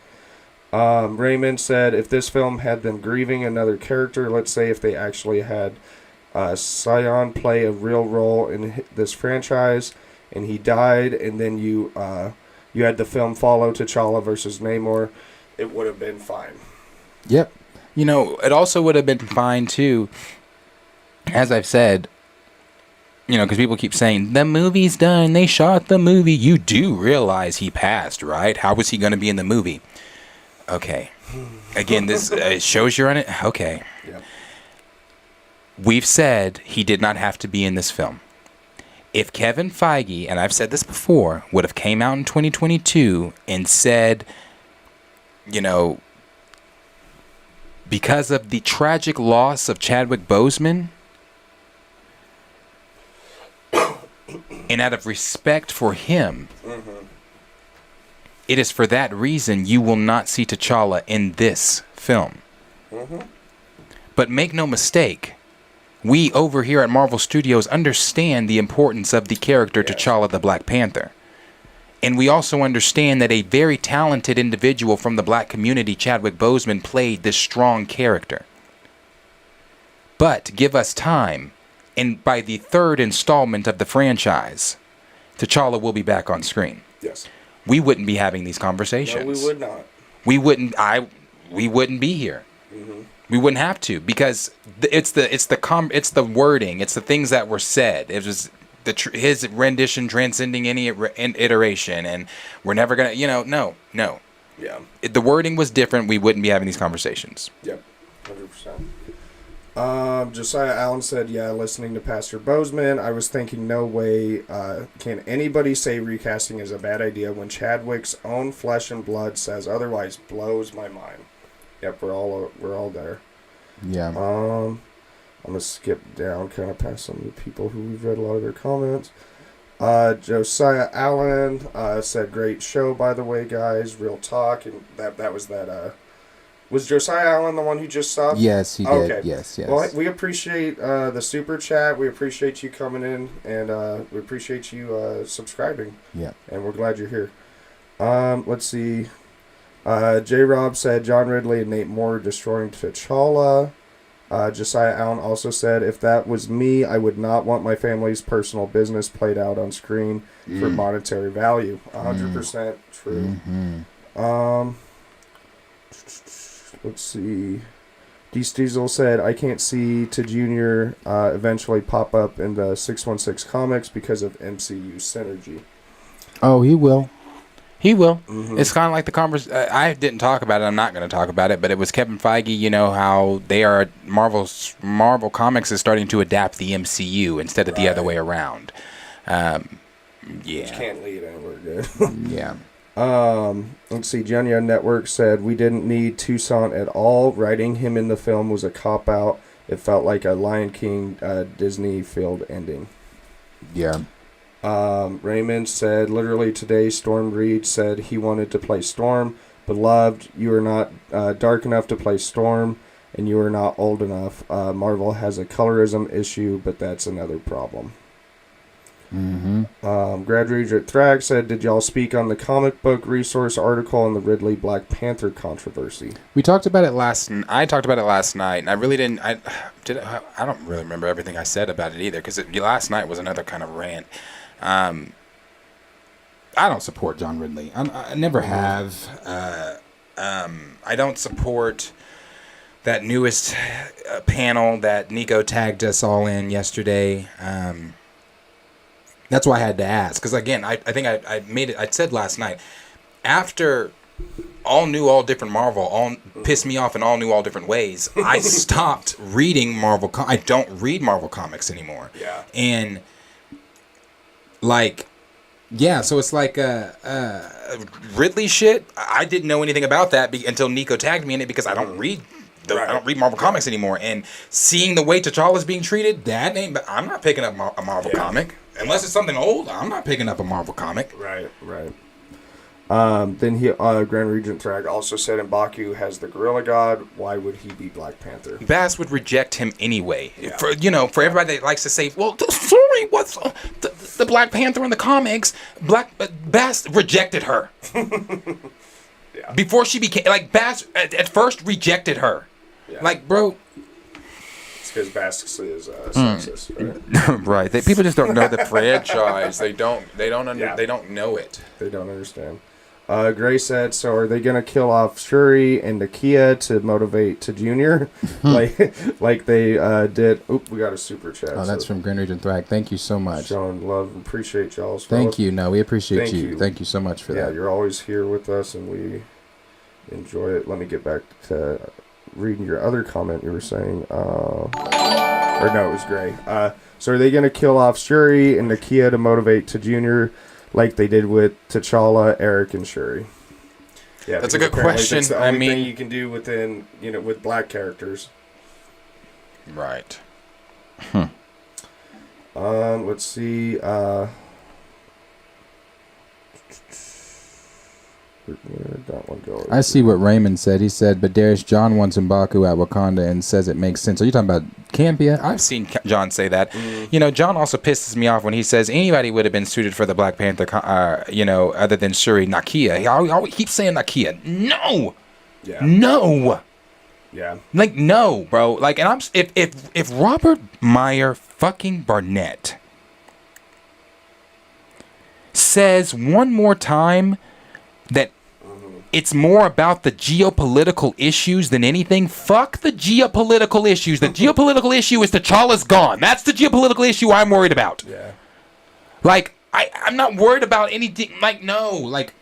Speaker 14: Raymond said, if this film had them grieving another character, let's say if they actually had Sion play a real role in this franchise, and he died, and then you had the film follow T'Challa versus Namor, it would have been fine.
Speaker 2: Yep. You know, it also would have been fine, too, as I've said, you know, because people keep saying, the movie's done, they shot the movie. You do realize he passed, right? How was he going to be in the movie? Okay. Again, this shows you're on it. Okay.
Speaker 5: Yep.
Speaker 2: We've said he did not have to be in this film. If Kevin Feige, and I've said this before, would have came out in 2022 and said, you know, because of the tragic loss of Chadwick Boseman, and out of respect for him, It is for that reason you will not see T'Challa in this film.
Speaker 5: Mm-hmm.
Speaker 2: But make no mistake, we over here at Marvel Studios understand the importance of the character T'Challa the Black Panther. And we also understand that a very talented individual from the black community, Chadwick Boseman, played this strong character. But give us time, and by the third installment of the franchise, T'Challa will be back on screen.
Speaker 5: Yes.
Speaker 2: We wouldn't be having these conversations.
Speaker 5: No, we would not.
Speaker 2: We wouldn't be here.
Speaker 5: Mm-hmm.
Speaker 2: We wouldn't have to, because it's the wording, it's the things that were said. It was his rendition transcending any iteration, and we're never gonna, no.
Speaker 5: Yeah.
Speaker 2: If the wording was different, we wouldn't be having these conversations.
Speaker 5: Yep, 100%. Josiah Allen said, yeah, listening to Pastor Boseman, I was thinking, no way can anybody say recasting is a bad idea when Chadwick's own flesh and blood says otherwise. Blows my mind. Yep, we're all there.
Speaker 4: Yeah.
Speaker 5: I'm going to skip down kind of past some of the people who we've read a lot of their comments. Josiah Allen said, great show, by the way, guys. Real talk. And that was that. Was Josiah Allen the one who just subbed?
Speaker 4: Yes, he did.
Speaker 5: Okay.
Speaker 4: Yes.
Speaker 5: Well, we appreciate the super chat. We appreciate you coming in, and we appreciate you subscribing.
Speaker 4: Yeah.
Speaker 5: And we're glad you're here. Let's see. J-Rob said, John Ridley and Nate Moore destroying T'Challa. Josiah Allen also said, if that was me, I would not want my family's personal business played out on screen for monetary value. 100% true.
Speaker 4: Mm-hmm.
Speaker 5: Let's see. Deece Diesel said, I can't see to Junior eventually pop up in the 616 comics because of MCU synergy.
Speaker 4: Oh, he will.
Speaker 2: He will.
Speaker 5: Mm-hmm.
Speaker 2: It's kind of like the conversation. I didn't talk about it. I'm not going to talk about it. But it was Kevin Feige. How they are Marvel Comics is starting to adapt the MCU instead of the other way around. Yeah.
Speaker 5: Which can't lead anywhere good.
Speaker 2: Yeah.
Speaker 5: Let's see. Genya Network said, we didn't need Toussaint at all. Writing him in the film was a cop out. It felt like a Lion King Disney field ending.
Speaker 4: Yeah.
Speaker 5: Raymond said, literally today, Storm Reed said he wanted to play Storm. Beloved, you are not dark enough to play Storm, and you are not old enough. Marvel has a colorism issue, but that's another problem.
Speaker 4: Mm-hmm.
Speaker 5: Grad Regent Thrag said, did y'all speak on the comic book resource article on the Ridley Black Panther controversy?
Speaker 2: We talked about it I talked about it last night, and I really didn't. I don't really remember everything I said about it either, because last night was another kind of rant. I don't support John Ridley. I never have. I don't support that newest panel that Nico tagged us all in yesterday. That's why I had to ask. Because, again, I think I made it. I said last night, after all new, all different Marvel, all pissed me off in all new, all different ways, I stopped reading Marvel. I don't read Marvel comics anymore.
Speaker 5: Yeah.
Speaker 2: And, yeah, so it's like Ridley shit. I didn't know anything about that until Nico tagged me in it, because I don't read. I don't read Marvel comics anymore, and seeing the way T'Challa's being treated, I'm not picking up a Marvel comic unless it's something old. I'm not picking up a Marvel comic.
Speaker 5: Right. Then Grand Regent Thrag also said, M'Baku has the Gorilla God. Why would he be Black Panther?
Speaker 2: Bass would reject him anyway.
Speaker 5: Yeah.
Speaker 2: For everybody that likes to say, well, sorry, what's the Black Panther in the comics? Bass rejected her.
Speaker 5: Yeah.
Speaker 2: Before she became Bass at first rejected her.
Speaker 5: Yeah.
Speaker 2: Bro.
Speaker 5: It's because Bass is sexist, right?
Speaker 2: Right. People just don't know the franchise. They don't know it.
Speaker 5: They don't understand. Gray said, so are they gonna kill off Shuri and Nakia to motivate to Junior, like they did? Oop, we got a super chat.
Speaker 4: Oh, that's from Grand Regent Thrag. Thank you so much.
Speaker 5: Showing love, appreciate y'all's.
Speaker 4: Thank you. No, we appreciate you. Thank you so much for that.
Speaker 5: Yeah, you're always here with us, and we enjoy it. Let me get back to reading your other comment. You were saying, or no, it was Gray. So are they gonna kill off Shuri and Nakia to motivate to Junior, like they did with T'Challa, Eric, and Shuri? Yeah,
Speaker 2: that's a good question.
Speaker 5: That's the only thing you can do within, with black characters.
Speaker 2: Right.
Speaker 5: Let's see.
Speaker 14: That one go.
Speaker 4: I see what Raymond said. He said, but Darius, John wants M'Baku at Wakanda and says it makes sense. Are you talking about Campia?
Speaker 2: I've seen John say that. You know, John also pisses me off when he says anybody would have been suited for the Black Panther, other than Shuri. Nakia. He always keeps saying Nakia. No!
Speaker 5: Yeah.
Speaker 2: No!
Speaker 5: Yeah.
Speaker 2: Like, no, bro. Like, and if Robert Meyer fucking Barnett says one more time that it's more about the geopolitical issues than anything, fuck the geopolitical issues. The geopolitical issue is T'Challa's gone. That's the geopolitical issue I'm worried about.
Speaker 5: Yeah.
Speaker 2: Like, I'm not worried about anything. Like, no. Like,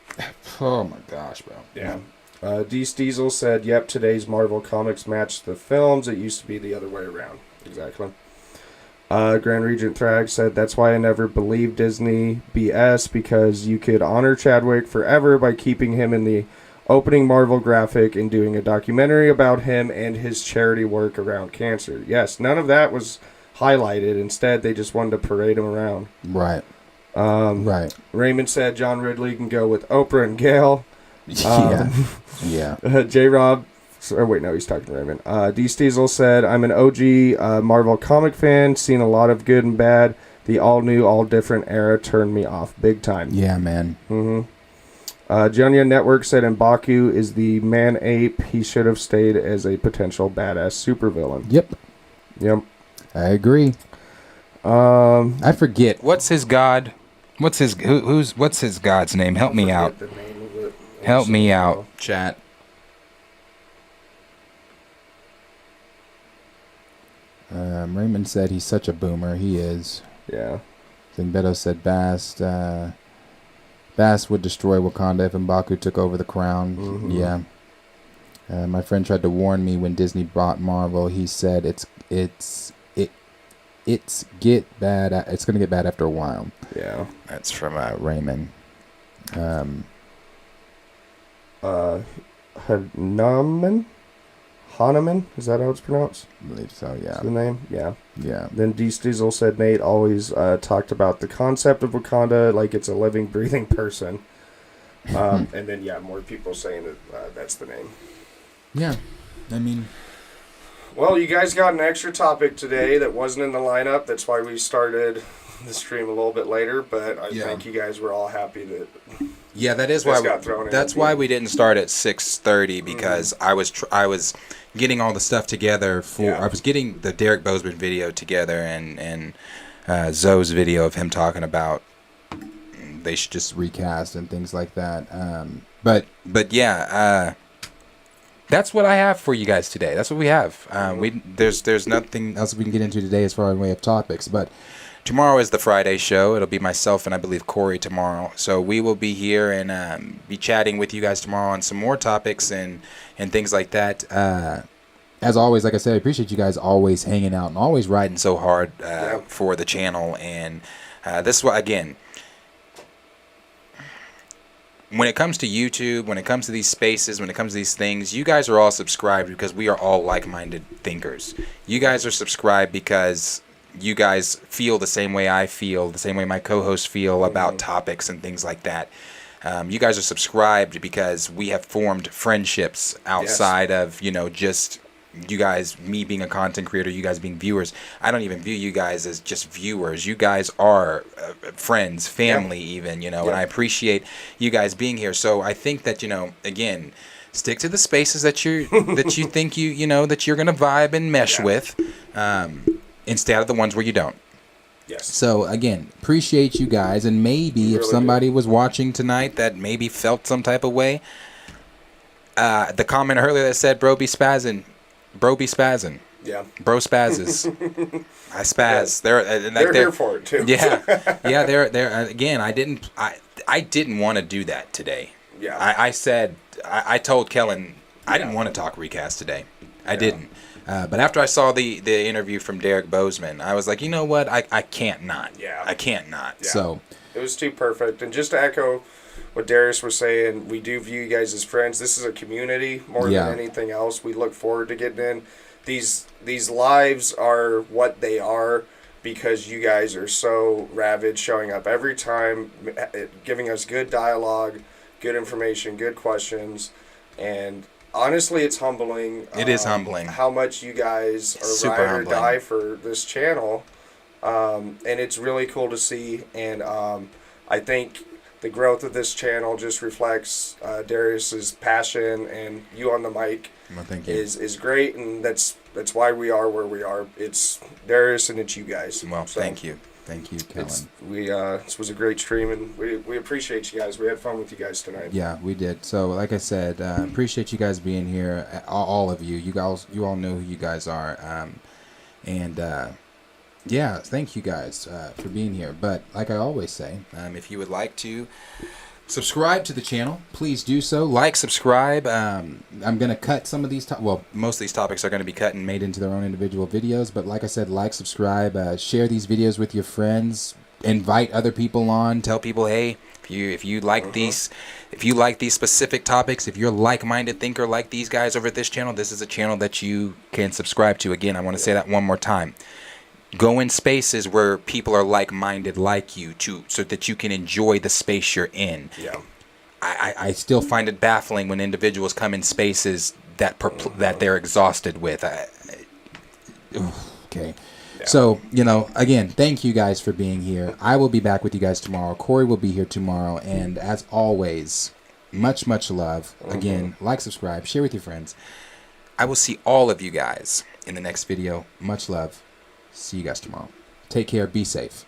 Speaker 2: oh my gosh, bro.
Speaker 5: Yeah.
Speaker 14: Deece Diesel said, yep, today's Marvel Comics match the films. It used to be the other way around. Exactly. Grand Regent Thrag said, that's why I never believed Disney BS, because you could honor Chadwick forever by keeping him in the opening Marvel graphic and doing a documentary about him and his charity work around cancer. Yes, none of that was highlighted. Instead, they just wanted to parade him around.
Speaker 4: Right.
Speaker 14: Right. Raymond said John Ridley can go with Oprah and Gail.
Speaker 4: Yeah.
Speaker 14: J-Rob, wait, no, he's talking to Raymond. D. Stiesel said, I'm an OG Marvel comic fan, seen a lot of good and bad. The all-new, all-different era turned me off big time.
Speaker 4: Yeah, man.
Speaker 14: Junya Network said M'Baku is the man-ape. He should have stayed as a potential badass supervillain. Yep.
Speaker 4: I agree. I forget.
Speaker 2: What's his god? What's his god's name? Help me out.
Speaker 14: The name of it.
Speaker 2: Help me out, chat.
Speaker 4: Raymond said he's such a boomer. He is.
Speaker 14: Yeah.
Speaker 4: I think Beto said Bass would destroy Wakanda if M'Baku took over the crown. Yeah. My friend tried to warn me when Disney bought Marvel. He said it's gonna get bad after a while.
Speaker 14: Yeah.
Speaker 2: That's from
Speaker 4: Raymond.
Speaker 14: Hahnemann? Is that how it's pronounced?
Speaker 4: I believe so, yeah.
Speaker 14: Is the name? Yeah.
Speaker 4: Yeah.
Speaker 14: Then D. Stiesel said Nate always talked about the concept of Wakanda like it's a living, breathing person. And then, yeah, more people saying that that's the name.
Speaker 4: Yeah. I mean...
Speaker 14: Well, you guys got an extra topic today that wasn't in the lineup. That's why we started the stream a little bit later. But I think you guys were all happy that...
Speaker 2: Yeah, that is why. That's why we didn't start at 6:30 because I was getting all the stuff together for. I was getting the Derek Bozeman video together and Zoe's video of him talking about they should just
Speaker 4: recast and things like that. But
Speaker 2: yeah, that's what I have for you guys today. That's what we have. There's nothing
Speaker 4: else we can get into today as far as way of topics, but.
Speaker 2: Tomorrow is the Friday show. It'll be myself and I believe Corey tomorrow. So we will be here and be chatting with you guys tomorrow on some more topics and things like that.
Speaker 4: As always, like I said, I appreciate you guys always hanging out and always riding
Speaker 2: so hard for the channel. And this is what, again, when it comes to YouTube, when it comes to these spaces, when it comes to these things, you guys are all subscribed because we are all like-minded thinkers. You guys are subscribed because... you guys feel the same way I feel, the same way my co-hosts feel about topics and things like that. You guys are subscribed because we have formed friendships outside of, just you guys, me being a content creator, you guys being viewers. I don't even view you guys as just viewers. You guys are friends, family even, and I appreciate you guys being here. So I think that, again, stick to the spaces that you think that you're going to vibe and mesh with. Instead of the ones where you don't.
Speaker 14: Yes.
Speaker 4: So, again, appreciate you guys. And maybe if somebody was watching tonight that maybe felt some type of way, the comment earlier that said, bro be spazzing.
Speaker 14: Yeah.
Speaker 2: Bro spazzes. I spaz.
Speaker 14: Yeah. They're here for it, too.
Speaker 2: Yeah. Yeah, they're again, I didn't want to do that today.
Speaker 14: Yeah.
Speaker 2: I told Kellen, I didn't want to talk recast today. I didn't. But after I saw the interview from Derek Bozeman, I was like, you know what? I can't not.
Speaker 14: Yeah.
Speaker 2: I can't not.
Speaker 14: Yeah.
Speaker 4: So
Speaker 14: it was too perfect. And just to echo what Darius was saying, we do view you guys as friends. This is a community more than anything else. We look forward to getting in. These lives are what they are because you guys are so rabid, showing up every time, giving us good dialogue,
Speaker 5: good information, good questions, and honestly, it's humbling.
Speaker 2: It is humbling.
Speaker 5: How much you guys are
Speaker 2: Super
Speaker 5: ride or
Speaker 2: humbling.
Speaker 5: die for this channel, and it's really cool to see. And I think the growth of this channel just reflects Darius's passion, and you on the mic
Speaker 2: Well, thank you.
Speaker 5: is great, and that's why we are where we are. It's Darius and it's you guys.
Speaker 2: Well,
Speaker 5: So
Speaker 2: thank you, Kellen.
Speaker 5: this was a great stream, and we appreciate you guys. We had fun with you guys tonight.
Speaker 4: Yeah, we did. So, like I said, appreciate you guys being here. All of you. You all know who you guys are. Yeah, thank you guys for being here. But like I always say,
Speaker 2: If you would like to subscribe to the channel, please do so. Like, subscribe.
Speaker 4: I'm going to cut some of these,
Speaker 2: Most of these topics are going to be cut and
Speaker 4: made into their own individual videos. But like I said, like, subscribe, share these videos with your friends, invite other people on.
Speaker 2: Tell people, hey, if you like these specific topics, if you're a like-minded thinker like these guys over at this channel, this is a channel that you can subscribe to. Again, I want to say that one more time. Go in spaces where people are like-minded like you, so that you can enjoy the space you're in.
Speaker 5: Yeah.
Speaker 2: I still find it baffling when individuals come in spaces that that they're exhausted with.
Speaker 4: Okay. Yeah. So, again, thank you guys for being here. I will be back with you guys tomorrow. Corey will be here tomorrow. And as always, much, much love. Again, like, subscribe, share with your friends.
Speaker 2: I will see all of you guys
Speaker 4: in the next video. Much love. See you guys tomorrow. Take care. Be safe.